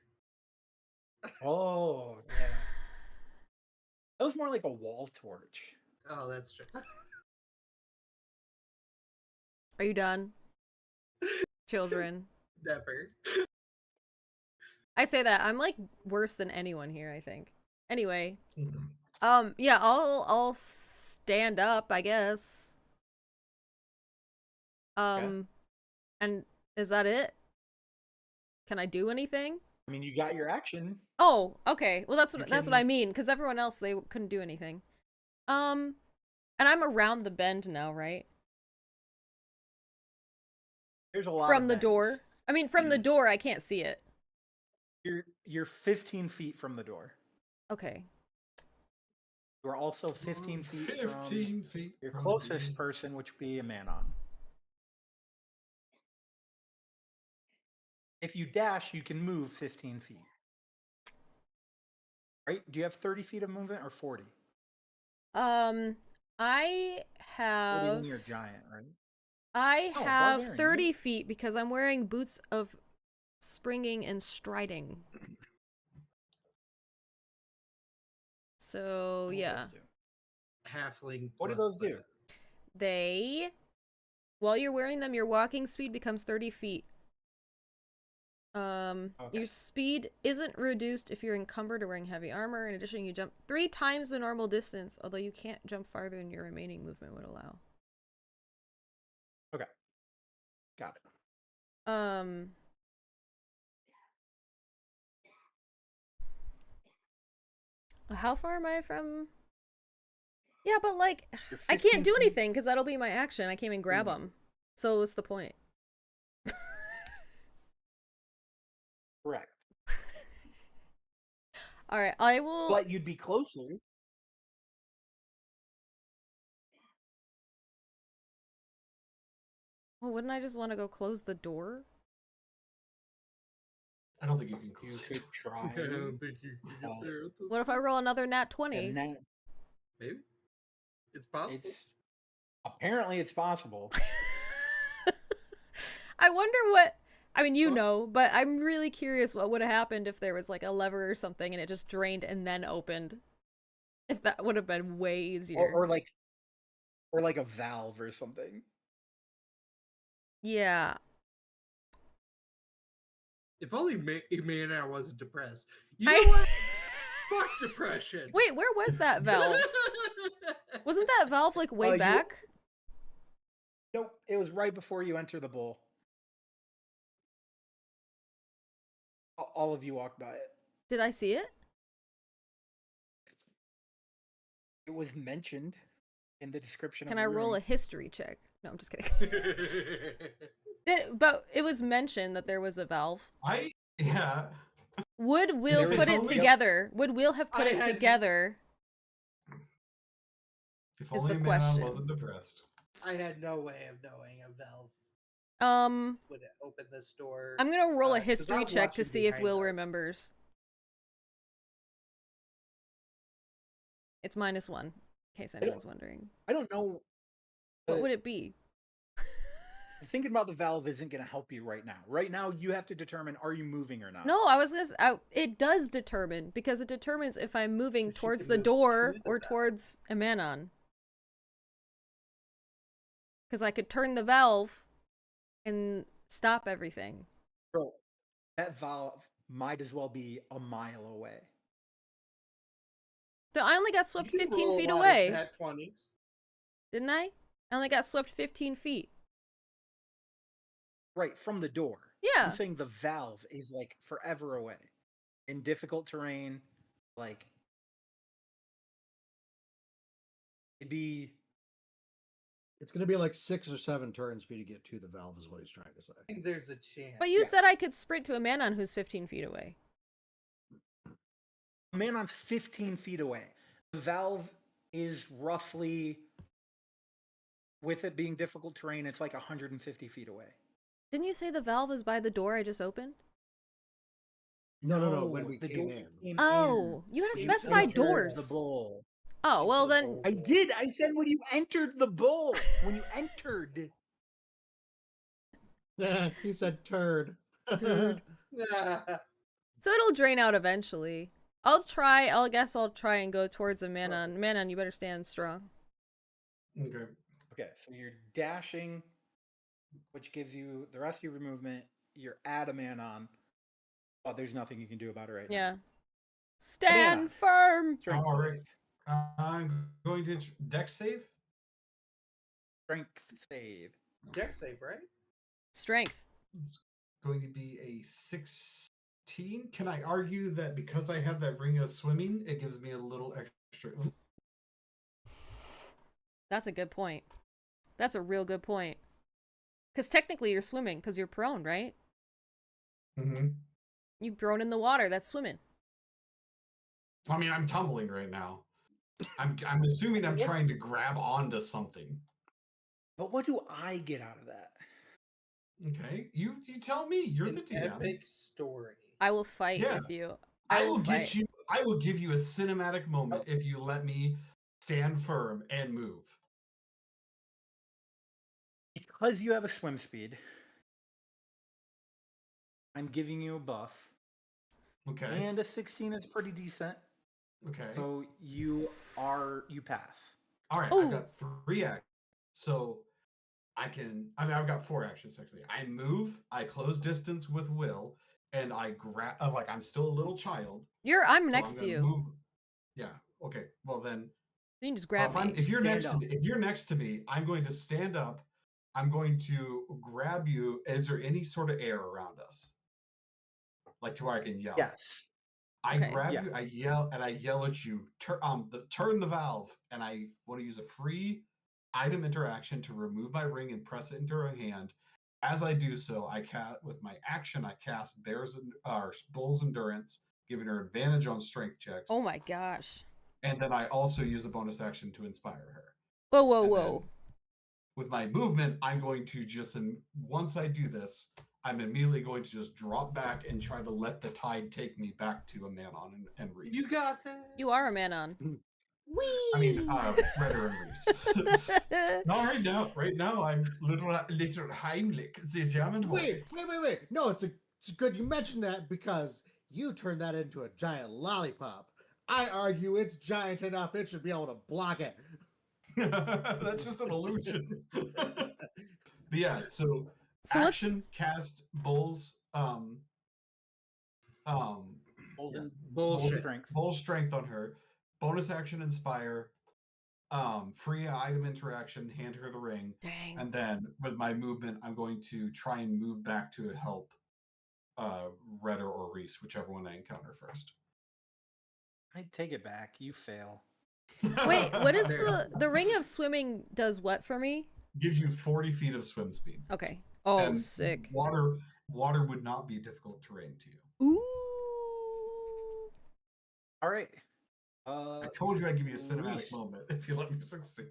F: oh yeah. That was more like a wall torch.
C: Oh, that's true.
A: Are you done? Children.
C: Never.
A: I say that. I'm like worse than anyone here, I think. Anyway.
D: Mhm.
A: Yeah, I'll stand up, I guess. And is that it? Can I do anything?
F: I mean, you got your action.
A: Oh, okay. Well, that's
F: You
A: what
F: can-
A: I mean, because everyone else, they couldn't do anything. And I'm around the bend now, right?
F: There's a lot
A: From
F: of
A: the
F: bends.
A: door. I mean, from the door, I can't see it.
F: You're 15 feet from the door.
A: Okay.
F: You're also 15 feet
D: 15
F: from
D: feet
F: your
D: from
F: closest
D: the-
F: person, which would be a Manon. If you dash, you can move 15 feet. Right? Do you have 30 feet of movement or 40?
A: I
F: 40
A: have
F: when you're a giant, right?
A: I
F: Oh,
A: have
F: barbarian,
A: 30 feet because I'm wearing boots of springing and striding. So,
F: What do
A: yeah.
F: those do?
C: Halfling.
F: What do
C: plus
F: those do?
A: They, while you're wearing them, your walking speed becomes 30 feet. Your speed isn't reduced if you're encumbered or wearing heavy armor. In addition, you jump 3 times the normal distance, although you can't jump farther than your remaining movement would allow.
F: Okay. Got it.
A: How far am I from? Yeah, but like,
F: You're
A: I can't
F: 15
A: do
F: feet-
A: anything because that'll be my action. I can't even grab them. So what's the point?
F: Correct.
A: All right, I will.
F: But you'd be closer.
A: Well, wouldn't I just want to go close the door?
D: I don't think you can
F: You
D: close it.
F: could try.
C: I don't think you can get there. With this.
A: What if I roll another nat 20?
F: And that
C: Maybe it's possible.
F: it's apparently it's possible.
A: I wonder what. I mean, you know, but I'm really curious what would have happened if there was like a lever or something and it just drained and then opened. If that would have been way easier.
F: or like a valve or something.
A: Yeah.
C: If only Mana wasn't depressed. You
A: I-
C: know what? Fuck depression.
A: Wait, where was that valve? Wasn't that valve like way
F: You-
A: back?
F: Nope, it was right before you enter the bowl. All of you walked by it.
A: Did I see it?
F: It was mentioned in the description.
A: Can
F: of
A: I
F: the
A: roll
F: room.
A: a history check? No, I'm just kidding. But it was mentioned that there was a valve.
D: Yeah.
A: Would Will
F: There was
A: put it
D: only-
A: together? Would Will have put
C: I
A: it
C: had-
A: together?
D: If
A: Is
D: only
A: the
D: Manon
A: question.
D: wasn't depressed.
C: I had no way of knowing a valve would open this door.
A: I'm gonna roll a
C: 'cause I
A: history
C: was
A: check to
C: watching
A: see if
C: behind
A: Will
C: us.
A: remembers. It's -1, in case anyone's wondering.
F: I don't know.
A: What would it be?
F: Thinking about the valve isn't going to help you right now. Right now, you have to determine: are you moving or not?
A: No, I was gonna. It does determine because it determines if I'm moving
C: If you
A: towards
C: can
A: the
C: move
A: door
C: to the
A: or
C: valve.
A: towards Amanon. Because I could turn the valve and stop everything.
F: Bro, that valve might as well be a mile away.
A: So I only got swept
C: You can
A: 15
C: roll a
A: feet
C: lot of
A: away,
C: nat 20s.
A: didn't I? I only got swept 15 feet.
F: Right, from the door.
A: Yeah.
F: I'm saying the valve is like forever away. In difficult terrain, like it'd be
E: It's going to be like 6 or 7 turns for you to get to the valve, is what he's trying to say.
C: I think there's a chance.
A: But you
F: Yeah.
A: said I could sprint to a Manon who's 15 feet away.
F: Manon's 15 feet away. The valve is roughly, with it being difficult terrain, it's like 150 feet away.
A: Didn't you say the valve is by the door I just opened?
E: No. When we
F: the
E: came
F: door
E: in.
F: came
A: Oh,
F: in.
A: you gotta
F: You
A: specify
F: entered
A: doors.
F: The bowl.
A: Oh, well
C: Into the
A: then.
C: bowl.
F: I did. I said when you entered the bowl. When you entered.
E: He said turd.
A: Turd.
C: Nah.
A: So it'll drain out eventually. I guess I'll try and go towards a Manon. Manon, you better stand strong.
D: Okay.
F: Okay, so you're dashing, which gives you the rest of your movement. You're at a Manon. Oh, there's nothing you can do about it right
A: Yeah.
F: now.
A: Stand
F: Manon.
A: firm.
F: Strength
D: All right.
F: save.
D: I'm going to dex save.
F: Strength save.
C: Dex save, right?
A: Strength.
D: It's going to be a 16. Can I argue that because I have that ring of swimming, it gives me a little extra oomph?
A: That's a good point. That's a real good point. Because technically you're swimming because you're prone, right?
D: Mm-hmm.
A: You're prone in the water. That's swimming.
D: I mean, I'm tumbling right now. I'm assuming I'm trying to grab onto something.
F: But what do I get out of that?
D: Okay, you tell me. You're
C: An
D: the DM.
C: epic story.
A: I will fight
D: Yeah.
A: with you.
D: I will
A: fight.
D: get you. I will give you a cinematic moment if you let me stand firm and move.
F: Because you have a swim speed, I'm giving you a buff.
D: Okay.
F: And a 16 is pretty decent.
D: Okay.
F: So you pass.
D: All right.
A: Ooh.
D: I've got 3 actions. So I've got 4 actions actually. I move, I close distance with will, and I grab, like I'm still a little child.
A: I'm
D: so
A: next to
D: gonna
A: you.
D: Move. Yeah. Okay. Well then,
A: You can just grab me.
D: if you're
F: Stand
D: next
F: up.
D: to me, if you're next to me, I'm going to stand up. I'm going to grab you. Is there any sort of air around us? Like to where I can yell.
F: Yes.
D: I
A: Okay.
D: grab
F: Yeah.
D: you, I yell at you, turn the valve, and I want to use a free item interaction to remove my ring and press it into her hand. As I do so, with my action, I cast Bull's Endurance, giving her advantage on strength checks.
A: Oh my gosh.
D: And then I also use a bonus action to inspire her.
A: Whoa.
D: And then with my movement, I'm going to once I do this, I'm immediately going to just drop back and try to let the tide take me back to a Manon and Reese.
C: You got that.
A: You are a Manon. Whee!
D: I mean, Redder and Reese. No, right now, I'm little Heimlich, the German boy.
E: Wait. No, it's good you mentioned that because you turned that into a giant lollipop. I argue it's giant enough it should be able to block it.
D: That's just an illusion. But yeah, so action, cast Bull's
C: Bullshit.
F: Strength.
D: Bull strength on her. Bonus action inspire. Free item interaction, hand her the ring.
A: Dang.
D: And then with my movement, I'm going to try and move back to help Redder or Reese, whichever one I encounter first.
F: I take it back. You fail.
A: Wait, what is the ring of swimming does what for me?
D: Gives you 40 feet of swim speed.
A: Okay. Oh,
D: And
A: sick.
D: Water would not be difficult terrain to you.
A: Ooh.
F: All right.
D: I told you I'd give you a cinematic
F: Reese.
D: moment if you let me succeed.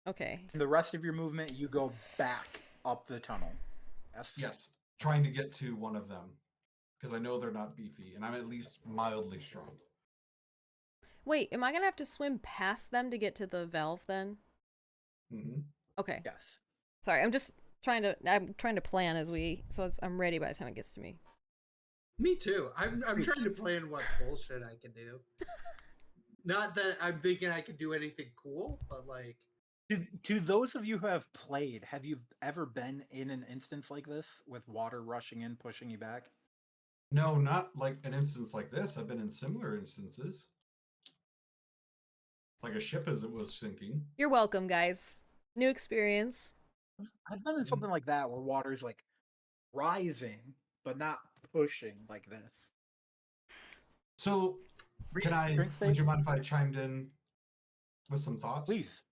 A: Okay.
F: The rest of your movement, you go back up the tunnel. Yes.
D: Yes, trying to get to one of them because I know they're not beefy, and I'm at least mildly strong.
A: Wait, am I gonna have to swim past them to get to the valve then?
D: Mm-hmm.
A: Okay.
F: Yes.
A: Sorry, I'm trying to plan I'm ready by the time it gets to me.
C: Me too. I'm trying to plan what bullshit I can do. Not that I'm thinking I can do anything cool, but like.
F: To those of you who have played, have you ever been in an instance like this with water rushing in, pushing you back?
D: No, not like an instance like this. I've been in similar instances. Like a ship as it was sinking.
A: You're welcome, guys. New experience.
F: I've been in something like that where water's like rising, but not pushing like this.
D: So, would you mind if I chimed in with some thoughts.
F: Please.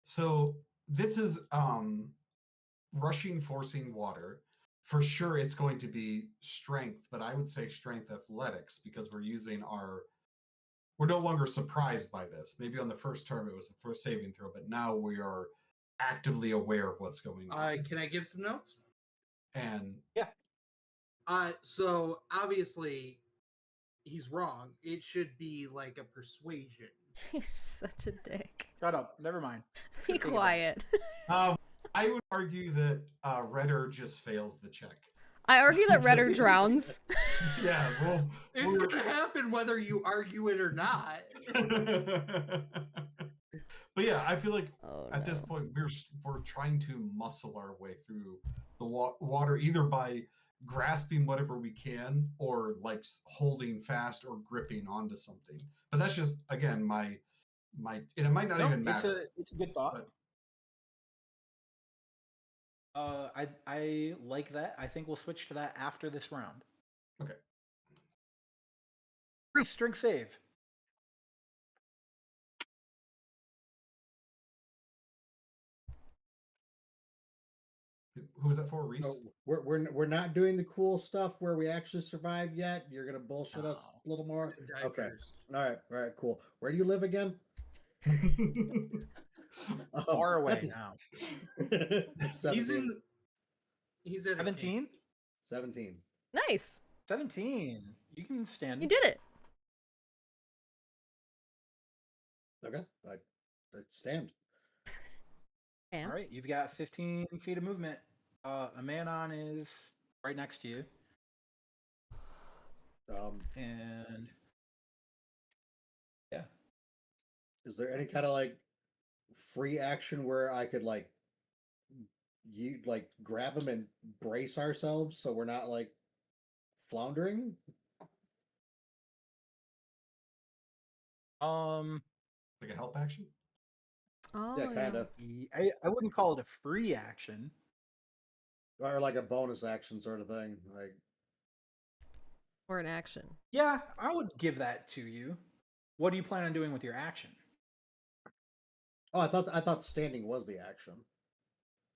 D: So this is rushing, forcing water. For sure, it's going to be strength, but I would say strength athletics because we're no longer surprised by this. Maybe on the first term it was a first saving throw, but now we are actively aware of what's going on.
C: Can I give some notes?
D: And
C: So obviously he's wrong. It should be like a persuasion.
A: You're such a dick.
F: Shut up. Never mind.
A: Be quiet.
D: I would argue that Redder just fails the check.
A: I argue that Redder drowns.
D: Yeah, well,
C: It's gonna happen whether you argue it or not.
D: But yeah, I feel like
A: At
D: this point we're trying to muscle our way through the water either by grasping whatever we can or like holding fast or gripping onto something. But that's just again my and it might not even matter.
F: It's a good thought. I like that. I think we'll switch to that after this round.
D: Okay.
F: Strength save.
D: Who was that for, Reese?
E: So we're not doing the cool stuff where we actually survive yet. You're gonna bullshit us a little more. Okay. All right, cool. Where do you live again?
F: Far away now.
E: It's 17.
C: He's at
F: 17?
E: 17.
A: Nice.
F: 17. You can stand.
A: You did it.
E: Okay. I stand.
A: And?
F: All right, you've got 15 feet of movement. Amanon is right next to you. And yeah.
E: Is there any kind of like free action where I could like grab him and brace ourselves so we're not like floundering?
D: Like a help action?
A: Oh,
E: Yeah, kind of.
F: I wouldn't call it a free action.
E: Or like a bonus action sort of thing. Like,
A: or an action.
F: Yeah, I would give that to you. What do you plan on doing with your action?
E: oh, I thought standing was the action.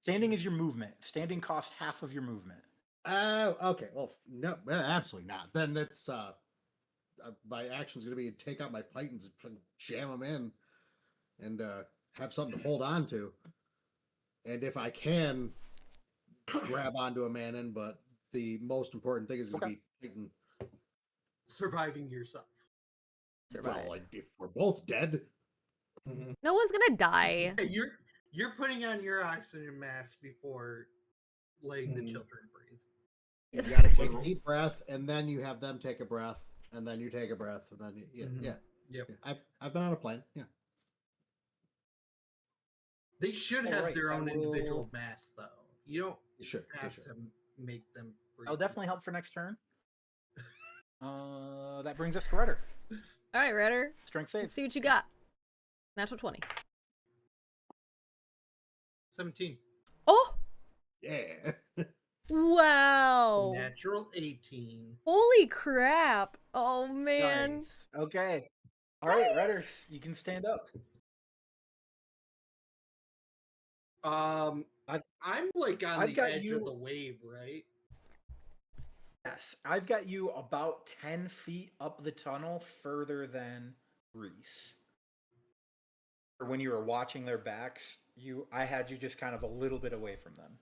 F: Standing is your movement. Standing costs half of your movement.
E: Oh, okay. Well, no, absolutely not. Then it's my action's gonna be to take out my pythons and jam them in, and have something to hold on to. And if I can, grab onto a man, but the most important thing is going to be taking
C: surviving yourself.
A: Survive.
E: Well, like if we're both dead,
A: no one's gonna die.
C: Hey, you're putting on your oxygen mask before letting the children breathe.
E: You got to take a deep breath, and then you have them take a breath, and then you take a breath, and then
C: Yep.
E: Yeah. I've been on a plane. Yeah.
C: They should have their own individual masks, though. You don't have to make them breathe.
F: That'll definitely help for next turn. That brings us to Redder.
A: All right, Redder.
F: Strength save.
A: Let's see what you got. Natural 20.
C: 17.
A: Oh!
E: Yeah.
A: Wow.
C: Natural 18.
A: Holy crap. Oh, man.
F: Nice. Okay. All right, Redder, you can stand up.
C: I'm like on the edge of the wave, right?
F: Yes, I've got you about 10 feet up the tunnel further than Reese. Or when you were watching their backs, I had you just kind of a little bit away from them.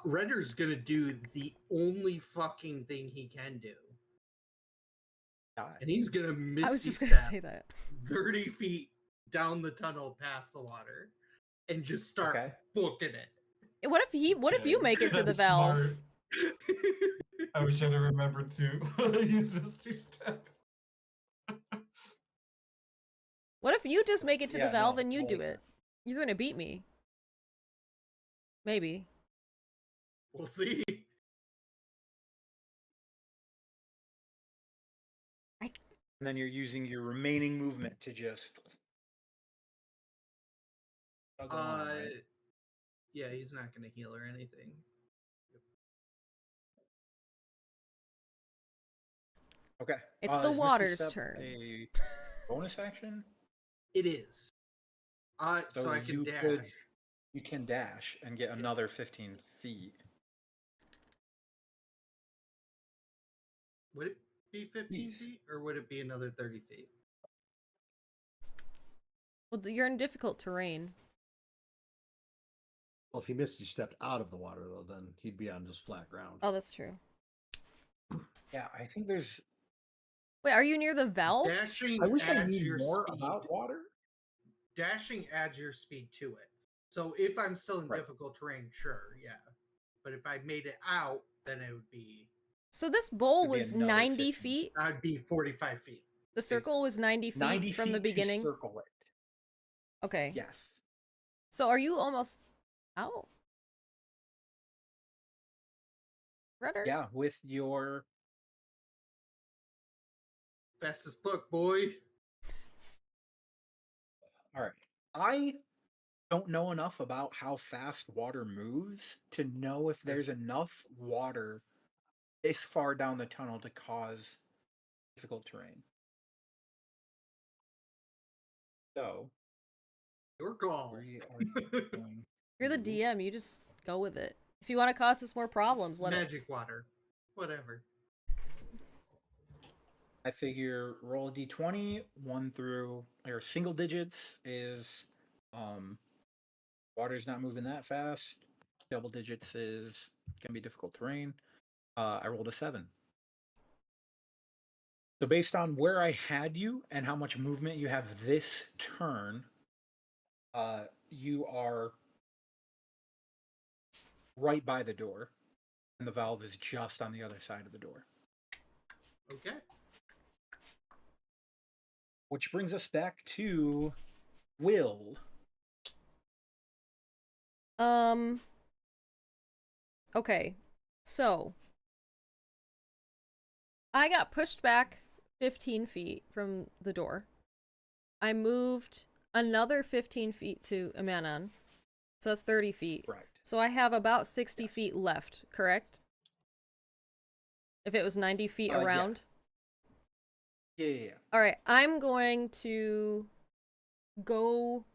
C: Redder's gonna do the only fucking thing he can do. And he's gonna miss.
A: I was just gonna say that.
C: 30 feet down the tunnel past the water and just start booking it.
A: What if you make it to the valve?
D: Smart. I wish I'd have remembered to use Misty Step.
A: What if you just make it to the valve and you do it? You're gonna beat me. Maybe.
C: We'll see.
F: And then you're using your remaining movement to just...
C: Yeah, he's not gonna heal or anything.
F: Okay.
A: It's the water's turn.
F: bonus action?
C: It is. So I can
F: you
C: dash.
F: You can dash and get another 15 feet.
C: Would it be 15
F: Jeez.
C: feet, or would it be another 30 feet?
A: Well, you're in difficult terrain.
E: Well, if he misty stepped out of the water, though, then he'd be on just flat ground.
A: Oh, that's true.
F: Yeah, I think there's.
A: Wait, are you near the valve?
C: Dashing
F: I wish I
C: adds
F: knew
C: your
F: more
C: speed.
F: about water.
C: Dashing adds your speed to it. So if I'm still in
F: Right.
C: difficult terrain, sure, yeah. But if I made it out, then it would be.
A: So this bowl
F: It'd be
A: was
F: another
A: 90
F: 15.
A: feet.
C: That'd be 45 feet.
A: The circle was 90 feet
F: 90
A: from the
F: feet
A: beginning.
F: to circle it.
A: Okay.
F: Yes.
A: So are you almost out? Rudder?
F: Yeah, with your.
C: Fast as fuck, boy.
F: All right. I don't know enough about how fast water moves to know if there's enough water this far down the tunnel to cause difficult terrain. So,
C: Your call.
F: we are going.
A: You're the
F: to-
A: DM, you just go with it. If you want to cause us more problems, let it.
C: Magic water. Whatever.
F: I figure roll a d20, 1 through, or single digits is water's not moving that fast. Double digits is gonna be difficult terrain. I rolled a 7. So based on where I had you and how much movement you have this turn, you are right by the door, and the valve is just on the other side of the door.
C: Okay.
F: Which brings us back to Will.
A: Okay. So I got pushed back 15 feet from the door. I moved another 15 feet to Amanon. So that's 30 feet.
F: Correct.
A: So I have about 60 feet left, correct? If it was 90 feet
F: Yeah.
A: around?
F: Yeah.
A: Alright, I'm going to go.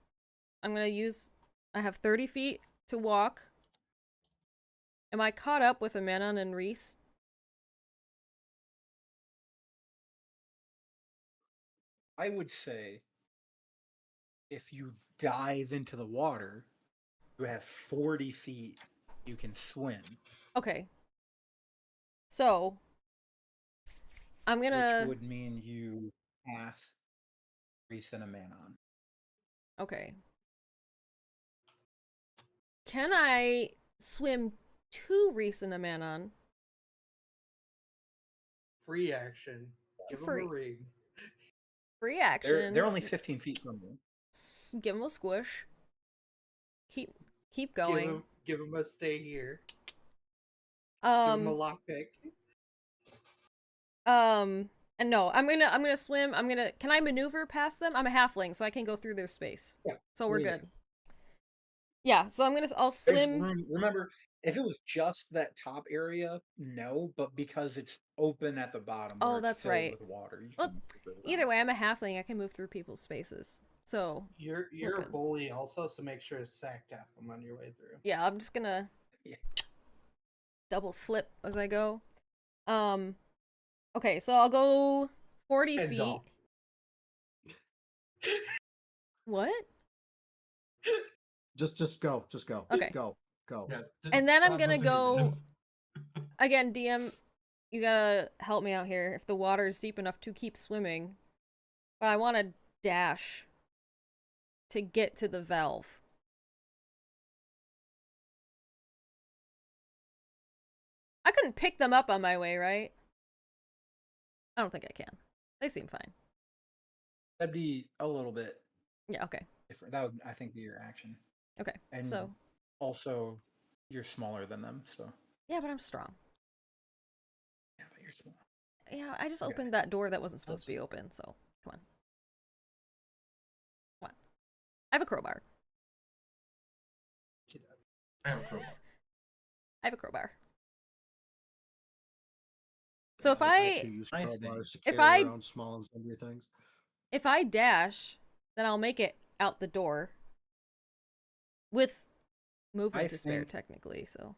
A: I'm going to use. I have 30 feet to walk. Am I caught up with Amanon and Reese?
F: I would say if you dive into the water, you have 40 feet you can swim.
A: Okay. So, I'm gonna.
F: Which would mean you pass Reese and Amanon.
A: Okay. Can I swim to Reese and Amanon?
C: Free action. Give
A: Free.
C: him a ring.
A: Free action.
F: They're only 15 feet from you.
A: Give him a squish. Keep going.
C: Give him a stay here. Give him a
A: Um.
C: lockpick.
A: And no, I'm gonna swim. Can I maneuver past them? I'm a halfling, so I can go through their space.
F: Yeah.
A: So we're
F: Yeah.
A: good. Yeah. So I'll
F: There's
A: swim.
F: room. Remember, if it was just that top area, no. But because it's open at the bottom,
A: Oh,
F: where it's
A: that's
F: filled
A: right.
F: with water, you
A: Well,
F: can move it
A: Either
F: around.
A: way, I'm a halfling. I can move through people's spaces. So
C: You're
A: Okay.
C: a bully also, so make sure to sack tap them on your way through.
A: yeah, I'm just gonna
F: Yeah.
A: double flip as I go. Okay, so I'll go 40
C: Head
A: feet.
C: doll.
A: What?
E: Just go.
A: Okay.
E: Go.
D: Yeah,
A: And then I'm
D: that
A: gonna
D: doesn't
A: go-
D: get-
A: Again, DM, you gotta help me out here if the water is deep enough to keep swimming. But I want to dash to get to the valve. I couldn't pick them up on my way, right? I don't think I can. They seem fine.
F: That'd be a little bit
A: Yeah, okay.
F: different. That would, I think, be your action.
A: Okay,
F: And
A: so...
F: also, you're smaller than them, so
A: Yeah, but I'm strong.
F: yeah, but you're small.
A: Yeah, I just
F: Okay.
A: opened that door that wasn't supposed to be open, so come on. Come on. I have a crowbar.
C: She does.
D: I have a crowbar.
A: I have a crowbar. So if
E: I
A: I...
E: too use
F: I
E: crowbars to
A: if
E: carry
A: I-
E: around small and sundry things.
A: if I dash, then I'll make it out the door with movement to spare,
F: think-
A: technically. So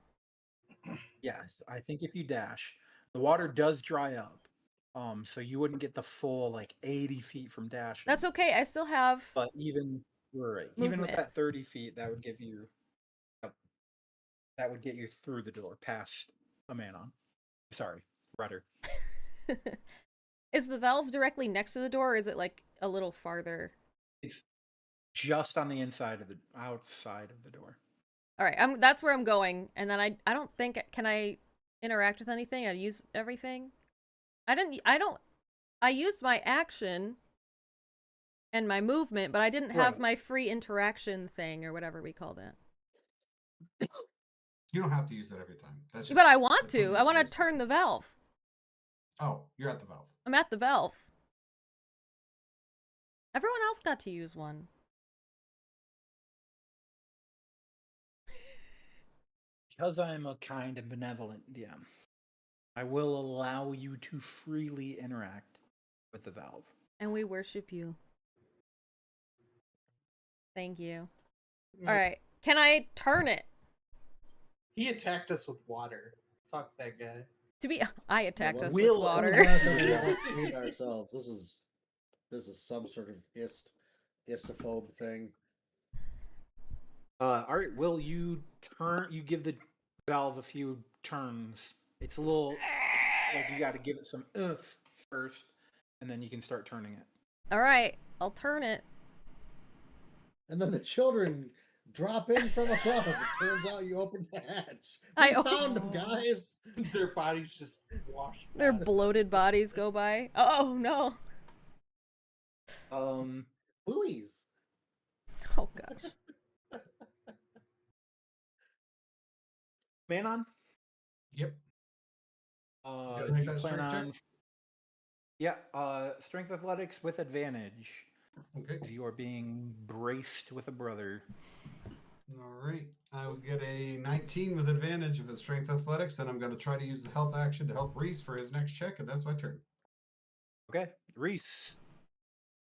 F: Yes, I think if you dash, the water does dry up. So you wouldn't get the full like 80 feet from dashing.
A: that's okay. I still have.
F: But even with
A: Movement.
F: that 30 feet, that would give you that would get you through the door past a Manon. Sorry, rudder.
A: Is the valve directly next to the door, or is it like a little farther?
F: It's just on the outside of the door.
A: All right, that's where I'm going, and then I don't think can I interact with anything? I use everything. I used my action and my movement, but I didn't have
D: Right.
A: my free interaction thing or whatever we call that.
D: You don't have to use that every time. That's just,
A: But I want
D: that's something
A: to. I want to
D: that's
A: turn the valve.
D: Oh, you're at the valve.
A: I'm at the valve. Everyone else got to use one.
F: Because I am a kind and benevolent DM, I will allow you to freely interact with the valve.
A: And we worship you. Thank you. All right. Can I turn it?
C: He attacked us with water. Fuck that guy.
A: I attacked us
F: Will-
A: with water.
E: We hate ourselves. This is some sort of istophobe thing.
F: All right, Will, you give the valve a few turns. It's a little like you got to give it some oomph first, and then you can start turning it.
A: All right. I'll turn it.
E: And then the children drop in from above. It turns out you opened the hatch. We
A: I
E: found them, guys.
C: Their bodies just wash.
A: Their
C: past.
A: bloated bodies go by. Oh, no.
E: Buoys.
A: Oh, gosh.
F: Manon?
D: Yep.
F: Do
D: make
F: you
D: that
F: plan
D: strength check?
F: on? Yeah, strength athletics with advantage.
D: Okay.
F: 'Cause you are being braced with a brother.
D: All right. I will get a 19 with advantage if it's strength athletics. Then I'm going to try to use the help action to help Reese for his next check, and that's my turn.
F: Okay, Reese.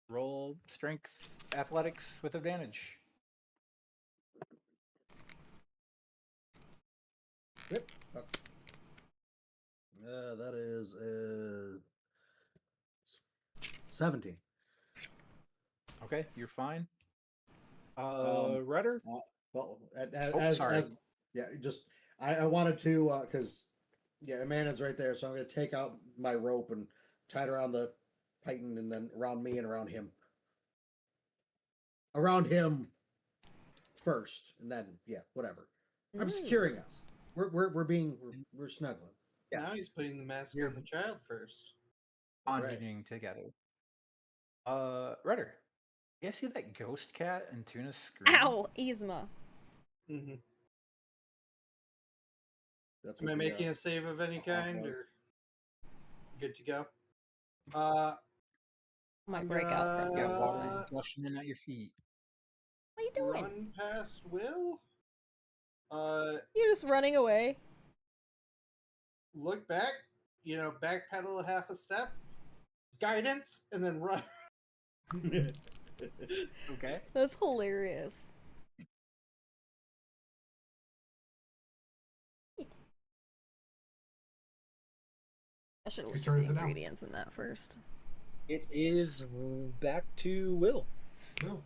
F: Roll strength athletics with advantage.
E: Yep. That is 17.
F: Okay, you're fine. Rudder?
E: Well,
F: Sorry.
E: I wanted to because Amanda's right there, so I'm going to take out my rope and tie it around the Titan, and then around me and around him. Around him first, and then whatever. I'm securing us. We're snuggling.
C: Now he's putting the mask
F: You're-
C: on the child first.
F: Conjuring together. Rudder. You guys see that ghost cat and Tuna's screen?
A: Ow! Yzma.
C: Mm-hmm.
E: That's
C: Am I
E: what
C: making a save of any
E: the hot
C: kind,
E: one.
C: or good to go?
A: My
C: I'm
A: breakout
C: gonna-
F: Yeah,
A: practice.
F: water gushing in at your feet.
A: What are you doing?
C: Run past Will.
A: You're just running away.
C: Look back. Backpedal a half a step. Guidance, and then run.
F: Okay.
A: That's hilarious. I should have
D: Whose
A: looked
D: turn
A: at
D: is
A: the
D: it now?
A: ingredients in that first.
F: It is back to Will.
D: No.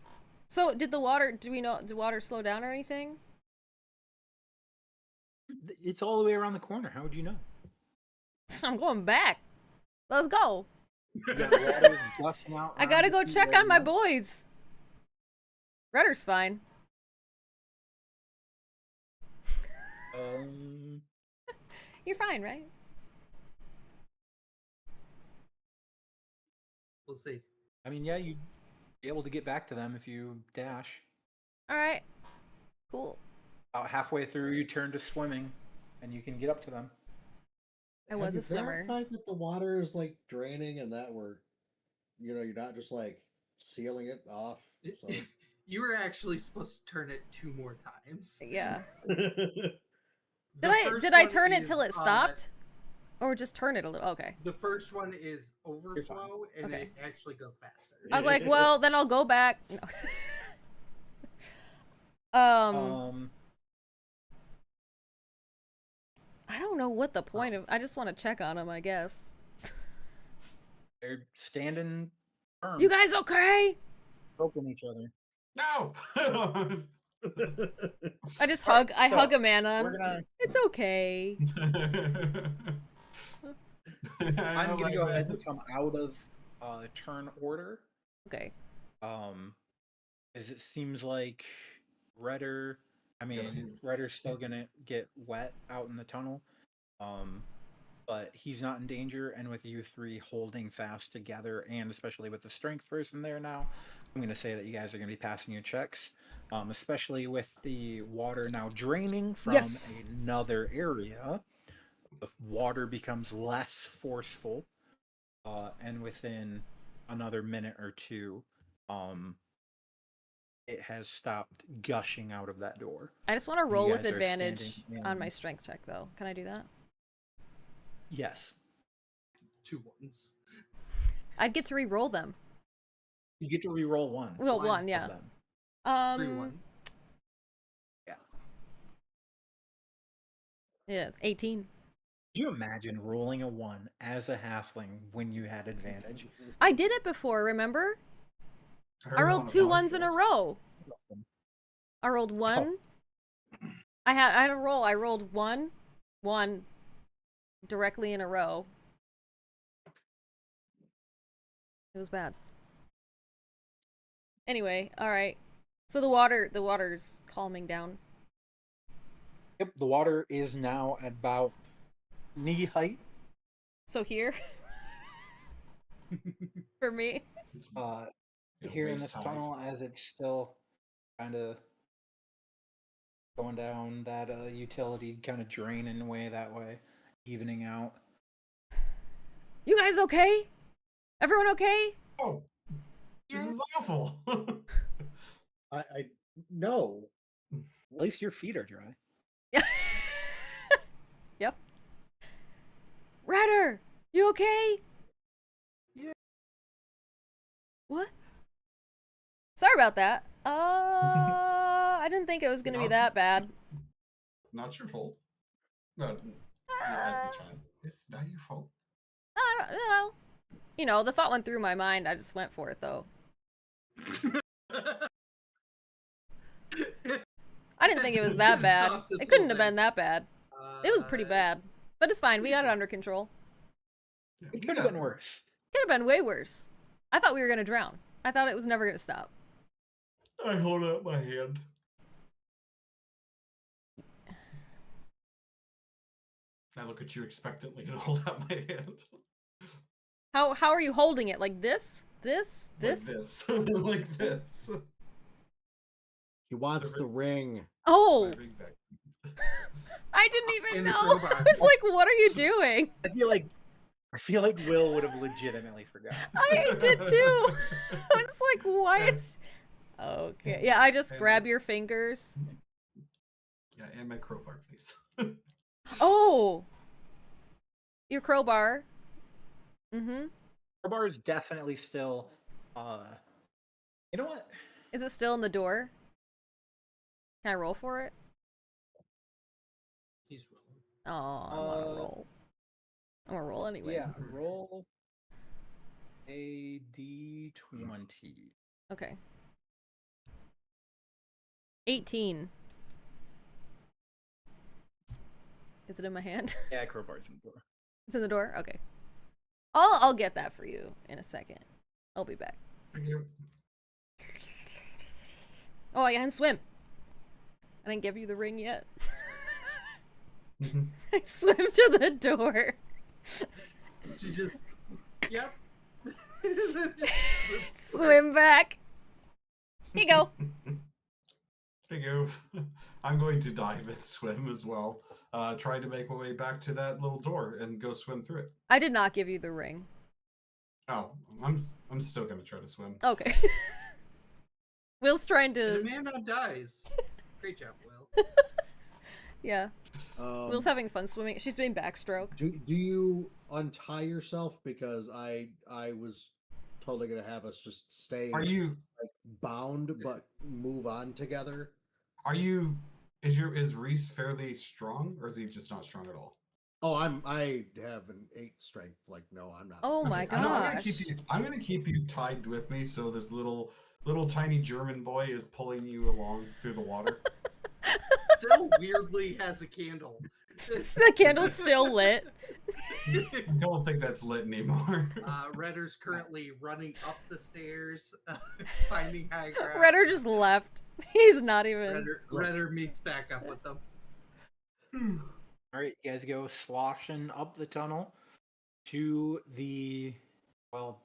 A: So, did water slow down or anything?
F: It's all the way around the corner. How would you know?
A: I'm going back. Let's go.
F: You got water gushing out
A: I
F: around
A: gotta
F: your
A: go
F: feet
A: check
F: right
A: on my
F: now.
A: boys. Rudder's fine. You're fine, right?
C: We'll see.
F: I mean, yeah, you'd be able to get back to them if you dash.
A: Alright. Cool.
F: About halfway through, you turn to swimming, and you can get up to them.
A: I was a
E: Have you
A: swimmer.
E: verified that the water is like draining and that you're not just like sealing it off. So.
C: You were actually supposed to turn it 2 more times.
A: Yeah.
C: The
A: Did
C: first
A: I
C: one
A: turn it
C: is,
A: till it stopped? Or just turn it a little. Okay.
C: The first one is overflow, and
A: Okay.
C: it actually goes faster.
A: I was like, well, then I'll go back. No. I don't know what the point of. I just want to check on him, I guess.
F: They're standing firm.
A: You guys okay?
F: Poking each other.
D: No.
A: I just
F: Alright,
A: hug. I
F: so,
A: hug Amanda.
F: We're gonna.
A: It's okay.
F: I'm gonna go ahead and come out of turn order.
A: Okay.
F: As it seems like Redder. I mean, Redder's still gonna get wet out in the tunnel. But he's not in danger, and with you three holding fast together, and especially with the strength person there now, I'm gonna say that you guys are gonna be passing your checks. Especially with the water now draining from another area, the water becomes less forceful, and within another minute or two, it has stopped gushing out of that door.
A: I just want to
F: And
A: roll
F: you
A: with
F: guys are
A: advantage
F: standing
A: on
F: in-
A: my strength check, though. Can I do that?
F: Yes.
C: 2 ones.
A: I'd get to re-roll them.
F: You get to re-roll one.
A: Well,
C: One
A: one,
F: of
A: yeah.
F: them.
C: 3 ones.
A: Yeah, 18.
F: Could you imagine rolling a 1 as a halfling when you had advantage?
A: I did it before, remember? I rolled 2 ones in a row. I rolled 1. I had a roll. I rolled 1 directly in a row. It was bad. Anyway, all right. So the water's calming down.
F: Yep, the water is now at about knee height.
A: So here for me.
F: Here in this tunnel, as it's still kind of going down that utility, kind of draining away that way, evening out.
A: You guys okay? Everyone okay?
D: Oh, this is awful.
E: I no.
F: At least your feet are dry.
A: Yep. Redder, you okay?
F: Yeah.
A: What? Sorry about that. I didn't think it was gonna be that bad.
D: Not your fault. No, as a child, it's not your fault.
A: Well, you know, the thought went through my mind. I just went for it, though. I didn't think it was that bad. It couldn't have been that bad. It was pretty bad. But it's fine. We got it under control.
D: Yeah,
F: It could have been worse.
A: Could have been way worse. I thought we were gonna drown. I thought it was never gonna stop.
D: I hold out my hand. I look at you expectantly and hold out my hand.
A: How are you holding it? Like this? This?
D: Like this. Like this.
E: He wants the ring.
A: Oh!
D: My ring back, please.
A: I didn't even
C: In the
A: know.
C: crowbar.
A: I was like, what are you doing?
F: I feel like Will would have legitimately forgotten.
A: I did too. I was like, why is... Okay. Yeah, I just grab your fingers.
D: Yeah, and my crowbar, please.
A: Oh! Your crowbar. Mm-hmm.
F: Crowbar is definitely still, you know what?
A: Is it still in the door? Can I roll for it?
C: He's rolling.
A: Oh, I want to roll. I'm gonna roll anyway.
F: Yeah, roll a d20.
A: Okay. 18. Is it in my hand?
F: Yeah, crowbar's in the door.
A: It's in the door? Okay. I'll get that for you in a second. I'll be back.
D: Thank you.
A: Oh, I can swim. I didn't give you the ring yet. I swim to the door.
C: She just, yep.
A: Swim back. Here you go.
D: Thank you. I'm going to dive and swim as well. Try to make my way back to that little door and go swim through it.
A: I did not give you the ring.
D: Oh, I'm still gonna try to swim.
A: Okay. Will's trying
C: And
A: to...
C: Amanda dies. Great job, Will.
A: Yeah. Will's having fun swimming. She's doing backstroke.
E: Do you untie yourself? Because I was totally gonna have us just stay
D: Are you
E: bound but move on together.
D: is Reese fairly strong, or is he just not strong at all?
E: Oh, I have an 8 strength. Like, no, I'm not.
A: Oh my
D: Okay, I know,
A: gosh.
D: I'm gonna keep you tied with me, so this little tiny German boy is pulling you along through the water.
C: Still weirdly has a candle.
A: The candle's still lit.
D: I don't think that's lit anymore.
C: Redder's currently running up the stairs, finding high ground.
A: Redder just left. He's not even.
C: Redder meets back up with them.
F: All right, you guys go sloshing up the tunnel to the, well,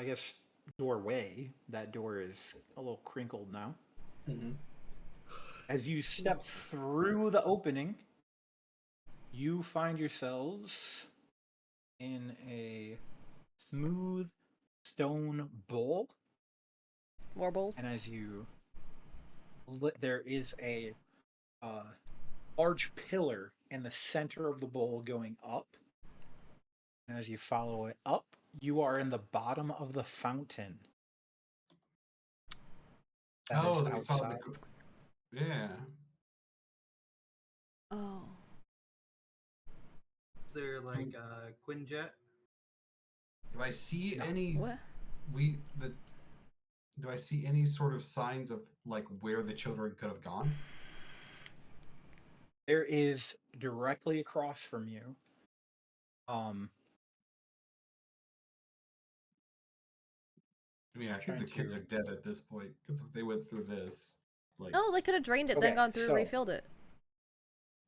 F: I guess doorway. That door is a little crinkled now.
D: Mm-hmm.
F: As you step through the opening, you find yourselves in a smooth stone bowl.
A: More bowls.
F: And as you there is a large pillar in the center of the bowl going up. And as you follow it up, you are in the bottom of the fountain. That is
D: they saw
F: outside.
D: Yeah.
A: Oh.
C: Is there like a Quinjet?
D: Do I see
F: No.
D: any?
A: What?
D: Do I see any sort of signs of like where the children could have gone?
F: There is directly across from you.
D: I mean, I think
F: Trying
D: the kids
F: to-
D: are dead at this point because if they went through this, like,
A: No, they could have drained it, then
F: Okay,
A: gone through,
F: so-
A: refilled it.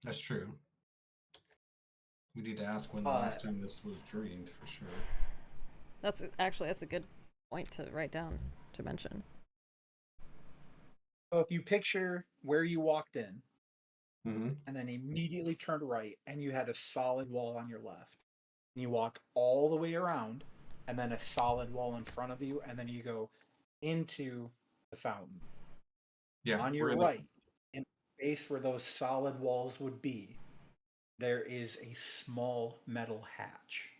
D: that's true. We need to ask when the last time this was drained for sure.
A: That's a good point to write down to mention.
F: So if you picture where you walked in,
D: Mm-hmm.
F: and then immediately turned right, and you had a solid wall on your left, and you walk all the way around, and then a solid wall in front of you, and then you go into the fountain.
D: Yeah.
F: On
D: we're
F: your
D: in the-
F: right, in the space where those solid walls would be, there is a small metal hatch.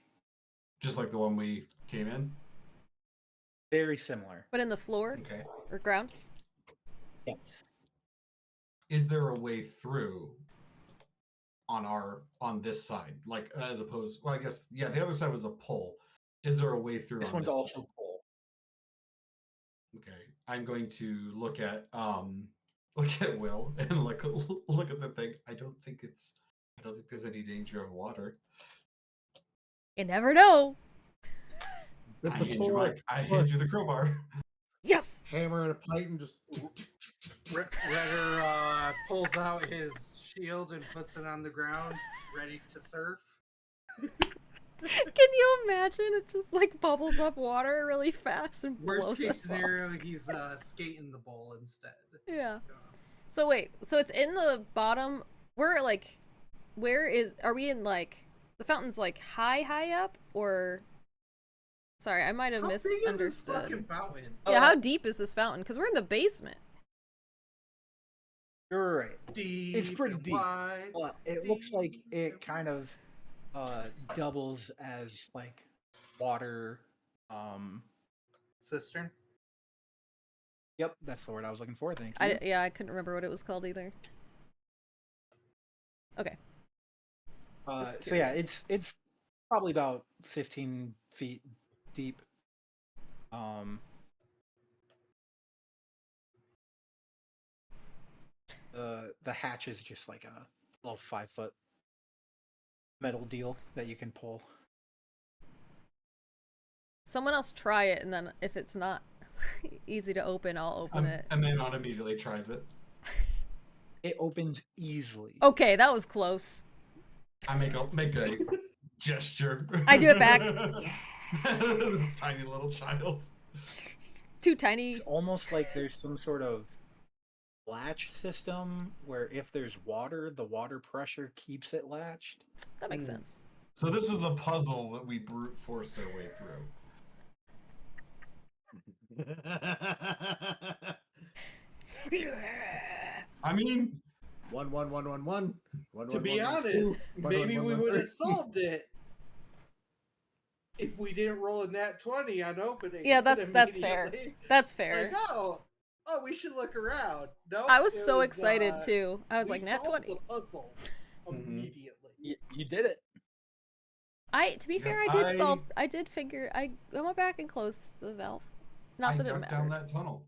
D: just like the one we came in.
F: Very similar.
A: But in the floor
D: Okay.
A: or ground?
F: Yes.
D: Is there a way through on this side, like as opposed? Well, I guess the other side was a pull. Is there a way through?
F: This
D: on
F: one's
D: this
F: also
D: side?
F: full.
D: Okay, I'm going to look at Will and look at the thing. I don't think there's any danger of water.
A: You never know.
E: But
D: I
E: before
D: hand you the crowbar.
A: Yes.
E: hammer and a plate and just.
C: Redder pulls out his shield and puts it on the ground, ready to surf.
A: Can you imagine? It just like bubbles up water really fast and
C: Worst
A: blows
C: case
A: us off.
C: scenario, he's skating the bowl instead.
A: Yeah. So wait, so it's in the bottom. Where are we in like the fountain's like high up or? Sorry, I might have
C: How big is this
A: misunderstood.
C: fucking fountain?
A: Yeah, how deep is this fountain? Because we're in the basement.
F: You're right.
C: Deep
F: It's pretty
C: and
F: deep.
C: wide,
F: But it looks like
C: deep
F: it
C: and
F: kind of doubles as like water.
C: Cistern?
F: Yep, that's the word I was looking for. Thank you.
A: I couldn't remember what it was called either. Okay. Just
F: So yeah,
A: curious.
F: it's probably about 15 feet deep. The hatch is just like a little 5-foot metal deal that you can pull.
A: Someone else try it, and then if it's not easy to open, I'll open it.
D: And then on immediately tries it.
F: It opens easily.
A: Okay, that was close.
D: I make a gesture.
A: I do it back.
D: This tiny little child.
A: Too tiny.
F: It's almost like there's some sort of latch system where if there's water, the water pressure keeps it latched.
A: That makes sense.
D: So this was a puzzle that we brute forced our way through. I mean,
E: 1 1 1 1 1
C: To be honest, maybe we would have solved it if we didn't roll a nat 20 on opening.
A: Yeah, that's fair.
C: immediately.
A: That's fair.
C: Like, oh, we should look around. No,
A: I was so excited too. I was
C: we
A: like, nat
C: solved
A: 20.
C: the puzzle immediately.
F: You did it.
A: To be fair, I did figure. I went back and closed the valve. Not that it mattered.
D: down that tunnel.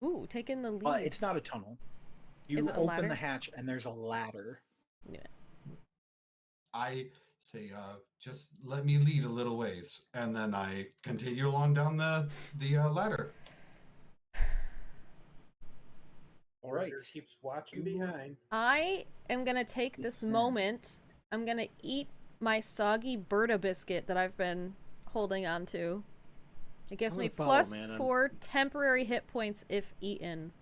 A: Ooh, taking the lead.
F: It's not a tunnel. You
A: Is it a
F: open
A: ladder?
F: the hatch and there's a ladder.
A: Yeah.
D: I say, just let me lead a little ways, and then I continue along down the ladder.
F: All right.
C: Ryder keeps watching behind.
A: I am gonna take this moment. I'm gonna eat my soggy Berta biscuit that I've been holding on to. It gives me +4 temporary hit points if eaten.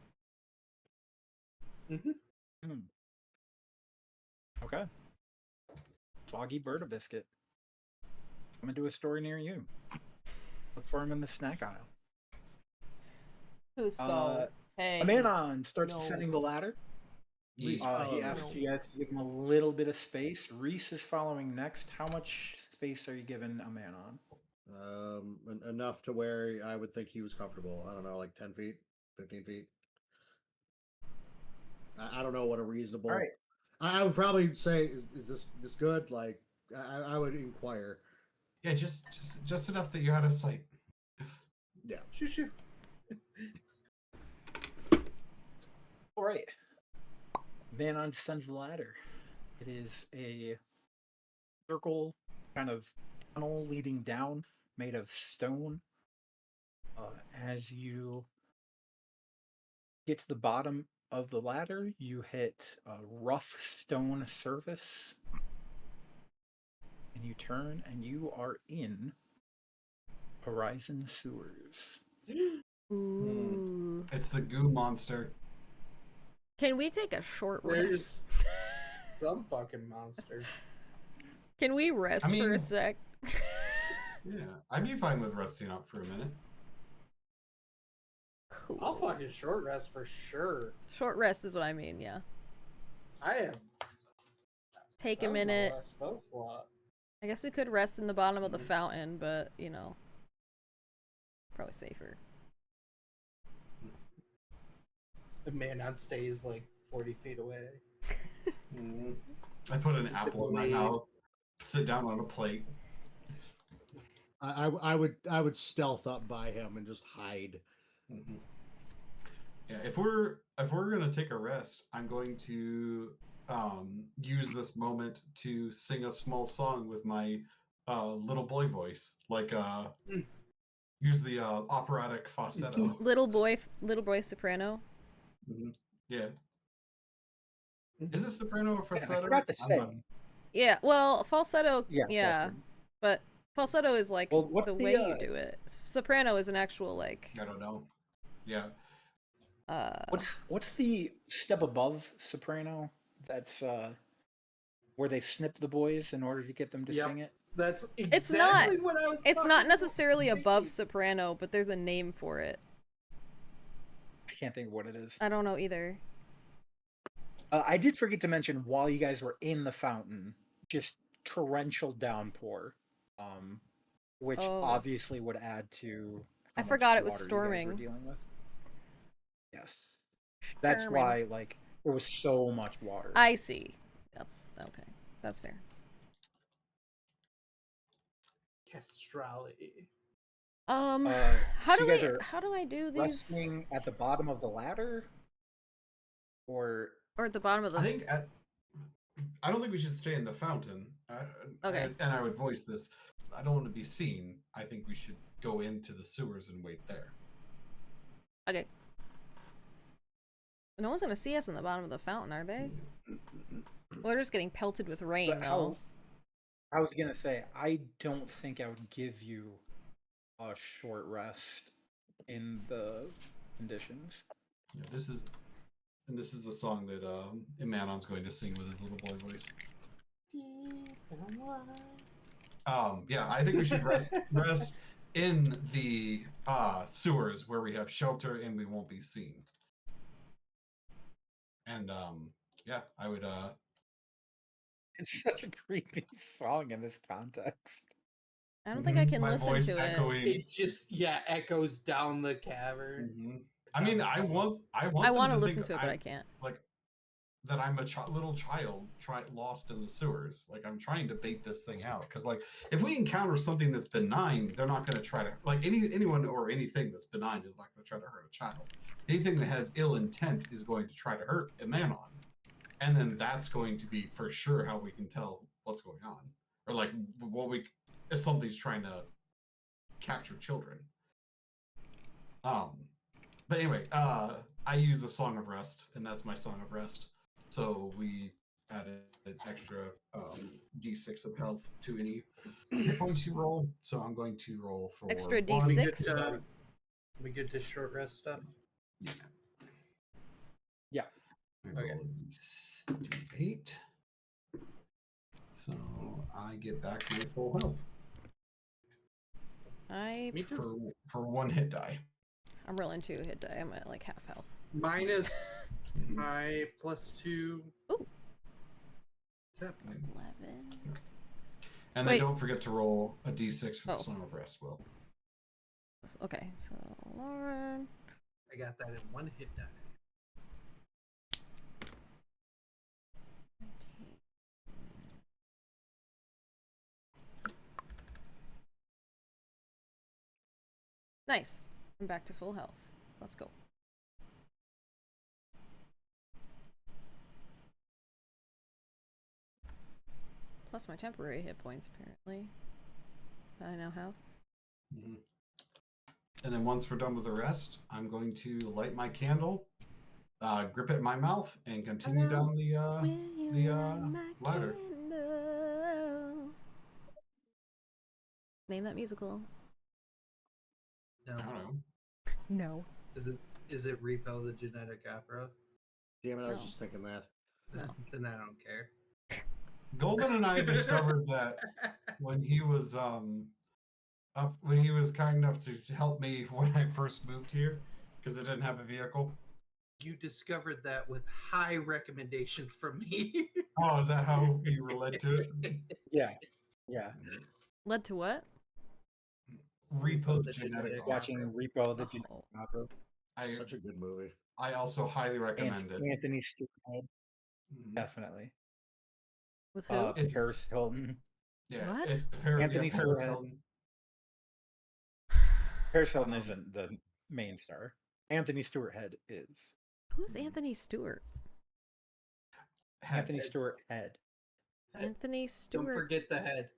F: Okay. Soggy Berta biscuit. I'm gonna do a story near you. Look for him in the snack aisle.
A: Who's skull? Hey.
F: Amanon starts descending the ladder. He
E: Oh,
F: asks you guys to give him a little bit of space. Reese is following next. How much space are you giving Amanon?
E: Enough to where I would think he was comfortable. I don't know, like 10 feet, 15 feet. I don't know what a reasonable.
F: All right.
E: I would probably say, is this good? Like, I would inquire.
D: Yeah, just enough that you're out of sight.
E: Yeah.
C: Shoo.
F: All right. Manon descends the ladder. It is a circle kind of tunnel leading down, made of stone. As you get to the bottom of the ladder, you hit a rough stone surface. And you turn, and you are in Horizon Sewers.
A: Ooh.
D: It's the goo monster.
A: Can we take a short rest?
C: Some fucking monster.
A: Can we rest for a sec?
D: Yeah, I'd be fine with resting up for a minute.
A: Cool.
C: I'll fucking short rest for sure.
A: Short rest is what I mean, yeah.
C: I am.
A: Take a minute.
C: Spell slot.
A: I guess we could rest in the bottom of the fountain, but, you know, probably safer.
C: The Manon stays like 40 feet away.
D: I put an apple in my mouth, sit down on a plate.
E: I would stealth up by him and just hide.
D: Yeah, if we're gonna take a rest, I'm going to use this moment to sing a small song with my little boy voice, like use the operatic falsetto.
A: Little boy soprano.
D: Yeah. Is it soprano or falsetto?
F: I forgot to say.
A: Yeah, well, falsetto, yeah,
F: falsetto.
A: but falsetto is like
F: what's
A: the way you do it. Soprano is an actual like.
D: I don't know. Yeah.
F: What's the step above soprano? That's where they snip the boys in order to get them to sing it.
C: That's exactly what I was.
A: It's not necessarily above soprano, but there's a name for it.
F: I can't think of what it is.
A: I don't know either.
F: I did forget to mention while you guys were in the fountain, just torrential downpour, which obviously would add to.
A: I forgot it was storming.
F: We're dealing with. Yes, that's why like there was so much water.
A: I see. That's okay. That's fair.
C: Castrali.
A: How
F: so
A: do I do these?
F: Resting at the bottom of the ladder, or
A: at the bottom of the.
D: I don't think we should stay in the fountain.
A: Okay.
D: And I would voice this. I don't want to be seen. I think we should go into the sewers and wait there.
A: Okay. No one's gonna see us in the bottom of the fountain, are they? Well, they're just getting pelted with rain, though.
F: I was gonna say, I don't think I would give you a short rest in the conditions.
D: Yeah, this is a song that Imanon's going to sing with his little boy voice. Yeah, I think we should rest in the sewers where we have shelter and we won't be seen. And yeah, I would.
F: It's such a creepy song in this context.
A: I don't think I can
D: my
A: listen
D: voice
A: to it.
D: echoing.
C: It just echoes down the cavern.
D: I mean, I want
A: I
D: them
A: want to
D: to
A: listen
D: think
A: to it, but I
D: I'm
A: can't.
D: like that. I'm a little child lost in the sewers. Like I'm trying to bait this thing out because like if we encounter something that's benign, they're not going to try to like anyone or anything that's benign is not going to try to hurt a child. Anything that has ill intent is going to try to hurt a man on, and then that's going to be for sure how we can tell what's going on or like what we if something's trying to capture children. But anyway, I use a Song of Rest, and that's my Song of Rest. So we added an extra d6 of health to any hit points you roll. So I'm going to roll for
A: Extra
D: one.
A: D6?
C: We get to short rest stuff.
D: Yeah.
F: Yeah.
D: I roll a d8. So I get back my full health
C: Me too.
D: for one hit die.
A: I'm rolling 2 hit die. I'm at like half health.
C: Minus my +2.
A: Ooh.
C: Tap.
A: 11.
D: And then
A: Wait.
D: don't forget to roll a d6 for
A: Oh.
D: the Song of Rest, Will.
A: Okay, so Lauren.
C: I got that in one hit die.
A: Nice. I'm back to full health. Let's go. Plus my temporary hit points, apparently. That I now have.
D: Mm-hmm. And then once we're done with the rest, I'm going to light my candle, grip it in my mouth, and continue down the ladder.
A: Candle? Name that musical.
C: No.
D: I don't know.
A: No.
C: Is it Repo the Genetic Opera?
E: Damn it, I was
A: No.
E: just thinking that.
C: No. Then I don't care.
D: Golden and I discovered that when he was when he was kind enough to help me when I first moved here because I didn't have a vehicle.
C: You discovered that with high recommendations from me.
D: Oh, is that how you were led to it?
F: Yeah. Yeah.
A: Led to what?
D: Repo the Genetic
F: Watching
D: Opera.
F: Repo the Genetic
A: Oh.
F: Opera.
E: Such a good movie.
D: I also highly recommend it.
F: Anthony Stewart,
D: Mhm.
F: definitely.
A: With who?
D: It's-
F: Paris Hilton.
D: Yeah,
A: What?
D: it's
F: Anthony
D: Paris
F: Stewart.
D: Hilton.
F: Paris Hilton isn't the main star. Anthony Stewart Head is.
A: Who's Anthony Stewart?
F: Anthony Stewart Head.
A: Anthony
C: Don't
A: Stewart.
C: forget the head.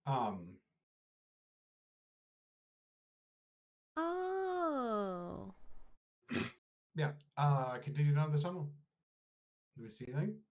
A: Oh.
D: Yeah. Continue down the tunnel. Do we see anything?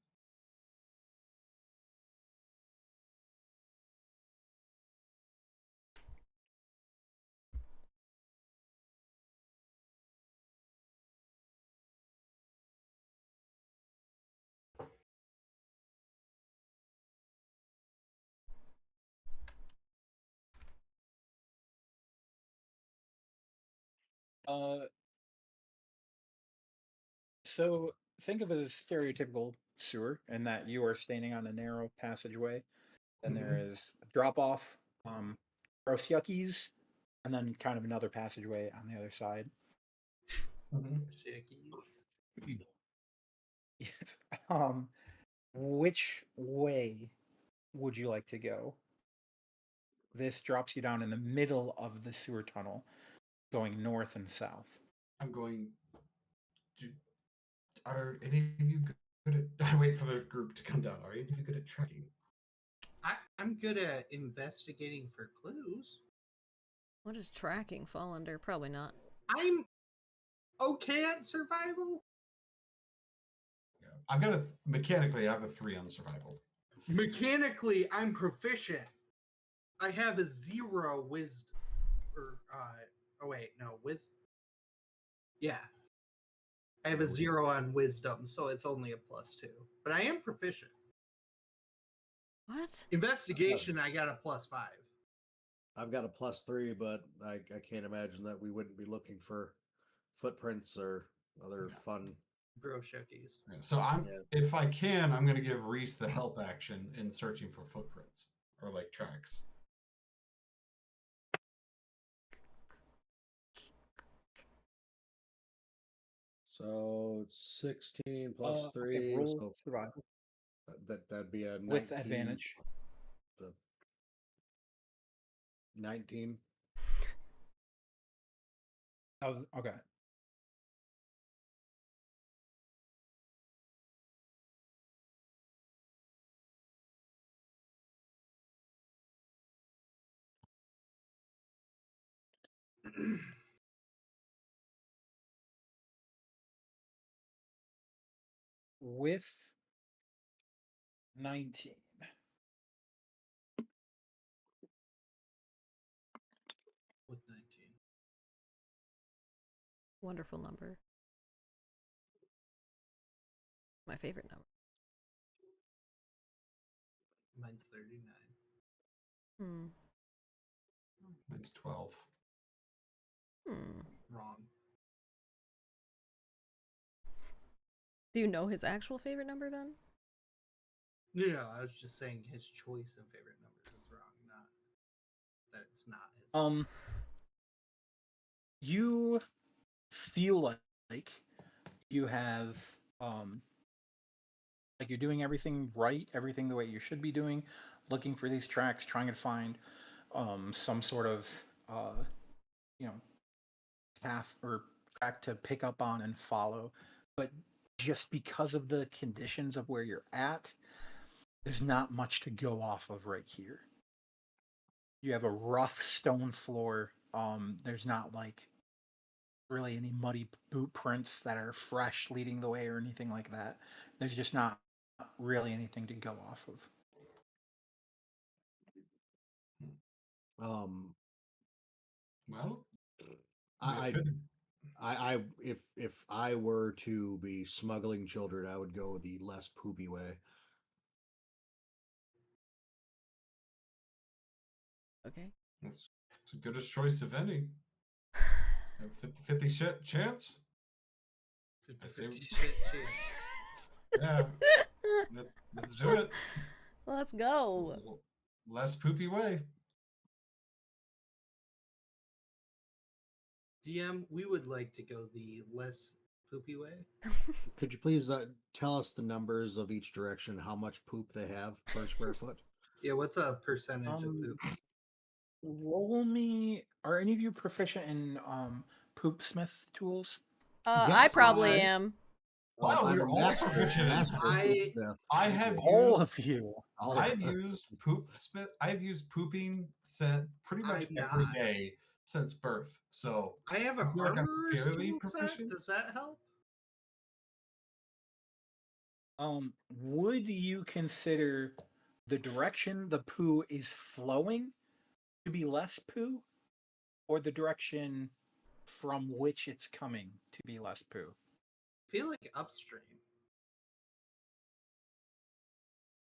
F: So think of it as stereotypical sewer in that you are standing on a narrow passageway, and there is a drop off, gross yuckies, and then kind of another passageway on the other side.
C: Shickies.
F: Which way would you like to go? This drops you down in the middle of the sewer tunnel, going north and south.
D: I'm going to. Are any of you good at? I wait for the group to come down. Are any of you good at tracking?
C: I'm good at investigating for clues.
A: What does tracking fall under? Probably not.
C: I'm okay at survival.
D: Yeah. I've got mechanically. I have a 3 on survival.
C: Mechanically, I'm proficient. I have a 0 wisdom. Oh wait, no, wisdom. Yeah. I have a 0 on wisdom, so it's only a +2. But I am proficient.
A: What?
C: Investigation, I got a +5.
E: I've got a +3, but I can't imagine that we wouldn't be looking for footprints or other
C: Yeah.
E: fun.
C: Grow showcase.
D: Yeah, so if I can, I'm going to give Reese the help action in searching for footprints or like tracks.
E: So 16 plus
F: Okay,
E: 3.
F: roll
E: So
F: survival
E: that'd be a 19.
F: with advantage.
E: 19.
F: That was okay. With 19.
C: With 19.
A: Wonderful number. My favorite number.
C: Mine's 39.
A: Hmm.
D: Mine's 12.
A: Hmm.
C: Wrong.
A: Do you know his actual favorite number then?
C: No, I was just saying his choice of favorite numbers is wrong, not that it's not his.
F: You feel like you have like you're doing everything right, everything the way you should be doing, looking for these tracks, trying to find some sort of you know path or track to pick up on and follow. But just because of the conditions of where you're at, there's not much to go off of right here. You have a rough stone floor. There's not like really any muddy boot prints that are fresh leading the way or anything like that. There's just not really anything to go off of.
D: Well,
E: I if I were to be smuggling children, I would go the less poopy way.
A: Okay.
D: it's the goodest choice of any. 50-50 chance.
C: 50-50 shit chance.
D: Yeah, let's do it.
A: Let's go.
D: Less poopy way.
C: DM, we would like to go the less poopy way.
E: Could you please tell us the numbers of each direction, how much poop they have per square foot?
C: Yeah, what's a percentage of poop?
F: Roll me. Are any of you proficient in poopsmith tools?
A: I
E: Yes,
A: probably
C: I-
A: am.
D: Wow,
E: I'm
D: we're
E: a
D: all
E: master.
D: proficient. I have
F: All
D: used
F: of you.
D: I've used I've used pooping pretty much
C: I'm
D: every
C: not.
D: day since birth. So
C: I have
D: I
C: a
D: feel like I'm
C: armorer's
D: fairly
C: tool set.
D: proficient.
C: Does that help?
F: Would you consider the direction the poo is flowing to be less poo, or the direction from which it's coming to be less poo?
C: I feel like upstream.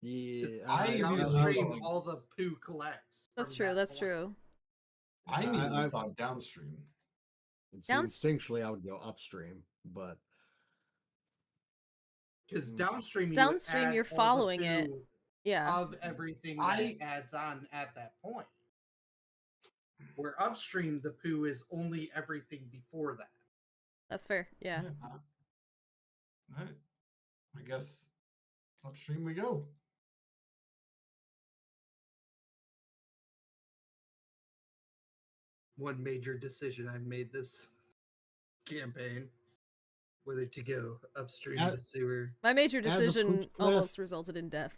E: Yeah,
D: I immediately
C: Downstream,
D: thought, like,
C: all the poo collects.
A: That's
C: from
A: true.
C: that
A: That's
C: point.
A: true.
D: I immediately
E: I've-
D: thought downstream.
E: see, instinctually, I would go upstream, but
C: Because downstream,
A: Downstream,
C: you add
A: you're
C: all
A: following
C: the
A: it.
C: poo
A: Yeah.
C: of everything
D: I-
C: that adds on at that point. Where upstream, the poo is only everything before that.
A: That's fair. Yeah.
D: All right. I guess upstream we go.
C: One major decision I've made this campaign: whether to go upstream the sewer.
A: My major
E: As a
A: decision
E: poop class-
A: almost resulted in death.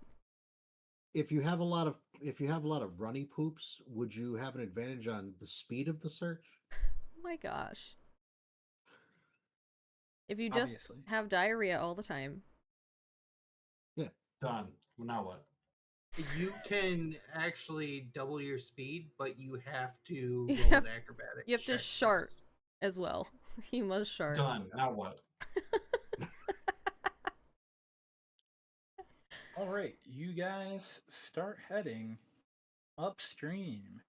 E: if you have a lot of runny poops, would you have an advantage on the speed of the search?
A: Oh my gosh. If you just
F: Obviously.
A: have diarrhea all the time.
D: Done. Well, now what?
C: You can actually double your speed, but you have to
A: You
C: roll
A: have-
C: an acrobatics.
A: You have to
C: check
A: shart
C: first.
A: as well. You must shart.
D: Done. Now what?
F: All right, you guys start heading upstream.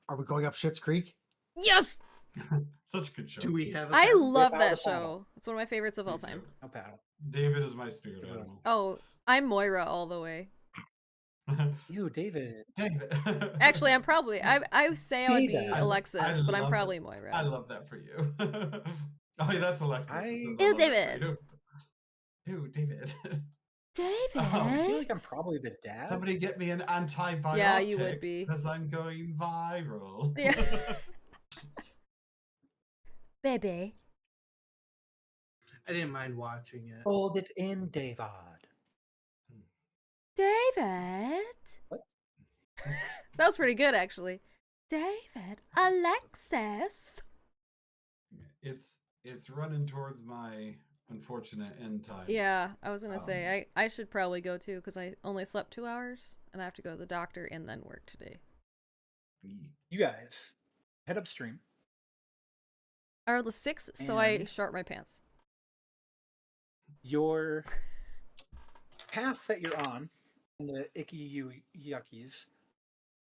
E: Are we going up Schitt's Creek?
A: Yes!
D: Such a good show.
C: Do we have a
A: I
C: paddle?
A: love
F: Without a
A: that
F: paddle.
A: show. It's one of my favorites of
D: Me
A: all time.
D: too.
F: No paddle.
D: David is my spirit
F: Good one.
D: animal.
A: Oh, I'm Moira all the way.
F: Ew, David.
D: David.
A: Actually, I'm probably I say I would be
F: David.
A: Alexis, but I'm
D: love
A: probably
D: that.
A: Moira.
D: I love that for you. Oh, yeah, that's Alexis. That says I
A: Ew,
D: love that for
A: David.
D: you. Ew, David.
A: David.
F: I feel like I'm probably the dad.
D: Somebody get me an antibiotic.
A: Yeah, you would be.
D: Because I'm going viral.
A: Yeah. Baby.
C: I didn't mind watching it.
F: Hold it in, David.
A: David.
F: What?
A: That was pretty good, actually. David. Alexis.
D: It's running towards my unfortunate end time.
A: Yeah, I was gonna say I should probably go too because I only slept 2 hours and I have to go to the doctor and then work today.
F: You guys, head upstream.
A: I rolled a 6, so I
F: And-
A: short my pants.
F: Your path that you're on, in the icky yuckies,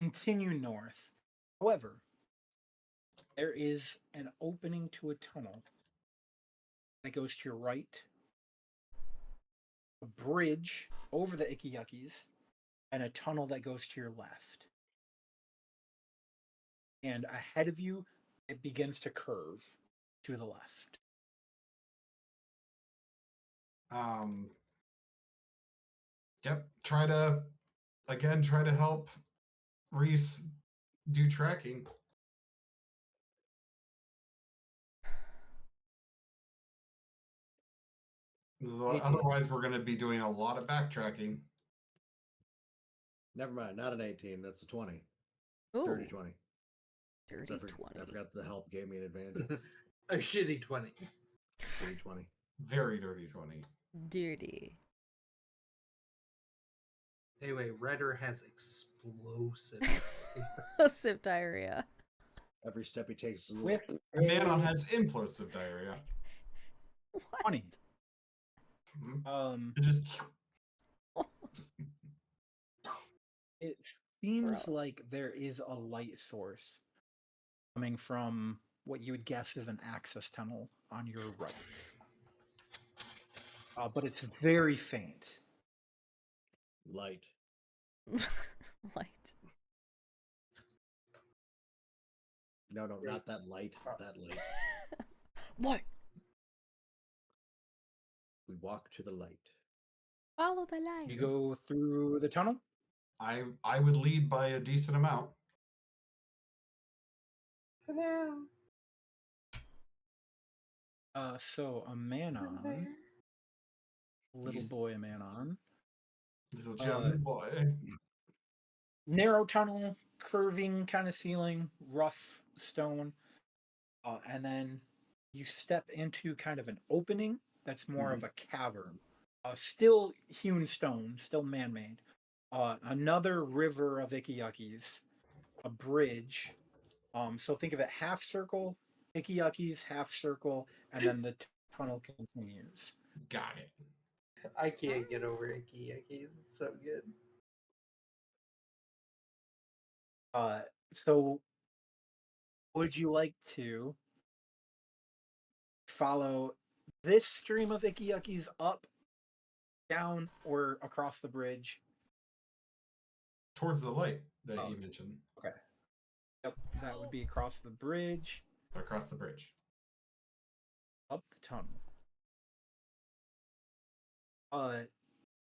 F: continue north. However, there is an opening to a tunnel that goes to your right, a bridge over the icky yuckies, and a tunnel that goes to your left. And ahead of you, it begins to curve to the left.
D: Yep. Try to help Reese do tracking. Otherwise, we're going to be doing a lot of backtracking.
E: Never mind, not an 18. That's a 20.
A: Ooh,
E: Dirty 20.
A: dirty
E: I
A: 20.
E: forgot the help gave me an advantage.
C: A shitty 20.
E: Dirty 20.
D: Very dirty 20.
A: Dirty.
C: Anyway, Redder has explosives.
A: Sip diarrhea.
E: Every step he takes is a
F: With
D: And Manon has implosive diarrhea.
A: What?
F: 20.
D: It just
F: It seems
A: Gross.
F: like there is a light source coming from what you would guess is an access tunnel on your right. But it's very faint.
E: light.
A: Light.
E: No, not that light. That light.
A: Light.
E: We walk to the light.
A: Follow the light.
F: You go through the tunnel.
D: I would lead by a decent amount.
C: Hello.
F: So a Manon, little
D: He's-
F: boy, a Manon.
D: Little German boy.
F: Narrow tunnel, curving kind of ceiling, rough stone, and then you step into kind of an opening that's more of a cavern. Still hewn stone, still man-made. Another river of Ikiyakis, a bridge. So think of it half circle, Ikiyakis, half circle, and then the tunnel continues.
D: Got it.
C: I can't get over Icky Yuckies. It's so good.
F: So would you like to follow this stream of Ikiyakis up, down, or across the bridge?
D: Towards the light that
F: Oh.
D: you mentioned.
F: Okay. Yep, that would be across the bridge,
D: Across the bridge.
F: up the tunnel.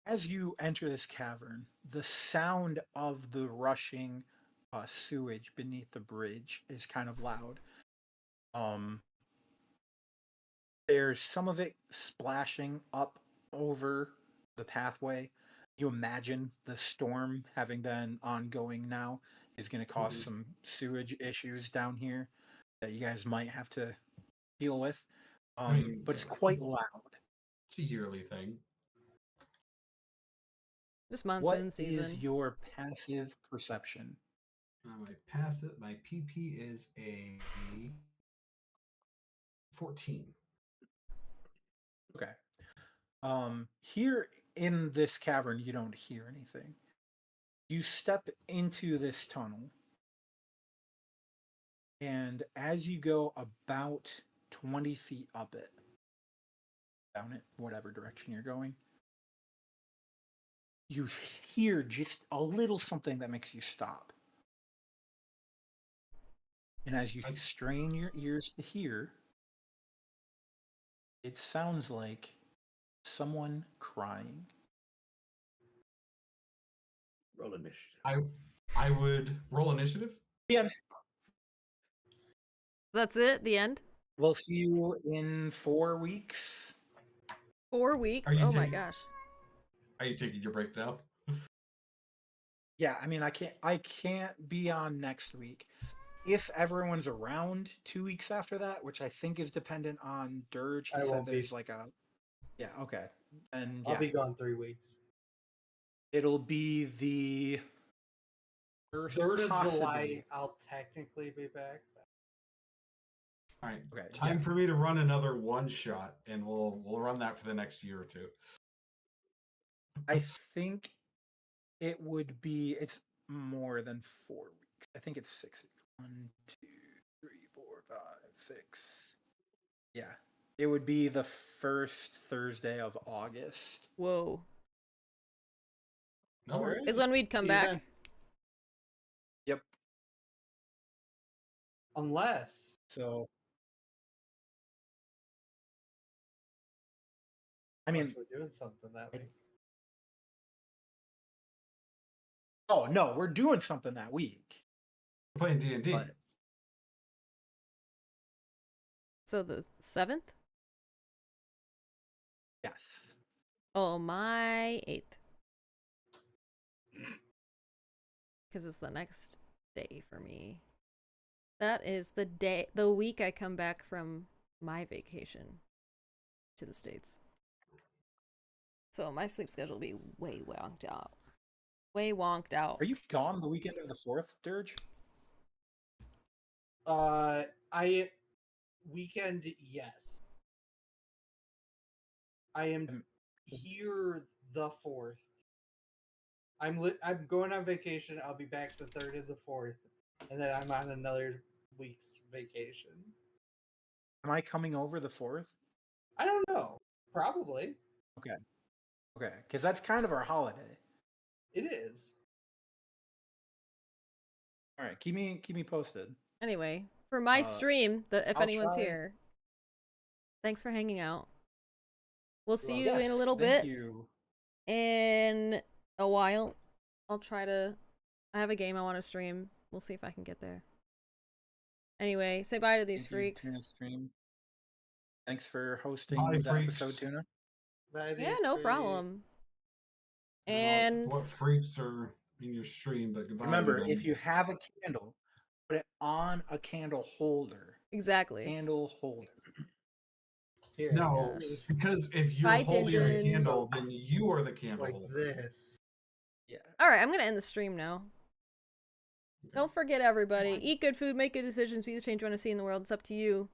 F: As you enter this cavern, the sound of the rushing sewage beneath the bridge is kind of loud. There's some of it splashing up over the pathway. You imagine the storm having been ongoing now is going to cause some sewage issues down here that you guys might have to deal with. But it's quite loud.
D: It's a yearly thing.
A: Just
F: What
A: monsoon
F: is
A: season.
F: your passive perception?
D: My PP is a 14.
F: Okay. Here in this cavern, you don't hear anything. You step into this tunnel, And as you go about 20 feet up it, down it, whatever direction you're going, you hear just a little something that makes you stop. And as you strain your ears to hear, it sounds like someone crying.
E: Roll initiative.
D: I would roll initiative.
F: Yeah.
A: That's it? The end?
F: We'll see you in 4 weeks.
A: 4 weeks?
D: Are you
A: Oh my
D: taking-
A: gosh.
D: Are you taking your break now?
F: Yeah, I mean, I can't be on next week. If everyone's around 2 weeks after that, which I think is dependent on Dirge, he
C: I
F: said
C: won't be.
F: there's like a, yeah, okay, and
C: I'll
F: yeah,
C: be gone 3 weeks.
F: it'll be the first
C: 3rd of
F: possibly-
C: July, I'll technically be back.
D: All right.
F: Okay,
D: Time
F: yeah.
D: for me to run another one shot, and we'll run that for the next year or two.
F: I think it would be. It's more than 4 weeks. I think it's 6. 1, 2, 3, 4, 5, 6. Yeah, it would be the first Thursday of August.
A: Whoa.
D: No worries.
A: Is when we'd come
C: See you
A: back.
C: then.
F: Yep.
C: Unless
F: So, I mean,
C: unless we're doing something that week.
F: oh no, we're doing something that week.
D: We're playing D&D.
F: But
A: So the 7th?
F: yes,
A: Oh, my 8th. Because it's the next day for me. That is the week I come back from my vacation to the States. So my sleep schedule will be way wonked out. Way wonked out.
F: are you gone the weekend of the 4th, Dirge?
C: I weekend, yes. I am here the 4th. I'm going on vacation. I'll be back the 3rd and the 4th, and then I'm on another week's vacation.
F: Am I coming over the 4th?
C: I don't know. Probably
F: Okay, because that's kind of our holiday.
C: it is.
F: All right, keep me posted.
A: Anyway, for my stream, if
F: I'll
A: anyone's
F: try.
A: here, thanks for hanging out. We'll see you
F: Yes,
A: in a little
F: thank
A: bit.
F: you.
A: In a while. I'll try to... I have a game I want to stream. We'll see if I can get there. Anyway, say bye to these
F: Thank you,
A: freaks.
F: Tuna Stream. Thanks for hosting
D: Bye,
F: the
D: freaks.
F: episode, Tuna.
A: Yeah, no problem.
D: I don't know
A: And
D: what freaks are in your stream, but goodbye.
F: Remember,
D: to them.
F: if you have a candle, put it on a candle holder.
A: exactly.
F: Candle holder.
C: Here,
D: No,
A: gosh.
D: because if you're
A: Bye,
D: holding a
A: Dingens.
D: candle, then you are the candle
C: like
D: holder.
C: this.
F: Yeah.
A: All right, I'm gonna end the stream now.
D: Okay.
A: Don't forget, everybody. Eat good food, make good decisions, be the change you want to see in the world. It's up to you.